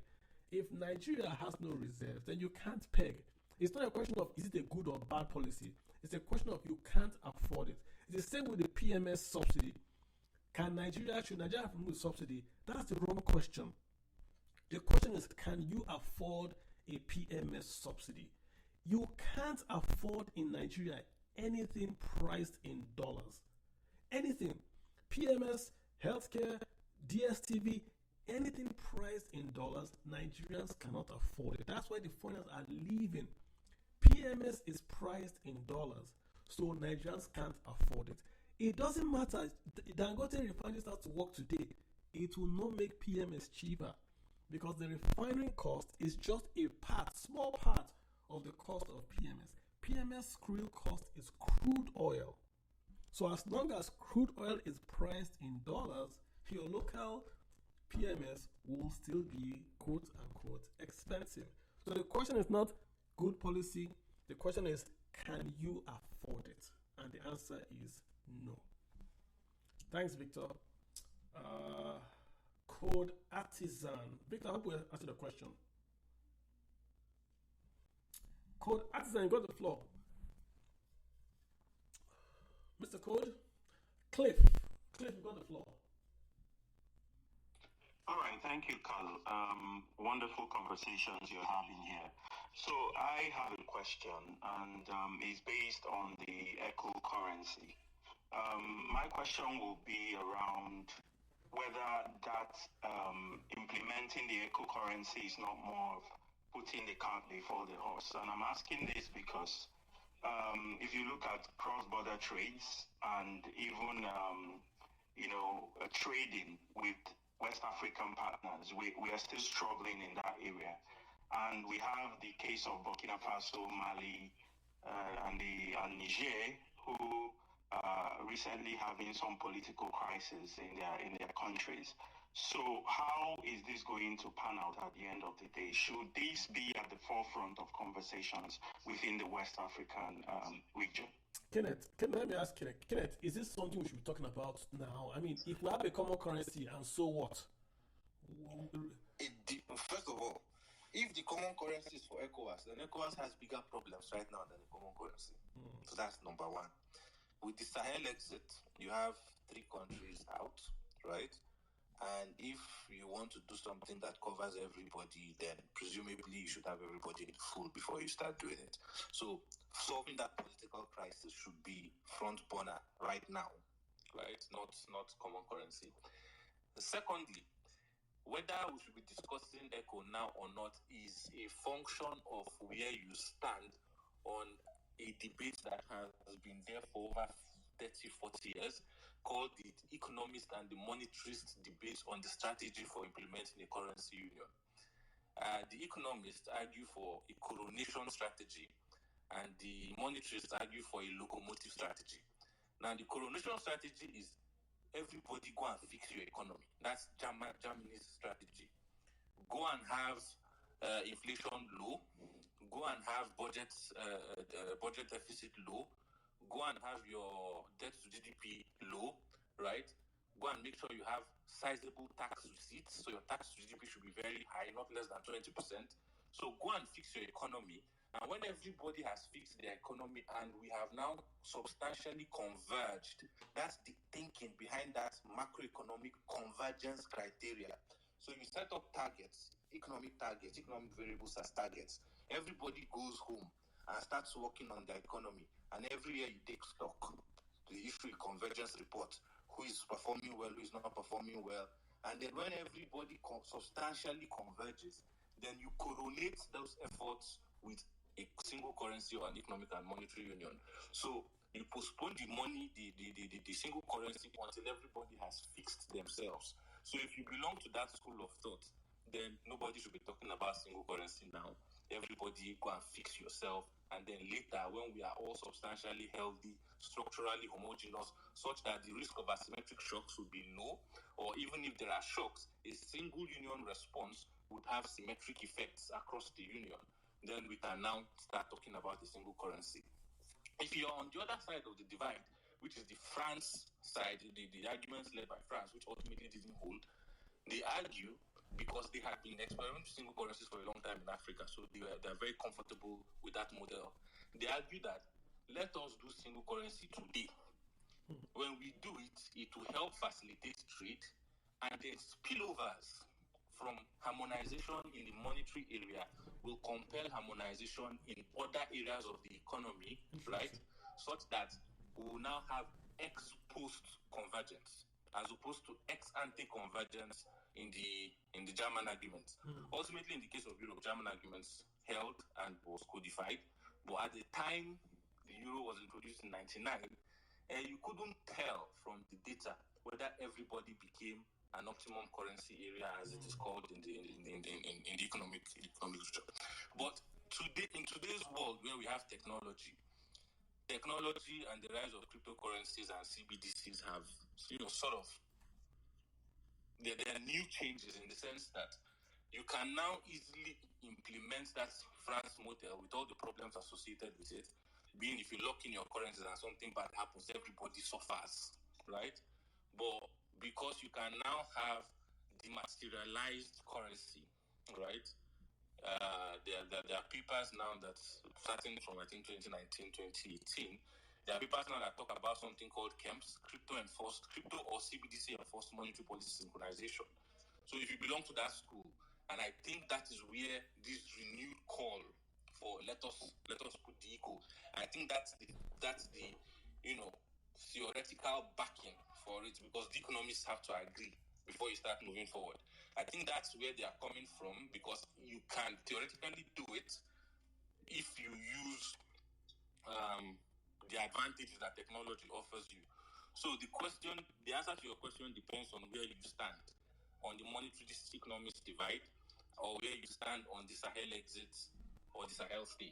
If Nigeria has no reserves, then you can't peg. It's not a question of is it a good or bad policy. It's a question of you can't afford it. It's the same with the PMS subsidy. Should Nigeria have removed subsidy? That's the wrong question. The question is, can you afford a PMS subsidy? You can't afford in Nigeria anything priced in dollars. Anything. PMS, healthcare, DSTV, anything priced in dollars, Nigerians cannot afford it. That's why the foreigners are leaving. PMS is priced in dollars, so Nigerians can't afford it. It doesn't matter. Dangote refinery starts to work today. It will not make PMS cheaper because the refining cost is just a small part of the cost of PMS. PMS real cost is crude oil. So as long as crude oil is priced in dollars, your local PMS will still be quote unquote expensive. So the question is not good policy. The question is, can you afford it? And the answer is no. Thanks, Victor. Code Artisan. Victor, I hope we answered the question. Code Artisan, you got the floor. Mr. Code? Cliff, you got the floor. All right, thank you, Carl. Wonderful conversations you're having here. So I have a question, and it's based on the echo currency. My question will be around whether that implementing the eco currency is not more of putting the cart before the horse. And I'm asking this because if you look at cross-border trades and even trading with West African partners, we are still struggling in that area. And we have the case of Burkina Faso, Mali, and Niger, who recently having some political crisis in their countries. So how is this going to pan out at the end of the day? Should this be at the forefront of conversations within the West African region? Let me ask Kenneth, is this something we should be talking about now? I mean, if we have a common currency, and so what? First of all, if the common currency is for ECOWAS, then ECOWAS has bigger problems right now than the common currency. So that's number one. With the Sahel exit, you have 3 countries out, right? And if you want to do something that covers everybody, then presumably you should have everybody in full before you start doing it. So solving that political crisis should be front burner right now, right? Not common currency. Secondly, whether we should be discussing ECO now or not is a function of where you stand on a debate that has been there for over 30, 40 years, called the economist and the monetarist debate on the strategy for implementing a currency union. The economists argue for a coronation strategy, and the monetarists argue for a locomotive strategy. Now, the coronation strategy is everybody go and fix your economy. That's Germany's strategy. Go and have inflation low. Go and have budget deficit low. Go and have your debt to GDP low, right? Go and make sure you have sizable tax receipts. So your tax to GDP should be very high, not less than 20%. So go and fix your economy. And when everybody has fixed their economy and we have now substantially converged, that's the thinking behind that macroeconomic convergence criteria. So you set up targets, economic variables as targets. Everybody goes home and starts working on their economy. And every year you take stock. The issue convergence report. Who is performing well, who is not performing well. And then when everybody substantially converges, then you coronate those efforts with a single currency or an economic and monetary union. So you postpone the money, the single currency until everybody has fixed themselves. So if you belong to that school of thought, then nobody should be talking about single currency now. Everybody go and fix yourself, and then later, when we are all substantially healthy, structurally homogeneous, such that the risk of asymmetric shocks would be low, or even if there are shocks, a single union response would have symmetric effects across the union. Then we can now start talking about the single currency. If you're on the other side of the divide, which is the France side, the arguments led by France, which ultimately didn't hold, they argue, because they had been experimenting with single currencies for a long time in Africa, so they're very comfortable with that model. They argue that let us do single currency today. When we do it, it will help facilitate trade, and then spillovers from harmonization in the monetary area will compel harmonization in other areas of the economy, right? Such that we will now have ex post convergence as opposed to ex ante convergence in the German arguments. Ultimately, in the case of Europe, German arguments held and was codified. But at the time the euro was introduced in 1999, you couldn't tell from the data whether everybody became an optimum currency area, as it is called in the economic literature. But today, in today's world where we have technology and the rise of cryptocurrencies and CBDCs have, sort of, there are new changes in the sense that you can now easily implement that France model with all the problems associated with it. Being if you lock in your currencies and something bad happens, everybody suffers, right? But because you can now have dematerialized currency, right? There are papers now that, starting from I think 2019, 2018, there are papers now that talk about something called CEMS, crypto or CBDC enforced monetary policy synchronization. So if you belong to that school, and I think that is where this renewed call for let us put the eco. I think that's the theoretical backing for it, because the economists have to agree before you start moving forward. I think that's where they are coming from, because you can theoretically do it if you use the advantages that technology offers you. So the answer to your question depends on where you stand on the monetary economics divide, or where you stand on the Sahel exit or the Sahel stay.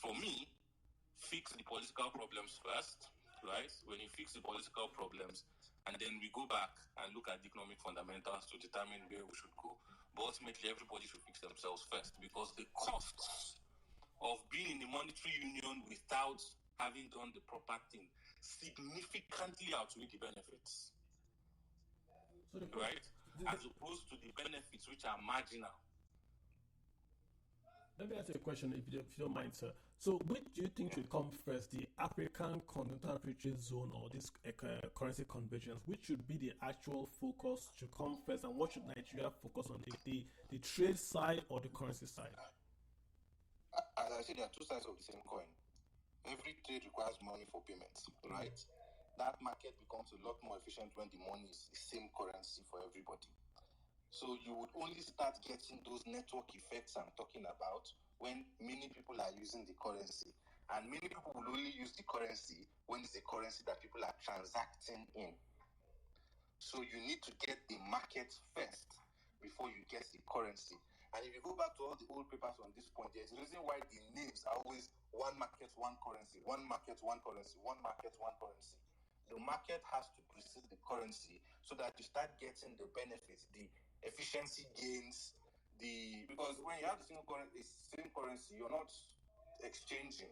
For me, fix the political problems first, right? When you fix the political problems, and then we go back and look at the economic fundamentals to determine where we should go. But ultimately, everybody should fix themselves first, because the costs of being in the monetary union without having done the proper thing significantly outweigh the benefits. So right? As opposed to the benefits, which are marginal. Let me ask you a question, if you don't mind, sir. So, which do you think should come first, the African Continental Free Trade Zone or this currency convergence? Which should be the actual focus, should come first, and what should Nigeria focus on, the trade side or the currency side? As I said, there are two sides of the same coin. Every trade requires money for payments, right? That market becomes a lot more efficient when the money is the same currency for everybody. So you would only start getting those network effects I'm talking about when many people are using the currency. And many people will only use the currency when it's a currency that people are transacting in. So you need to get the market first before you get the currency. And if you go back to all the old papers on this point, there's a reason why the names are always one market, one currency, one market, one currency, one market, one currency. The market has to precede the currency so that you start getting the benefits, the efficiency gains, because when you have the same currency, you're not exchanging.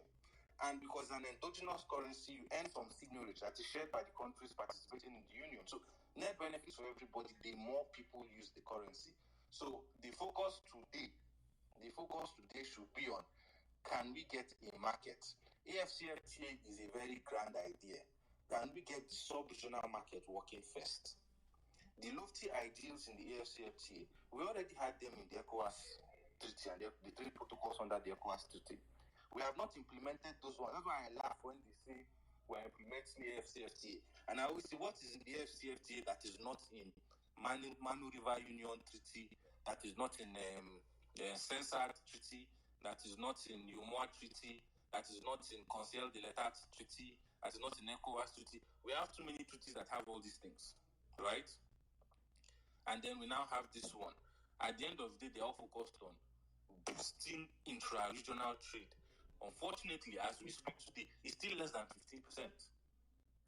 And because an endogenous currency, you earn from signage that is shared by the countries participating in the union. So net benefits for everybody, the more people use the currency. So the focus today should be on, can we get a market? AFCFTA is a very grand idea. Can we get the sub-regional market working first? The lofty ideals in the AFCFTA, we already had them in the ECOWAS Treaty and the three protocols under the ECOWAS Treaty. We have not implemented those ones. That's why I laugh when they say we're implementing the AFCFTA. And I always say, what is in the AFCFTA that is not in Manu River Union Treaty, that is not in Censored Treaty, that is not in Yomoa Treaty, that is not in Conseil de l'État Treaty, that is not in ECOWAS Treaty. We have too many treaties that have all these things, right? And then we now have this one. At the end of the day, they're all focused on boosting intra-regional trade. Unfortunately, as we speak today, it's still less than 15%,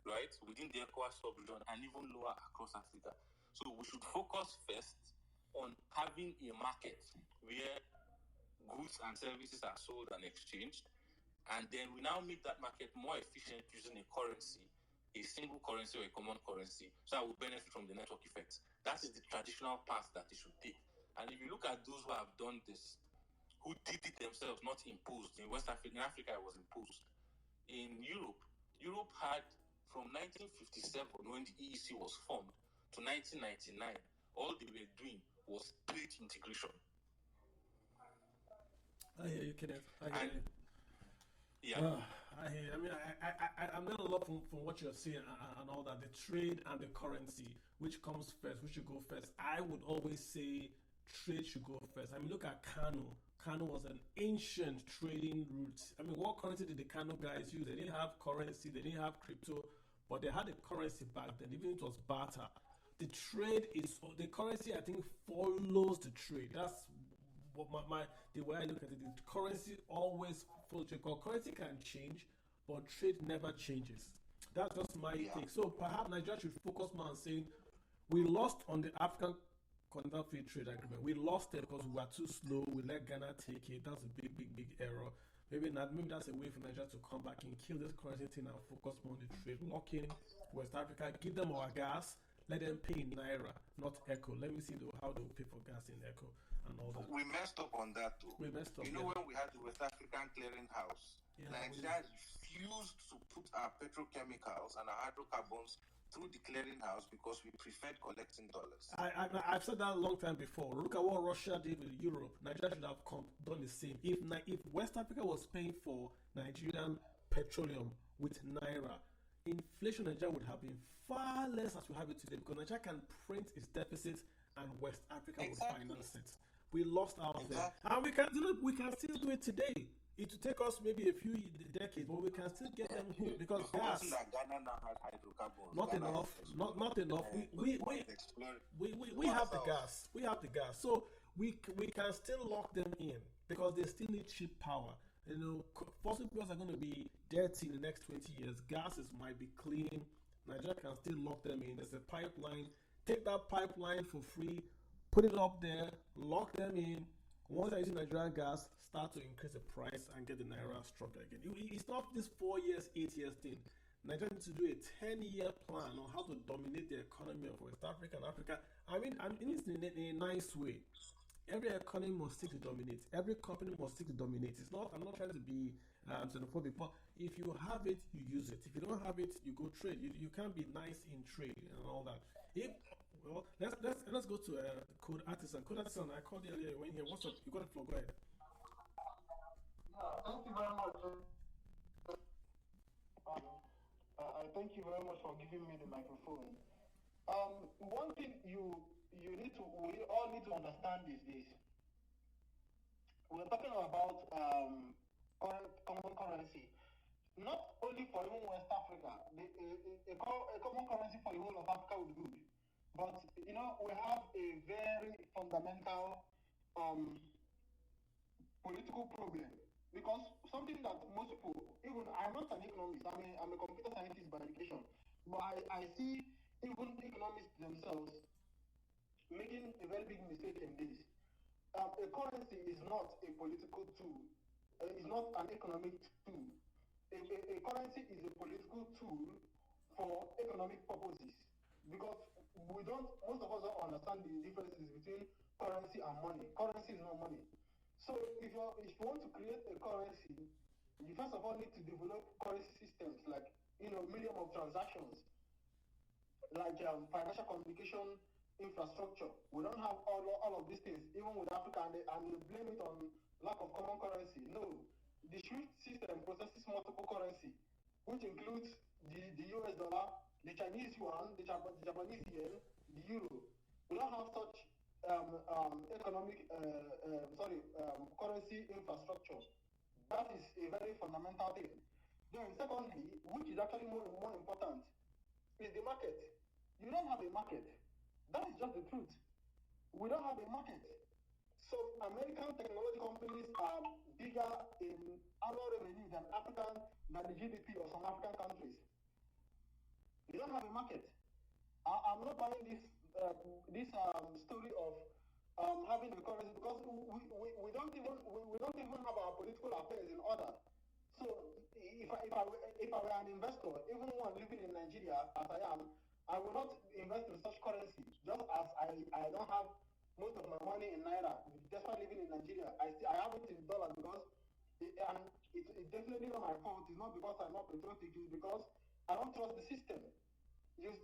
right? Within the ECOWAS sub-region and even lower across Africa. So we should focus first on having a market where goods and services are sold and exchanged, and then we now make that market more efficient using a currency, a single currency or a common currency, so I will benefit from the network effects. That is the traditional path that they should take. And if you look at those who have done this, who did it themselves, not imposed. In West Africa, in Africa, it was imposed. In Europe had, from 1957, when the EEC was formed, to 1999, all they were doing was trade integration. I hear you, Kenneth. I hear you. Yeah. I hear. I mean, I'm getting a lot from what you're saying and all that. The trade and the currency, which comes first, which should go first. I would always say trade should go first. I mean, look at Kano. Kano was an ancient trading route. I mean, what currency did the Kano guys use? They didn't have currency, they didn't have crypto, but they had a currency back then, even if it was barter. The trade is, the currency, I think, follows the trade. That's what the way I look at it. The currency always follows trade. Because currency can change, but trade never changes. That's just my take. So perhaps Nigeria should focus more on saying, we lost on the African Continental Free Trade Agreement. We lost it because we were too slow. We let Ghana take it. That's a big error. Maybe that's a way for Nigeria to come back and kill this currency thing and focus more on the trade. Lock in West Africa, give them our gas, let them pay in Naira, not Echo. Let me see how they will pay for gas in Echo and all that. We messed up on that too. We messed up. You know, when we had the West African Clearing House, Nigeria refused to put our petrochemicals and our hydrocarbons through the clearing house because we preferred collecting dollars. I've said that a long time before. Look at what Russia did with Europe. Nigeria should have done the same. If West Africa was paying for Nigerian petroleum with Naira, inflation in Nigeria would have been far less as we have it today because Nigeria can print its deficits and West Africa would finance it. We lost out there. And we can still do it today. It will take us maybe a few decades, but we can still get them hooked because gas. Not enough. Not enough. We have the gas. We have the gas. So we can still lock them in because they still need cheap power. You know, fossil fuels are going to be dirty in the next 20 years. Gases might be clean. Nigeria can still lock them in. There's a pipeline. Take that pipeline for free, put it up there, lock them in. Once they're using Nigerian gas, start to increase the price and get the Naira stronger again. It's not this 4 years, 8 years thing. Nigeria needs to do a 10-year plan on how to dominate the economy of West Africa and Africa. I mean it's in a nice way. Every economy must seek to dominate. Every company must seek to dominate. I'm not trying to be xenophobic, but if you have it, you use it. If you don't have it, you go trade. You can't be nice in trade and all that. Let's go to Code Artisan. Code Artisan, I called you earlier when here. What's up? You got the floor. Go ahead. Thank you very much. I thank you very much for giving me the microphone. One thing we all need to understand is this. We're talking about common currency, not only for even West Africa. A common currency for the whole of Africa would be good, but we have a very fundamental political problem because something that most people, even I'm not an economist. I'm a computer scientist by education, but I see even economists themselves making a very big mistake in this. A currency is not a political tool. It's not an economic tool. A currency is a political tool for economic purposes because most of us don't understand the differences between currency and money. Currency is not money. So if you want to create a currency, you first of all need to develop currency systems like medium of transactions, like financial communication infrastructure. We don't have all of these things, even with Africa, and they blame it on lack of common currency. No, the SWIFT system processes multiple currency, which includes the US dollar, the Chinese yuan, the Japanese yen, the euro. We don't have such currency infrastructure. That is a very fundamental thing. Then secondly, which is actually more important, is the market. You don't have a market. That is just the truth. We don't have a market. So American technology companies are bigger in annual revenue than the GDP of some African countries. You don't have a market. I'm not buying this story of having a currency because we don't even have our political affairs in order. So if I were an investor, even one living in Nigeria as I am, I will not invest in such currency. Just as I don't have most of my money in Naira, despite living in Nigeria, I have it in dollars because it's definitely not my fault. It's not because I'm not patriotic. It's because I don't trust the system. You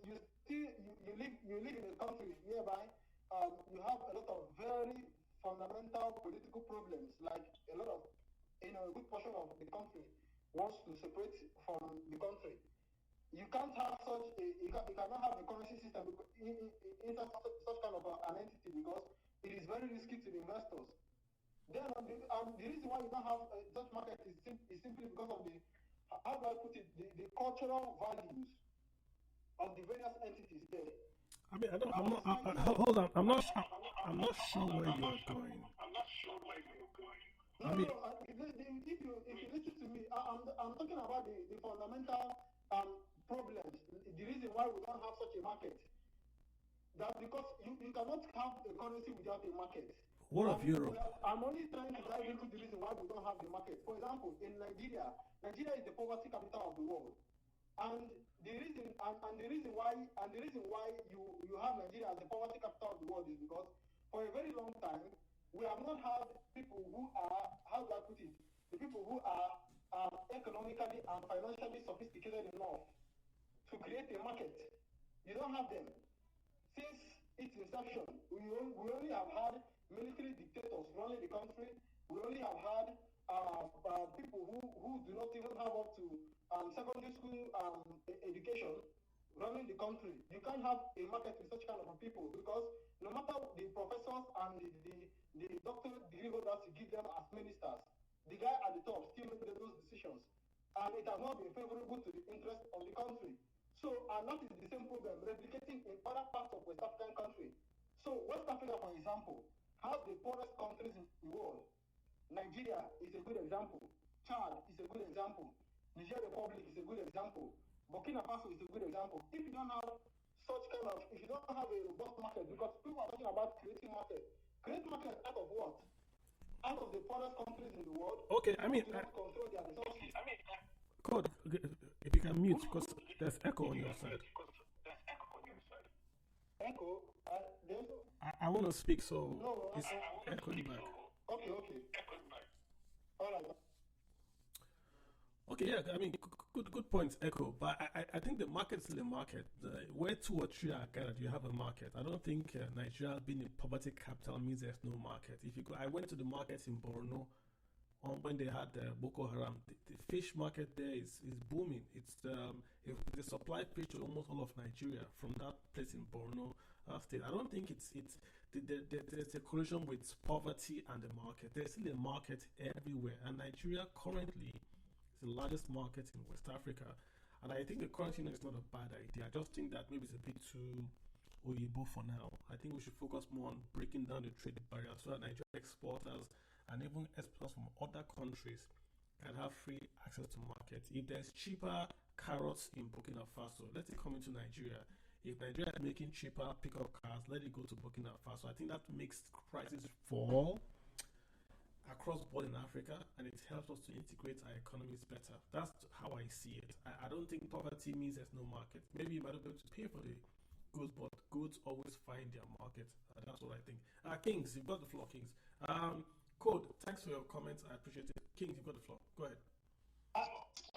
live in a country whereby you have a lot of very fundamental political problems, like a lot of a good portion of the country wants to separate from the country. You can't have you cannot have a currency system in such kind of an entity because it is very risky to the investors. Then the reason why you don't have such market is simply because of how do I put it, the cultural values of the various entities there. I mean, hold on. I'm not sure where you're going. No, if you listen to me, I'm talking about the fundamental problems. The reason why we don't have such a market. That because you cannot have a currency without a market. What of Europe? I'm only trying to dive into the reason why we don't have the market. For example, in Nigeria is the poverty capital of the world. And the reason why you have Nigeria as the poverty capital of the world is because for a very long time we have not had people who are, how do I put it, the people who are economically and financially sophisticated enough to create a market. You don't have them. Since its inception, we only have had military dictators running the country. We only have had people who who do not even have up to secondary school education running the country. You can't have a market with such kind of people because no matter the professors and the doctorate degree holders you give them as ministers, the guy at the top still makes those decisions. And it has not been favorable to the interest of the country. So, and that is the same problem replicating in other parts of West African countries. So, West Africa, for example, has the poorest countries in the world. Nigeria is a good example. Chad is a good example. Niger Republic is a good example. Burkina Faso is a good example. If you don't have such kind of, if you don't have a robust market, because people are talking about creating market. Create market out of what? Out of the poorest countries in the world. Okay, I mean, control their resources. Code, if you can mute, because there's echo on your side. Echo? I want to speak, so no, it's echoing back. Okay. All right. Okay, yeah, I mean, good points, Echo. But I think the market is still a market. Where 2 or 3 are gathered, you have a market. I don't think Nigeria being a poverty capital means there's no market. If you go, I went to the markets in Borno when they had Boko Haram. The fish market there is booming. It's the supply fish to almost all of Nigeria from that place in Borno state. I don't think there's a collision with poverty and the market. There's still a market everywhere, and Nigeria currently is the largest market in West Africa. And I think the currency is not a bad idea. I just think that maybe it's a bit too Oyibo for now. I think we should focus more on breaking down the trade barriers so that Nigerian exporters and even exporters from other countries can have free access to markets. If there's cheaper carrots in Burkina Faso, let it come into Nigeria. If Nigeria is making cheaper pickup cars, let it go to Burkina Faso. I think that makes prices fall across board in Africa, and it helps us to integrate our economies better. That's how I see it. I don't think poverty means there's no market. Maybe you might not be able to pay for the goods, but goods always find their market. That's what I think. Kings, you've got the floor, Kings. Code, thanks for your comments. I appreciate it. Kings, you've got the floor. Go ahead.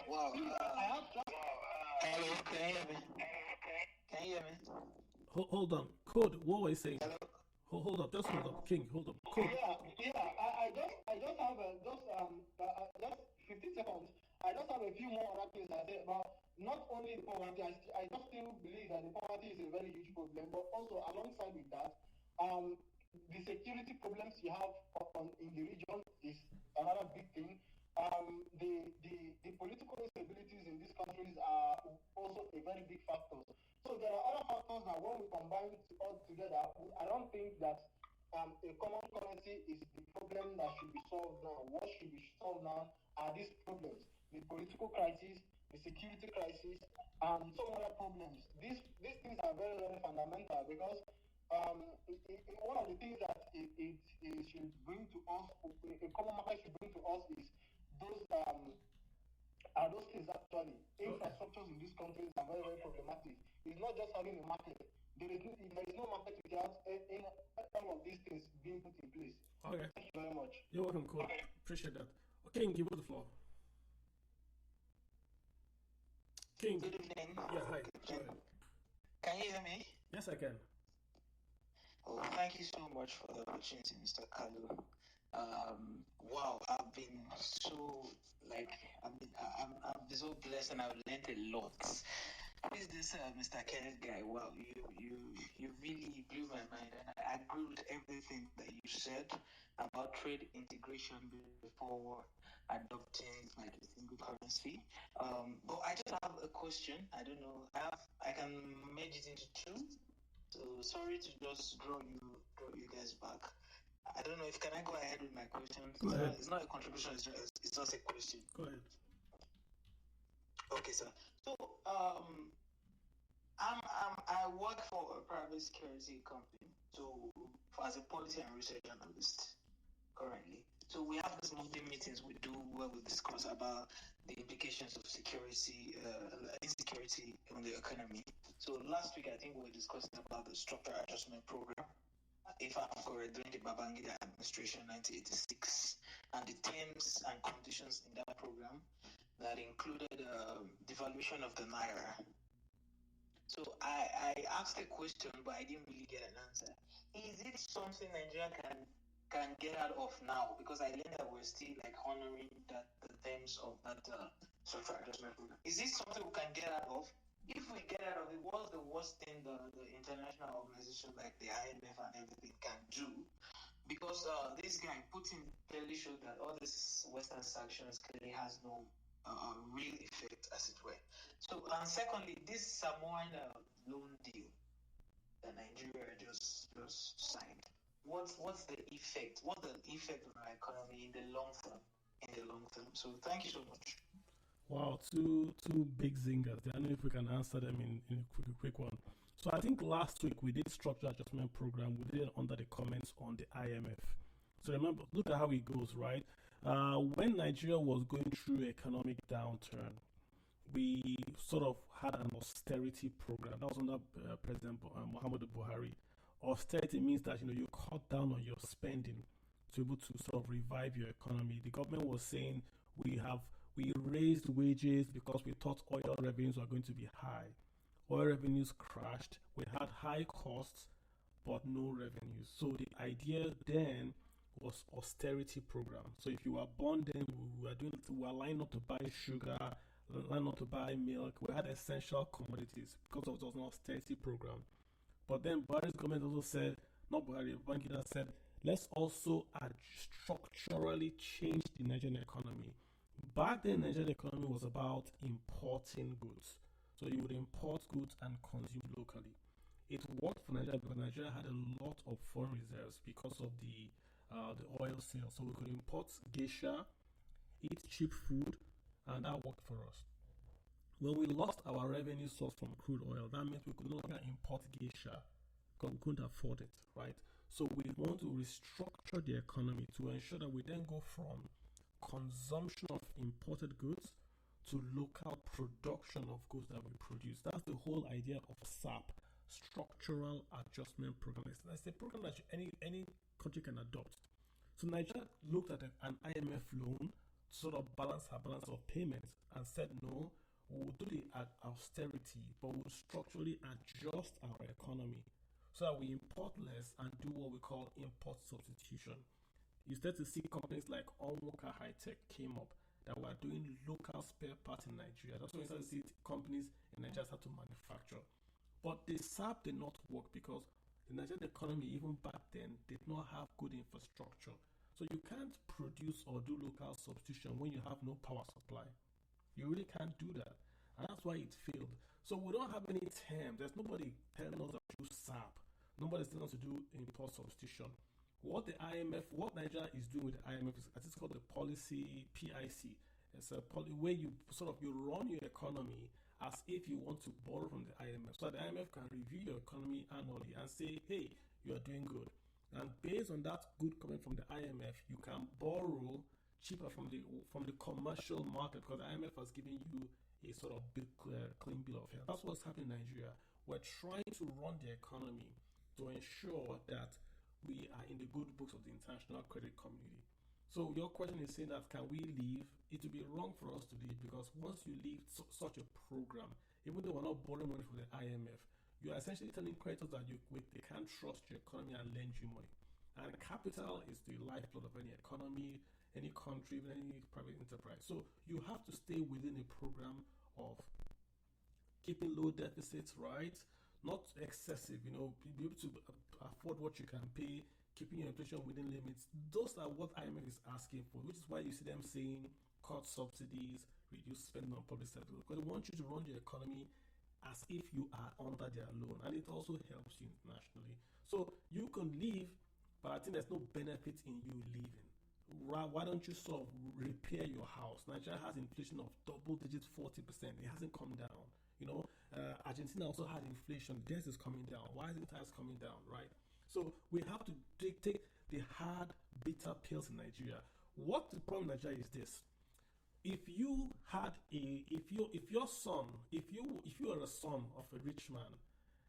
Wow. Hello, can you hear me? Can you hear me? Hold on. Code, what were you saying? Hello? Hold up, just hold up. King, hold up. Code. I just have just 15 seconds. I just have a few more other things I say about not only the poverty. I just still believe that the poverty is a very huge problem, but also alongside with that, the security problems you have in the region is another big thing. The political instabilities in these countries are also a very big factor. So there are other factors that when we combine it all together, I don't think that a common currency is the problem that should be solved now. What should be solved now are these problems: the political crisis, the security crisis, and some other problems. These things are very, very fundamental because one of the things that it should bring to us, a common market should bring to us, is those things actually. Infrastructures in these countries are very, very problematic. It's not just having a market. There is no market without all of these things being put in place. Okay. Thank you very much. You're welcome, Cole. Okay. Appreciate that. Okay, give you the floor. King. Good evening. Yeah, hi. Can you hear me? Yes, I can. Oh, thank you so much for the opportunity, Mr. Kalu. Wow, I've been so I'm so blessed, and I've learned a lot. Who is this Mr. Kenneth guy? Wow, you really blew my mind, and I agree with everything that you said about trade integration before adopting like a single currency. But I just have a question. I don't know. I can merge it into two. So sorry to just draw you guys back. I don't know if can I go ahead with my question. Go ahead. It's not a contribution. It's just a question. Go ahead. Okay, sir. So I work for a private security company. So as a policy and research analyst currently. So we have these monthly meetings we do where we discuss about the implications of security, insecurity on the economy. So last week I think we were discussing about the structural adjustment program. If I'm correct, during the Babangida administration 1986, and the terms and conditions in that program that included devaluation of the Naira. So I asked a question, but I didn't really get an answer. Is it something Nigeria can can get out of now, because I learned that we're still like honoring that the terms of that structural adjustment program. Is this something we can get out of? If we get out of it, what's the worst thing the international organization like the IMF and everything can do? Because this guy Putin clearly showed that all these Western sanctions clearly has no real effect, as it were. So, and secondly, this Samoan loan deal that Nigeria just signed. What's the effect? What's the effect on our economy in the long term? So, thank you so much. Wow, two big zingers. I don't know if we can answer them in a quick one. So I think last week we did structural adjustment program. We did it under the comments on the IMF. So remember, look at how it goes, right? When Nigeria was going through economic downturn, we sort of had an austerity program. That was under President Muhammadu Buhari. Austerity means that you cut down on your spending to be able to sort of revive your economy. The government was saying we raised wages because we thought oil revenues were going to be high. Oil revenues crashed. We had high costs, but no revenues. So the idea then was austerity program. So if you were born then, we were lining up to buy sugar, lining up to buy milk. We had essential commodities because it was an austerity program. But then Buhari's government also said, not Buhari, Bangida said, let's also structurally change the Nigerian economy. Back then, the Nigerian economy was about importing goods. So you would import goods and consume locally. It worked for Nigeria because Nigeria had a lot of foreign reserves because of the oil sales. So we could import geisha, eat cheap food, and that worked for us. When we lost our revenue source from crude oil, that meant we could no longer import geisha because we couldn't afford it, right? So we want to restructure the economy to ensure that we then go from consumption of imported goods to local production of goods that we produce. That's the whole idea of SAP, Structural Adjustment Program. It's a program that any country can adopt. So Nigeria looked at an IMF loan to sort of balance her balance of payments and said, no, we'll do the austerity, but we'll structurally adjust our economy so that we import less and do what we call import substitution. You start to see companies like Onwuka High Tech came up that were doing local spare parts in Nigeria. That's when you start to see companies in Nigeria start to manufacture. But the SAP did not work because the Nigerian economy, even back then, did not have good infrastructure. So you can't produce or do local substitution when you have no power supply. You really can't do that. And that's why it failed. So we don't have any terms. There's nobody telling us to do SAP. Nobody's telling us to do import substitution. What Nigeria is doing with the IMF is, it's called the policy PIC. It's a where you run your economy as if you want to borrow from the IMF. So the IMF can review your economy annually and say, hey, you are doing good. And based on that good coming from the IMF, you can borrow cheaper from the commercial market because the IMF has given you a sort of big clean bill of health. That's what's happening in Nigeria. We're trying to run the economy to ensure that we are in the good books of the international credit community. So your question is saying that can we leave? It would be wrong for us to leave because once you leave such a program, even though we're not borrowing money from the IMF, you are essentially telling creditors that they can't trust your economy and lend you money. And capital is the lifeblood of any economy, any country, even any private enterprise. So you have to stay within a program of keeping low deficits, right? Not excessive, be able to afford what you can pay, keeping your inflation within limits. Those are what IMF is asking for, which is why you see them saying cut subsidies, reduce spending on public sector, because they want you to run your economy as if you are under their loan, and it also helps you internationally. So you can leave, but I think there's no benefit in you leaving. Why don't you sort of repair your house? Nigeria has inflation of double digits, 40%. It hasn't come down. Argentina also had inflation. Theirs is coming down. Why isn't ours coming down, right? So we have to take the hard, bitter pills in Nigeria. What the problem in Nigeria is this: if you are a son of a rich man,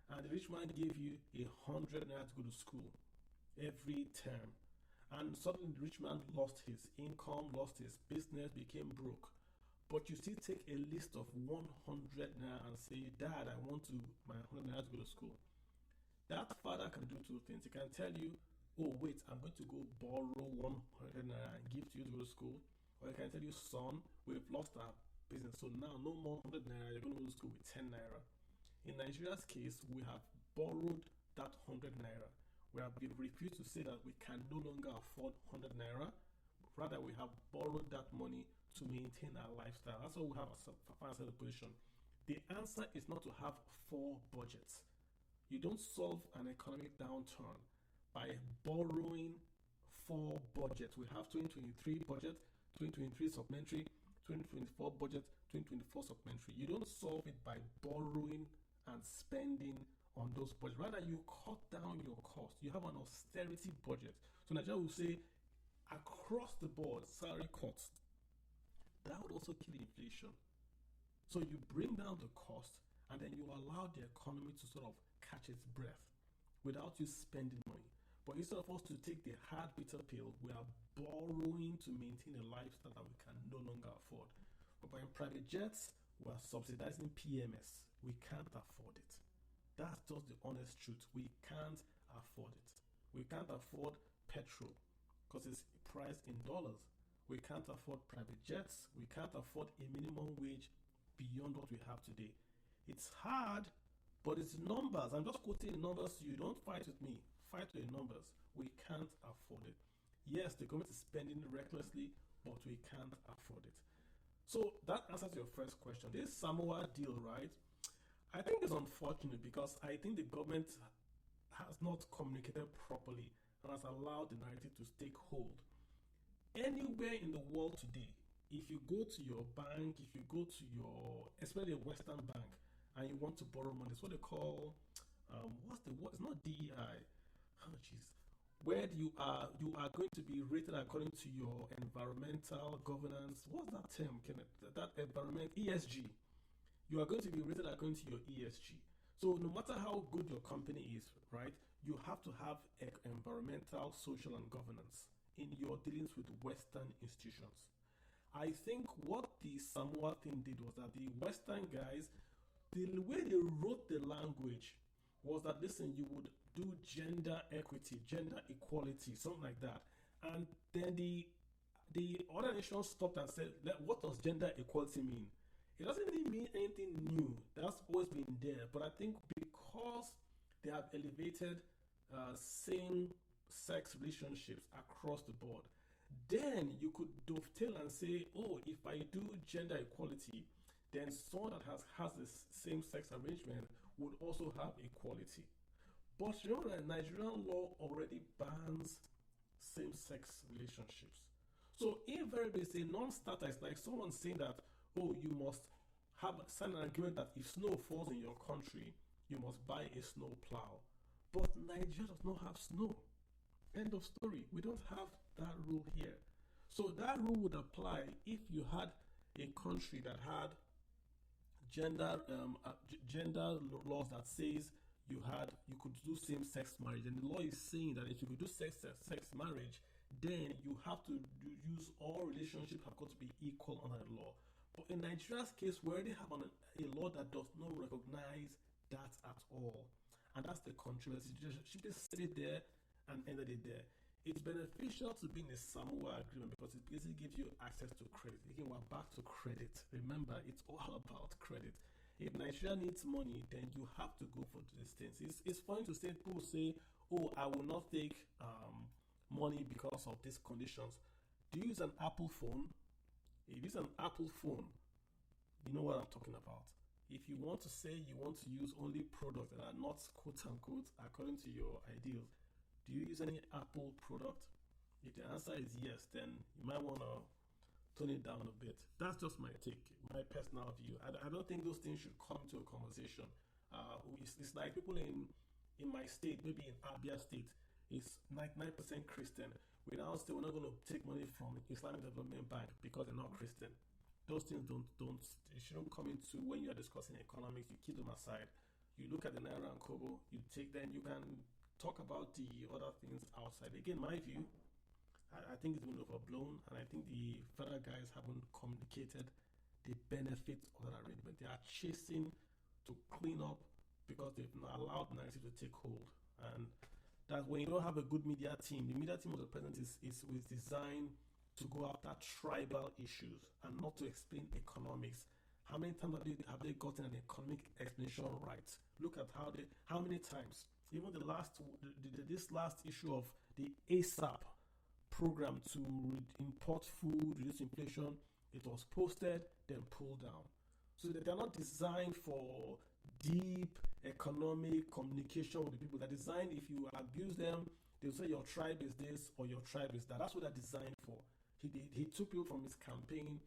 and the rich man gave you 100 naira to go to school every term, and suddenly the rich man lost his income, lost his business, became broke. But you still take a list of 100 naira and say, Dad, I want my 100 naira to go to school. That father can do two things. He can tell you, oh wait, I'm going to go borrow 100 naira and give to you to go to school. Or I can tell you, son, we've lost our business, so now no more 100 naira, you're going to go to school with 10 naira. In Nigeria's case, we have borrowed that 100 naira. We have been refused to say that we can no longer afford 100 naira. Rather, we have borrowed that money to maintain our lifestyle. That's why we have a financial position. The answer is not to have four budgets. You don't solve an economic downturn by borrowing four budgets. We have 2023 budget, 2023 supplementary, 2024 budget, 2024 supplementary. You don't solve it by borrowing and spending on those budgets. Rather, you cut down your cost. You have an austerity budget. So Nigeria will say, across the board, salary cuts. That would also kill inflation. So you bring down the cost and then you allow the economy to sort of catch its breath without you spending money. But instead of us to take the hard bitter pill, we are borrowing to maintain a lifestyle that we can no longer afford. But buying private jets, we are subsidizing PMS. We can't afford it. That's just the honest truth. We can't afford it. We can't afford petrol because it's priced in dollars. We can't afford private jets. We can't afford a minimum wage beyond what we have today. It's hard, but it's numbers. I'm just quoting numbers to you. Don't fight with me. Fight with the numbers. We can't afford it. Yes, the government is spending recklessly, but we can't afford it. So that answers your first question. This Samoa deal, right? I think it's unfortunate because I think the government has not communicated properly and has allowed the narrative to take hold. Anywhere in the world today, if you go to your bank, if you go to your, especially a Western bank, and you want to borrow money, it's what they call, it's not DEI. Oh, jeez. Where you are going to be rated according to your environmental governance. What's that term, Kenneth? That environment, ESG. You are going to be rated according to your ESG. So no matter how good your company is, right, you have to have environmental, social, and governance in your dealings with Western institutions. I think what the Samoa thing did was that the Western guys, the way they wrote the language was that, listen, you would do gender equity, gender equality, something like that. And then the other nations stopped and said, what does gender equality mean? It doesn't really mean anything new. That's always been there. But I think because they have elevated same-sex relationships across the board, then you could dovetail and say, oh, if I do gender equality, then someone that has this same-sex arrangement would also have equality. But remember that Nigerian law already bans same-sex relationships. So invariably, it's a non-starter. It's like someone saying that, oh, you must sign an agreement that if snow falls in your country, you must buy a snow plow. But Nigeria does not have snow. End of story. We don't have that rule here. So that rule would apply if you had a country that had gender laws that says you could do same-sex marriage, and the law is saying that if you could do sex marriage, then you have to use all relationships have got to be equal under the law. But in Nigeria's case, we already have a law that does not recognize that at all, and that's the controversy. She just sit it there and ended it there. It's beneficial to be in a Samoa agreement because it basically gives you access to credit. Again, we're back to credit. Remember, it's all about credit. If Nigeria needs money, then you have to go for these things. It's funny to say, people say, oh, I will not take money because of these conditions. Do you use an Apple phone? If you use an Apple phone, you know what I'm talking about. If you want to say you want to use only products that are not quote-unquote according to your ideals, do you use any Apple product? If the answer is yes, then you might want to tone it down a bit. That's just my take, my personal view. I don't think those things should come to a conversation. It's like people in my state, maybe in Abia State, it's 99% Christian. We now say we're not going to take money from Islamic Development Bank because they're not Christian. Those things they shouldn't come into when you're discussing economics. You keep them aside. You look at the Naira and Kobo, you take them, you can talk about the other things outside. Again, my view, I think it's been overblown, and I think the federal guys haven't communicated the benefits of that arrangement. They are chasing to clean up because they've not allowed the narrative to take hold, and that when you don't have a good media team, the media team of the president is designed to go after tribal issues and not to explain economics. How many times have they gotten an economic explanation right? Look at how many times. Even this last issue of the ASAP program to import food, reduce inflation, it was posted, then pulled down. So they're not designed for deep economic communication with the people. They're designed, if you abuse them, they'll say your tribe is this or your tribe is that. That's what they're designed for. He took people from his campaign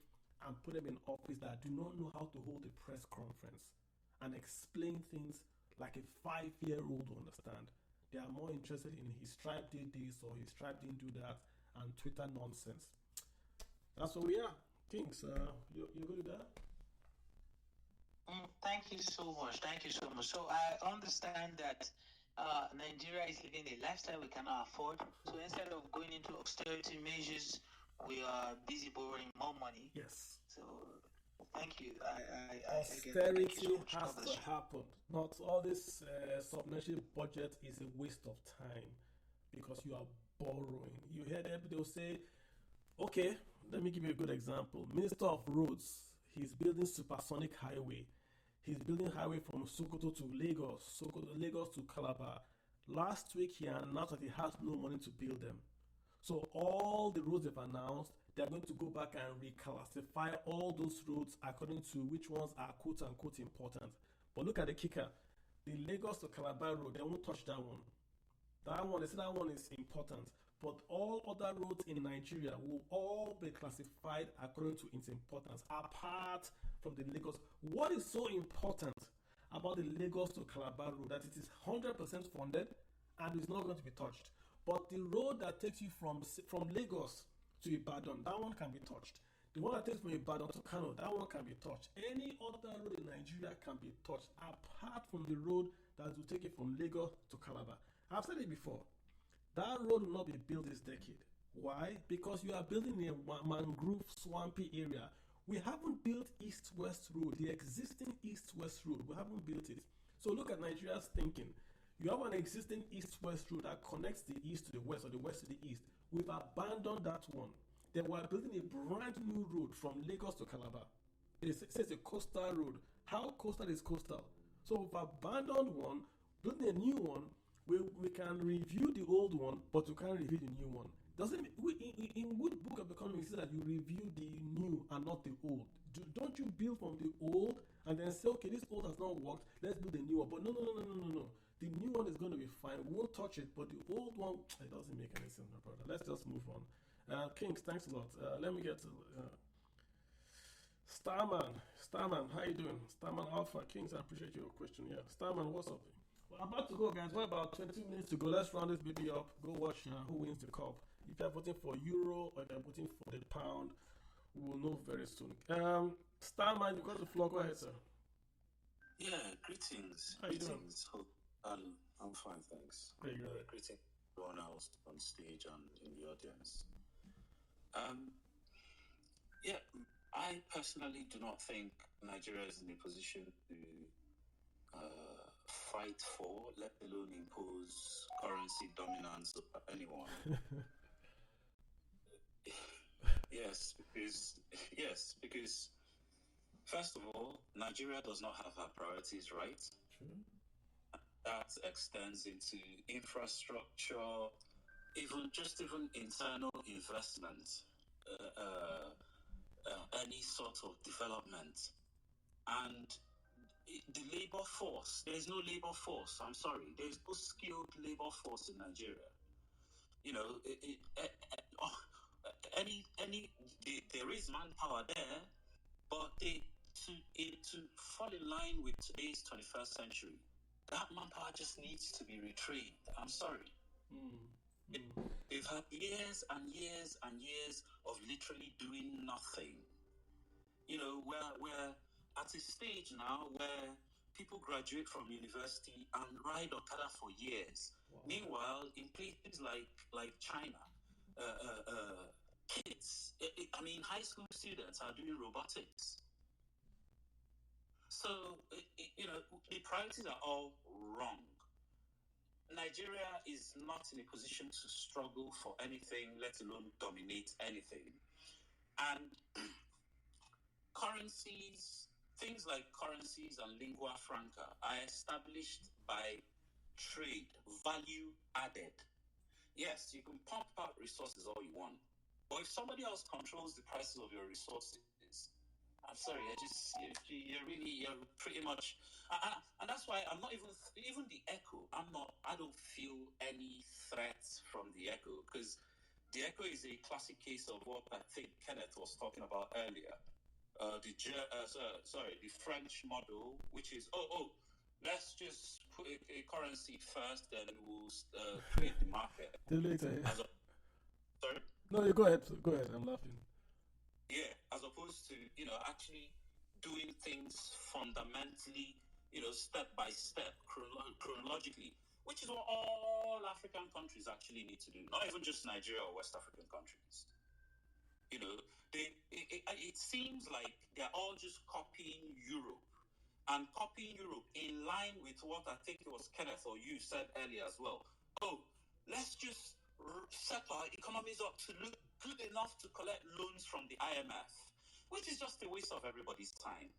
and put them in office that do not know how to hold a press conference and explain things like a 5-year-old will understand. They are more interested in his tribe did this or his tribe didn't do that and Twitter nonsense. That's what we are. Kings, you good with that? Thank you so much. Thank you so much. So I understand that Nigeria is living a lifestyle we cannot afford. So instead of going into austerity measures, we are busy borrowing more money. Yes. So thank you. Austerity has to happen. Not all this supplementary budget is a waste of time because you are borrowing. You hear them, they'll say, okay, let me give you a good example. Minister of Roads, he's building supersonic highway. He's building highway from Sokoto to Lagos, Lagos to Calabar. Last week he announced that he has no money to build them. So all the roads they've announced, they're going to go back and reclassify all those roads according to which ones are quote unquote important. But look at the kicker. The Lagos to Calabar road, they won't touch that one. They say that one is important. But all other roads in Nigeria will all be classified according to its importance, apart from the Lagos. What is so important about the Lagos to Calabar road that it is 100% funded and is not going to be touched? But the road that takes you from Lagos to Ibadan, that one can be touched. The one that takes from Ibadan to Kano, that one can be touched. Any other road in Nigeria can be touched, apart from the road that will take you from Lagos to Calabar. I've said it before. That road will not be built this decade. Why? Because you are building a mangrove swampy area. We haven't built east-west road, the existing east-west road. We haven't built it. So look at Nigeria's thinking. You have an existing east-west road that connects the east to the west or the west to the east. We've abandoned that one. Then we're building a brand new road from Lagos to Calabar. It says a coastal road. How coastal is coastal? So we've abandoned one, building a new one. We can review the old one, but we can't review the new one. Doesn't in which book of economics is that you review the new and not the old? Don't you build from the old and then say, okay, this old has not worked, let's build a new one? But no. The new one is going to be fine. We won't touch it, but the old one, it doesn't make any sense, my brother. Let's just move on. Kings, thanks a lot. Let me get to Starman. Starman, how you doing? Starman Alpha. Kings, I appreciate your question. Yeah, Starman, what's up? We're about to go, guys. We're about 20 minutes to go. Let's round this baby up. Go watch who wins the cup. If you're voting for Euro or if you're voting for the pound, we will know very soon. Starman, you got the floor. Go ahead, sir. Yeah, greetings. How you doing? I'm fine, thanks. Greetings to everyone else on stage and in the audience. Yeah, I personally do not think Nigeria is in a position to fight for, let alone impose currency dominance over anyone. Yes, because first of all, Nigeria does not have her priorities right. True. That extends into infrastructure, even internal investment, any sort of development, and the labor force. There's no labor force. I'm sorry. There's no skilled labor force in Nigeria. You know, there is manpower there, but to fall in line with today's 21st century, that manpower just needs to be retrained. I'm sorry. They've had years and years and years of literally doing nothing. You know, we're at a stage now where people graduate from university and ride Okada for years. Wow. Meanwhile, in places like China, kids, high school students are doing robotics. So, the priorities are all wrong. Nigeria is not in a position to struggle for anything, let alone dominate anything. And currencies, things like currencies and lingua franca are established by trade, value added. Yes, you can pump out resources all you want, but if somebody else controls the prices of your resources, I'm sorry, you're pretty much, and that's why I'm not even the echo. I don't feel any threats from the echo, because the echo is a classic case of what I think Kenneth was talking about earlier. The French model, which is let's just put a currency first, then we'll create the market. Till later. Yeah. Sorry. No, you go ahead. Go ahead. I'm laughing. Yeah, as opposed to actually doing things fundamentally, step by step, chronologically, which is what all African countries actually need to do. Not even just Nigeria or West African countries. It seems like they're all just copying Europe, and copying Europe in line with what I think it was Kenneth or you said earlier as well. Oh, let's just set our economies up to look good enough to collect loans from the IMF, which is just a waste of everybody's time.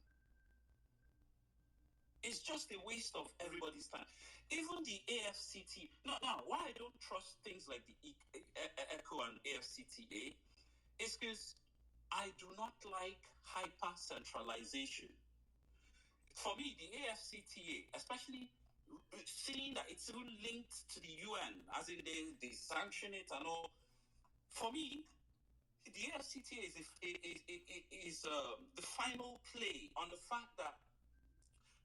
It's just a waste of everybody's time. Even the AFCT. Now, why I don't trust things like the ECHO and AFCTA is because I do not like hyper-centralization. For me, the AFCTA, especially seeing that it's even linked to the UN, as in they sanction it and all, for me, the AFCTA is the final play on the fact that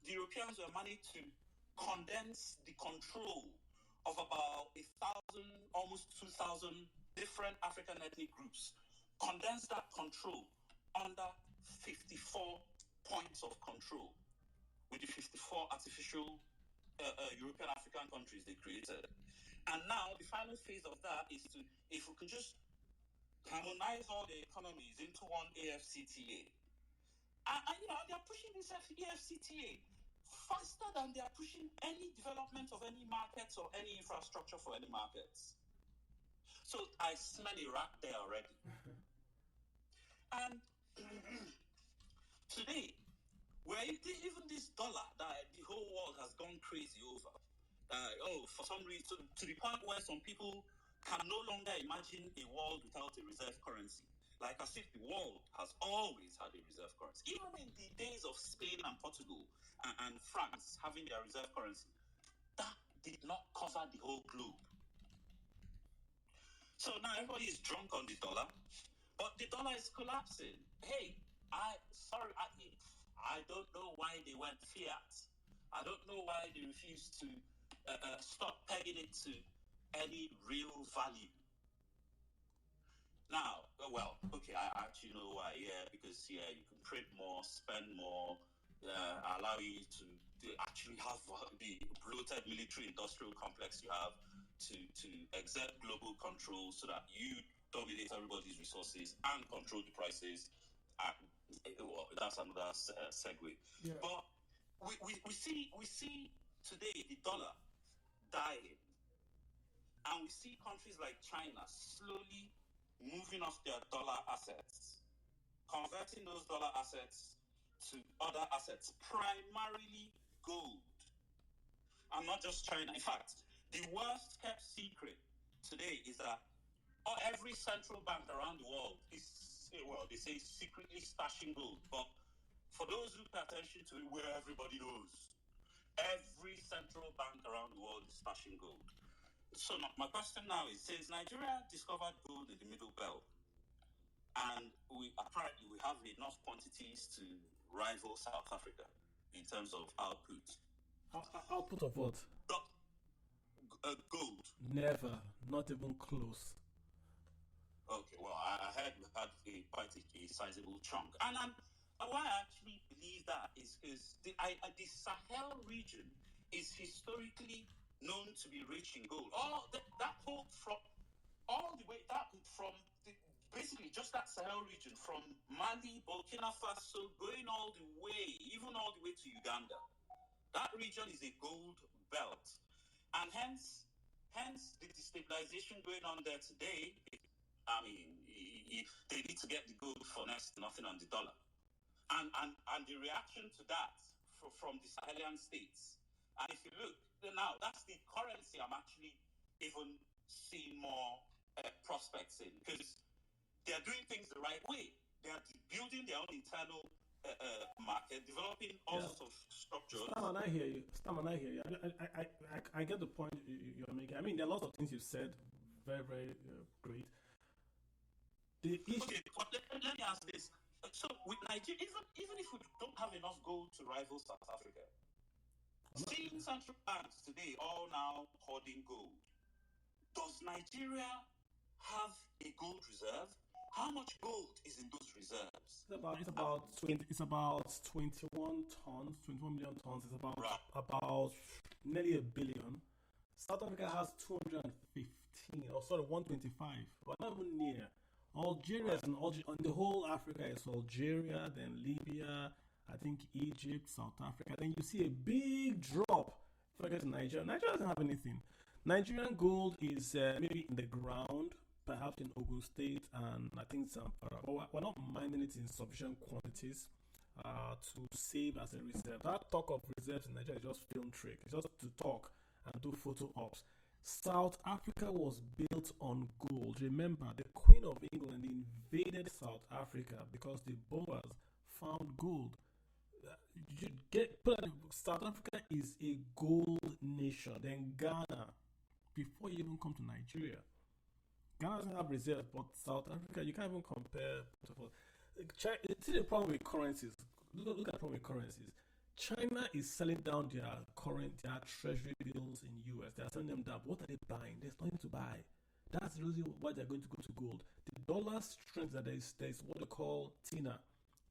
the Europeans were managed to condense the control of about 1,000, almost 2,000 different African ethnic groups, condense that control under 54 points of control with the 54 artificial European African countries they created. And now the final phase of that is to, if we can just harmonize all the economies into one AFCTA. And they're pushing this AFCTA faster than they are pushing any development of any markets or any infrastructure for any markets. So I smell a rat there already. And today, where even this dollar that the whole world has gone crazy over, for some reason, to the point where some people can no longer imagine a world without a reserve currency. Like as if the world has always had a reserve currency. Even in the days of Spain and Portugal and France having their reserve currency, that did not cover the whole globe. So now everybody is drunk on the dollar, but the dollar is collapsing. Hey, I don't know why they went fiat. I don't know why they refused to stop pegging it to any real value. Now, I actually know why. Yeah, because you can print more, spend more, allow you to actually have the bloated military-industrial complex you have to exert global control so that you dominate everybody's resources and control the prices. That's another segue. Yeah. But we see today the dollar dying, and we see countries like China slowly moving off their dollar assets, converting those dollar assets to other assets, primarily gold. And not just China. In fact, the worst kept secret today is that every central bank around the world is, they say secretly stashing gold. But for those who pay attention to it, where everybody knows, every central bank around the world is stashing gold. So my question now is, since Nigeria discovered gold in the Middle Belt, and we have enough quantities to rival South Africa in terms of output. Output of what? Gold. Never, not even close. Okay, well, I heard we had quite a sizable chunk, and why I actually believe that is because the Sahel region is historically known to be rich in gold. Basically just that Sahel region, from Mali, Burkina Faso, going all the way, even all the way to Uganda. That region is a gold belt. And hence the destabilization going on there today. I mean, they need to get the gold for next to nothing on the dollar. And the reaction to that from the Sahelian states. And if you look, now that's the currency I'm actually even seeing more prospects in, because they're doing things the right way. They are building their own internal market, developing all sorts of structures. Stam, and I hear you. I get the point you're making. I mean, there are lots of things you've said, very, very great. Okay, but let me ask this. So with Nigeria, even if we don't have enough gold to rival South Africa, seeing central banks today all now hoarding gold, does Nigeria have a gold reserve? How much gold is in those reserves? It's about 21 tons, 21 million tons. It's about nearly a billion. South Africa has 215, or sorry, 125. But not even near. Algeria is in the whole Africa is Algeria, then Libya, I think Egypt, South Africa. Then you see a big drop. Forget Nigeria. Nigeria doesn't have anything. Nigerian gold is maybe in the ground, perhaps in Ogun State, and I think Zamfara. But we're not mining it in sufficient quantities to save as a reserve. That talk of reserves in Nigeria is just film trick. It's just to talk and do photo ops. South Africa was built on gold. Remember, the Queen of England invaded South Africa because the Boers found gold. South Africa is a gold nation. Then Ghana, before you even come to Nigeria, Ghana doesn't have reserves, but South Africa, you can't even compare. See the problem with currencies. Look at the problem with currencies. China is selling down their treasury bills in US. They are selling them down. What are they buying? There's nothing to buy. That's the reason why they're going to go to gold. The dollar strength that there is what they call TINA.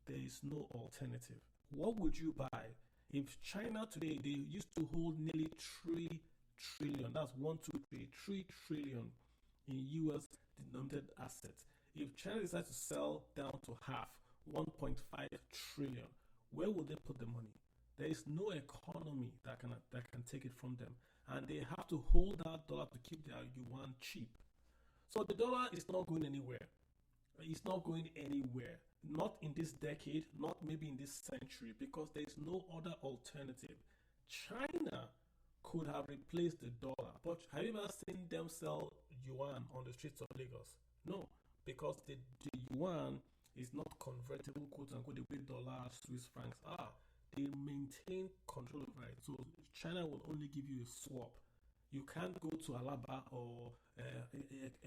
There is no alternative. What would you buy if China today, they used to hold nearly 3 trillion. That's 1, 2, 3, 3 trillion in US denominated assets. If China decides to sell down to half, 1.5 trillion, where will they put the money? There is no economy that can take it from them, and they have to hold that dollar to keep their yuan cheap. So the dollar is not going anywhere. It's not going anywhere. Not in this decade, not maybe in this century, because there is no other alternative. China could have replaced the dollar, but have you ever seen them sell yuan on the streets of Lagos? No, because the yuan is not convertible, quote unquote, the way dollars, Swiss francs are. They maintain control over it. So China will only give you a swap. You can't go to Alaba or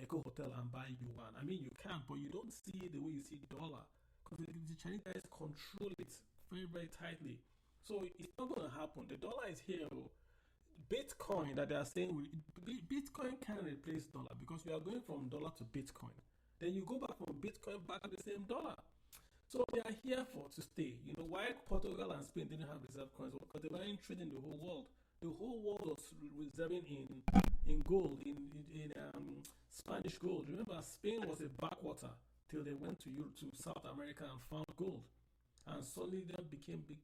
Eco Hotel and buy yuan. I mean, you can, but you don't see the way you see dollar, because the Chinese guys control it very, very tightly. So it's not going to happen. The dollar is here. Bitcoin that they are saying, Bitcoin can replace dollar, because you are going from dollar to Bitcoin. Then you go back from Bitcoin back to the same dollar. So they are here to stay. You know why Portugal and Spain didn't have reserve coins? Because they were in trading the whole world. The whole world was reserving in gold, in Spanish gold. Remember, Spain was a backwater till they went to Europe, to South America, and found gold. And suddenly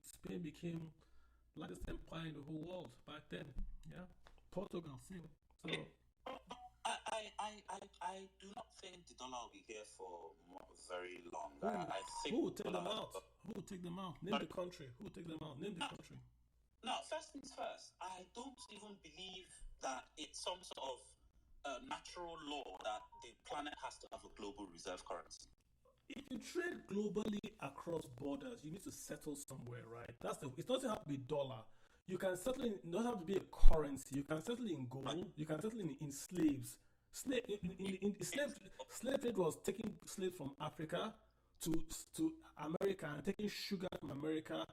Spain became largest empire in the whole world back then. Yeah, Portugal same. So I do not think the dollar will be here for very long. I think who will take them out? Who will take them out? Name the country. Who will take them out? Name the country. Now, first things first, I don't even believe that it's some sort of natural law that the planet has to have a global reserve currency. If you trade globally across borders, you need to settle somewhere, right? It doesn't have to be dollar. You can settle in. It doesn't have to be a currency. You can settle in gold. You can settle in slaves. Slave trade was taking slaves from Africa to America, and taking sugar from America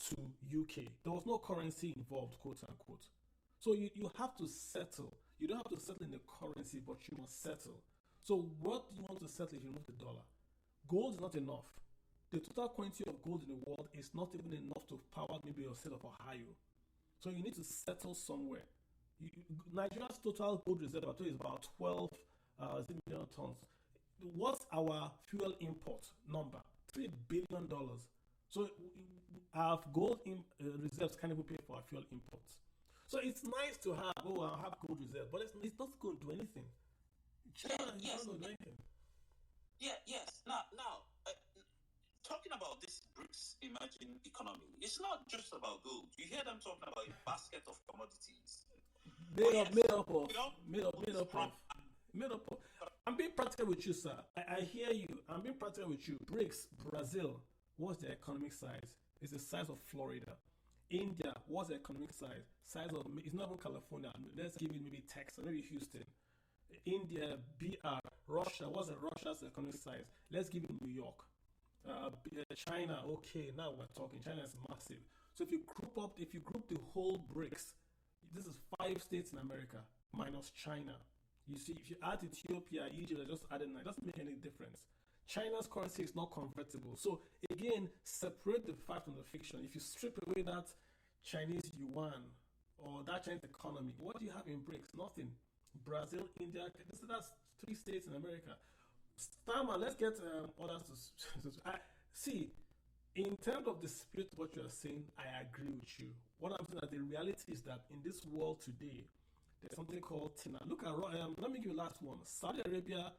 to UK. There was no currency involved, quote unquote. So you have to settle. You don't have to settle in the currency, but you must settle. So what do you want to settle if you remove the dollar? Gold is not enough. The total quantity of gold in the world is not even enough to power maybe your state of Ohio. So you need to settle somewhere. Nigeria's total gold reserve is about 12 million tons. What's our fuel import number? $3 billion. So our gold reserves can't even pay for our fuel imports. So it's nice to have, oh, I'll have gold reserve, but it's not going to do anything. China is yes, not going to do anything. yes. Now, talking about this BRICS emerging economy, it's not just about gold. You hear them talking about a basket of commodities. Made up of. I'm being practical with you, sir. I hear you. I'm being practical with you. BRICS, Brazil, what's their economic size? It's the size of Florida. India, what's the economic size? Size of, it's not even California. Let's give it maybe Texas, maybe Houston. India, BR, Russia, what's Russia's economic size? Let's give it New York. China, okay, now we're talking. China is massive. So if you group the whole BRICS, this is 5 states in America minus China. You see, if you add Ethiopia, Egypt, just added 9, it doesn't make any difference. China's currency is not convertible. So again, separate the fact from the fiction. If you strip away that Chinese yuan or that Chinese economy, what do you have in BRICS? Nothing. Brazil, India, that's 3 states in America. Starman, let's get others to see. In terms of the spirit of what you are saying, I agree with you. What I'm saying is the reality is that in this world today, there's something called TINA. Look at, let me give you the last one. Saudi Arabia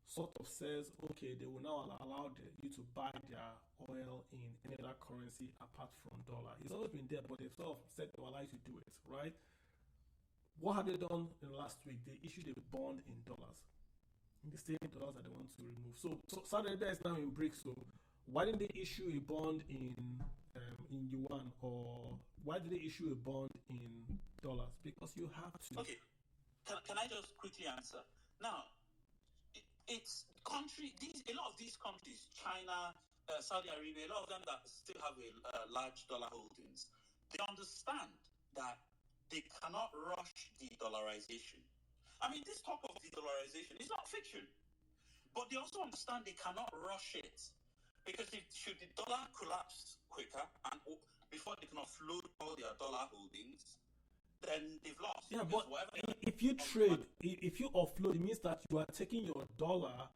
sort of says, okay, they will now allow you to buy their oil in any other currency apart from dollar. It's always been there, but they've sort of said they will allow you to do it, right? What have they done in the last week? They issued a bond in dollars. In the same dollars that they want to remove. So Saudi Arabia is now in BRICS. So why didn't they issue a bond in yuan, or why did they issue a bond in dollars? Because you have to. Okay, can I just quickly answer? Now, it's country. A lot of these countries, China, Saudi Arabia, a lot of them that still have a large dollar holdings, they understand that they cannot rush the dollarization. I mean, this talk of de-dollarization is not fiction, but they also understand they cannot rush it, because should the dollar collapse quicker and before they can offload all their dollar holdings, then they've lost. Yeah, but if you trade, if you offload, it means that you are taking your dollar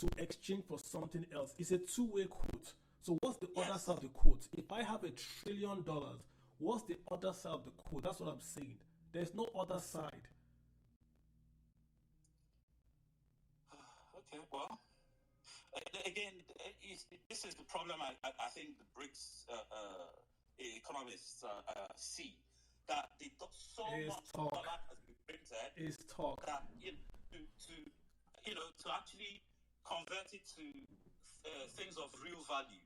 to exchange for something else. It's a two-way quote. So what's the other side of the quote? If I have $1 trillion, what's the other side of the quote? That's what I'm saying. There's no other side. Okay, well, again, this is the problem I think the BRICS economists see, that so much dollar has been printed that to actually convert it to things of real value,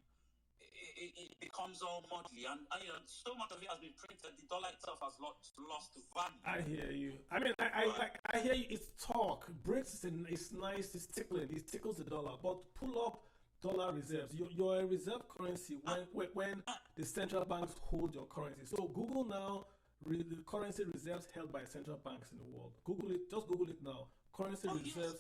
it becomes all muddy, and so much of it has been printed, the dollar itself has lost value. I hear you. I mean, I hear you. It's talk. BRICS is nice. It's tickling. It tickles the dollar. But pull up dollar reserves. Your reserve currency when the central banks hold your currency. So Google now the currency reserves held by central banks in the world. Google it. Just Google it now. Currency reserves.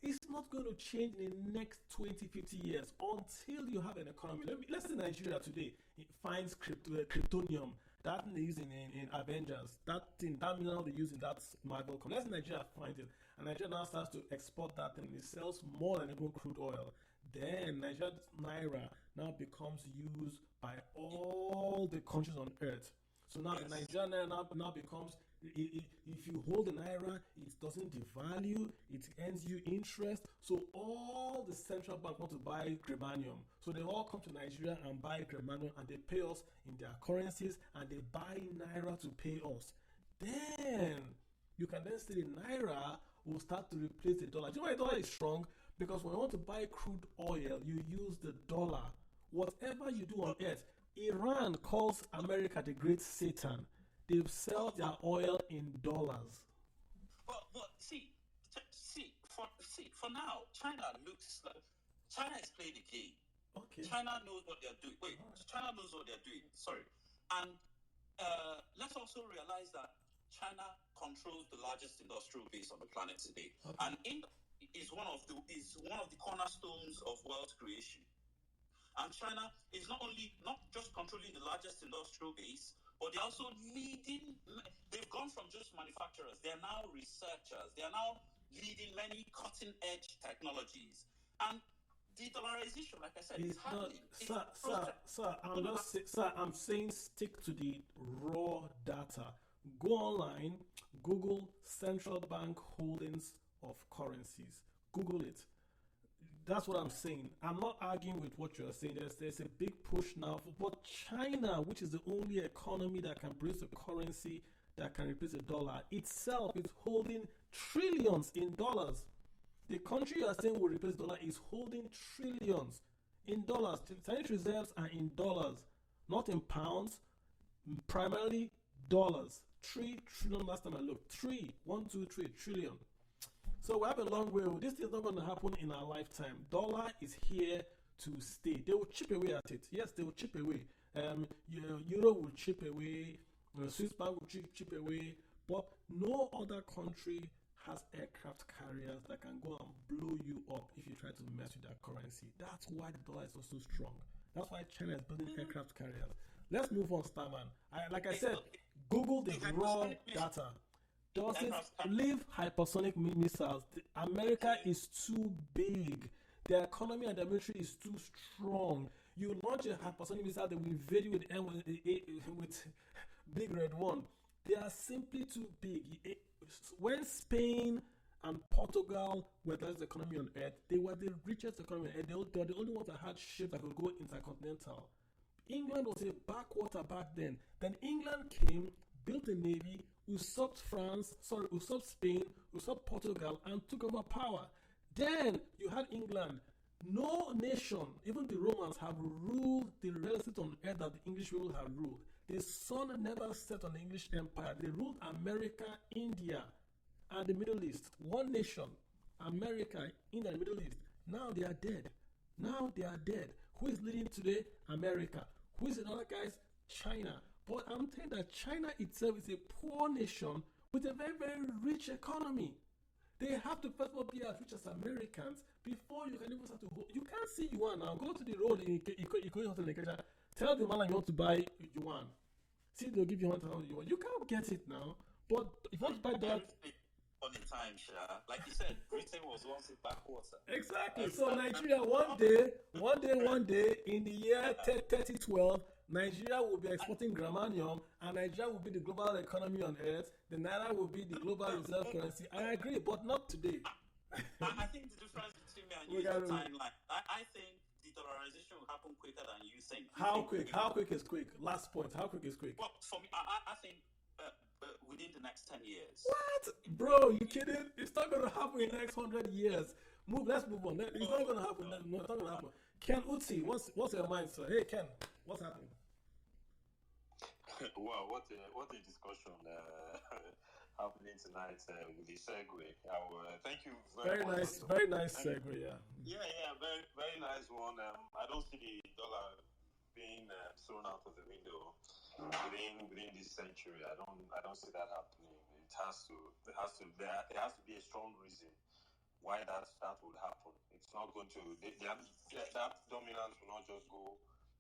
It's not going to change in the next 20, 50 years until you have an economy. Let's say Nigeria today finds kryptonium. That thing they use in Avengers. That mineral they use in that Marvel comic. Let's say Nigeria finds it. And Nigeria now starts to export that thing. It sells more than even crude oil. Then Nigeria's Naira now becomes used by all the countries on earth. So now Nigeria now becomes, if you hold the Naira, it doesn't devalue, it earns you interest. So all the central banks want to buy germanium. So they all come to Nigeria and buy germanium, and they pay us in their currencies, and they buy Naira to pay us. Then you can then see the Naira will start to replace the dollar. Do you know why the dollar is strong? Because when you want to buy crude oil, you use the dollar. Whatever you do on earth, Iran calls America the great Satan. They sell their oil in dollars. But see, for now, China looks like China has played the game. Okay. China knows what they're doing. China knows what they're doing. Sorry, and let's also realize that China controls the largest industrial base on the planet today, and is one of the cornerstones of wealth creation. And China is not just controlling the largest industrial base, but they're also leading. They've gone from just manufacturers. They're now researchers. They are now leading many cutting-edge technologies. And de-dollarization, like I said, is happening. Sir, I'm saying stick to the raw data. Go online, Google central bank holdings of currencies. Google it. That's what I'm saying. I'm not arguing with what you're saying. There's a big push now but China, which is the only economy that can produce a currency that can replace the dollar, itself is holding trillions in dollars. The country you are saying will replace the dollar is holding trillions in dollars. Chinese reserves are in dollars, not in pounds, primarily dollars. 3 trillion last time I looked. 3 trillion. So we have a long way. This is not going to happen in our lifetime. Dollar is here to stay. They will chip away at it. Yes, they will chip away. Euro will chip away. Swiss bank will chip away. But no other country has aircraft carriers that can go and blow you up if you try to mess with their currency. That's why the dollar is so strong. That's why China is building aircraft carriers. Let's move on, Starman. Like I said, Google the raw data. Does it leave hypersonic missiles? America is too big. Their economy and their military is too strong. You launch a hypersonic missile, they will invade you with big red one. They are simply too big. When Spain and Portugal were the largest economy on earth, they were the richest economy on earth. They were the only ones that had ships that could go intercontinental. England was a backwater back then. Then England came, built a navy, usurped Spain, usurped Portugal, and took over power. Then you had England. No nation, even the Romans, have ruled the real estate on earth that the English people have ruled. The sun never set on the English empire. They ruled America, India, and the Middle East. One nation, America, India, and the Middle East. Now they are dead. Who is leading today? America. Who is the other guys? China. But I'm telling you that China itself is a poor nation with a very, very rich economy. They have to first of all be as rich as Americans before you can even start to hold. You can't see yuan now. Go to the road in Ikeja. Tell the man you want to buy yuan. See, they'll give you 1,000 yuan. You can't get it now. But if you want to buy that. On the time, like you said, Britain was once a backwater. Exactly. So Nigeria, one day, in the year 3012, Nigeria will be exporting Gramanium, and Nigeria will be the global economy on earth. The Naira will be the global reserve currency. I agree, but not today. I think the difference between me and you is the timeline. I think the dollarization will happen quicker than you think. How quick? How quick is quick? Last point. How quick is quick? Well, for me, I think within the next 10 years. What? Bro, you kidding? It's not going to happen in the next 100 years. Let's move on. It's not going to happen. No, it's not going to happen. Ken Uti, what's your mind, sir? Hey, Ken, what's happening? Wow, what a discussion happening tonight with the segue. Thank you very much. Very nice segue, yeah. Yeah, very, very nice one. I don't see the dollar being thrown out of the window within this century. I don't see that happening. There has to be a strong reason why that would happen. It's not going to that dominance will not just go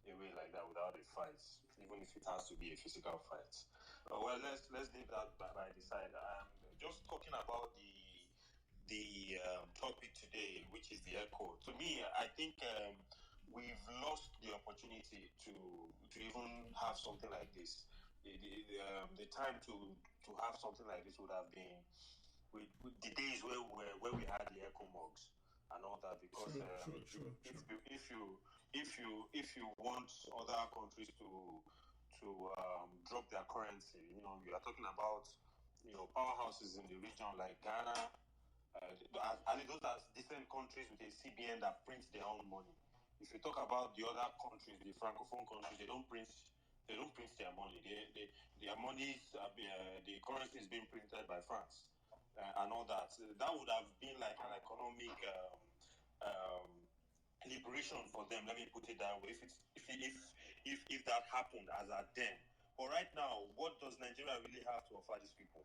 away like that without a fight, even if it has to be a physical fight. Well, let's leave that by the side. Just talking about the topic today, which is the echo. To me, I think we've lost the opportunity to even have something like this. The time to have something like this would have been with the days where we had the echo mugs and all that. Because if you want other countries to drop their currency, you are talking about powerhouses in the region like Ghana, and those are different countries with a CBN that prints their own money. If you talk about the other countries, the francophone countries, they don't print their money. Their money, the currency is being printed by France and all that. That would have been like an economic liberation for them. Let me put it that way. If that happened as at then. But right now, what does Nigeria really have to offer these people?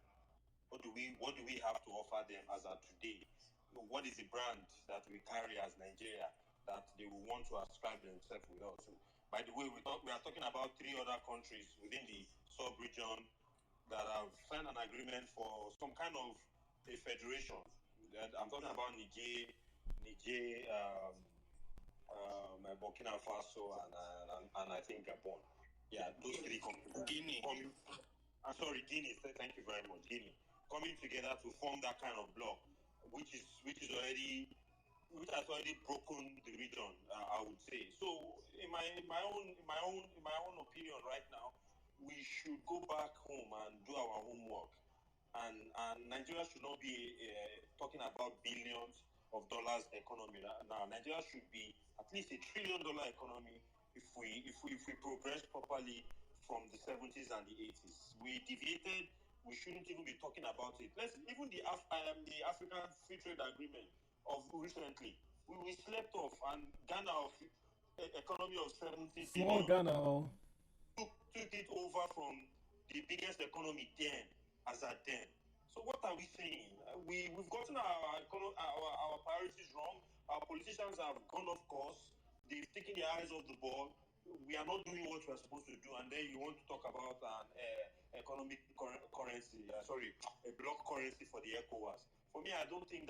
What do we have to offer them as at today? What is the brand that we carry as Nigeria that they will want to ascribe themselves with us? So, by the way, we are talking about 3 other countries within the sub-region that have signed an agreement for some kind of a federation. I'm talking about Niger, Burkina Faso, and I think Gabon. Yeah, those 3 countries. Guinea. sorry, Guinea. Thank you very much, Guinea, coming together to form that kind of bloc, which has already broken the region, I would say. So, in my own opinion, right now, we should go back home and do our homework. And Nigeria should not be talking about billions of dollars economy now. Nigeria should be at least $1 trillion economy if we progress properly from the 70s and the 80s. We deviated. We shouldn't even be talking about it. Let's even the African Free Trade Agreement of recently. We slept off, and Ghana of economy of 70 Small billion Ghana. Oh. took it over from the biggest economy then as at then. So what are we saying? We've gotten our priorities wrong. Our politicians have gone off course. They've taken their eyes off the ball. We are not doing what we're supposed to do, and then you want to talk about an economic currency, a block currency for the ECOWAS. For me, I don't think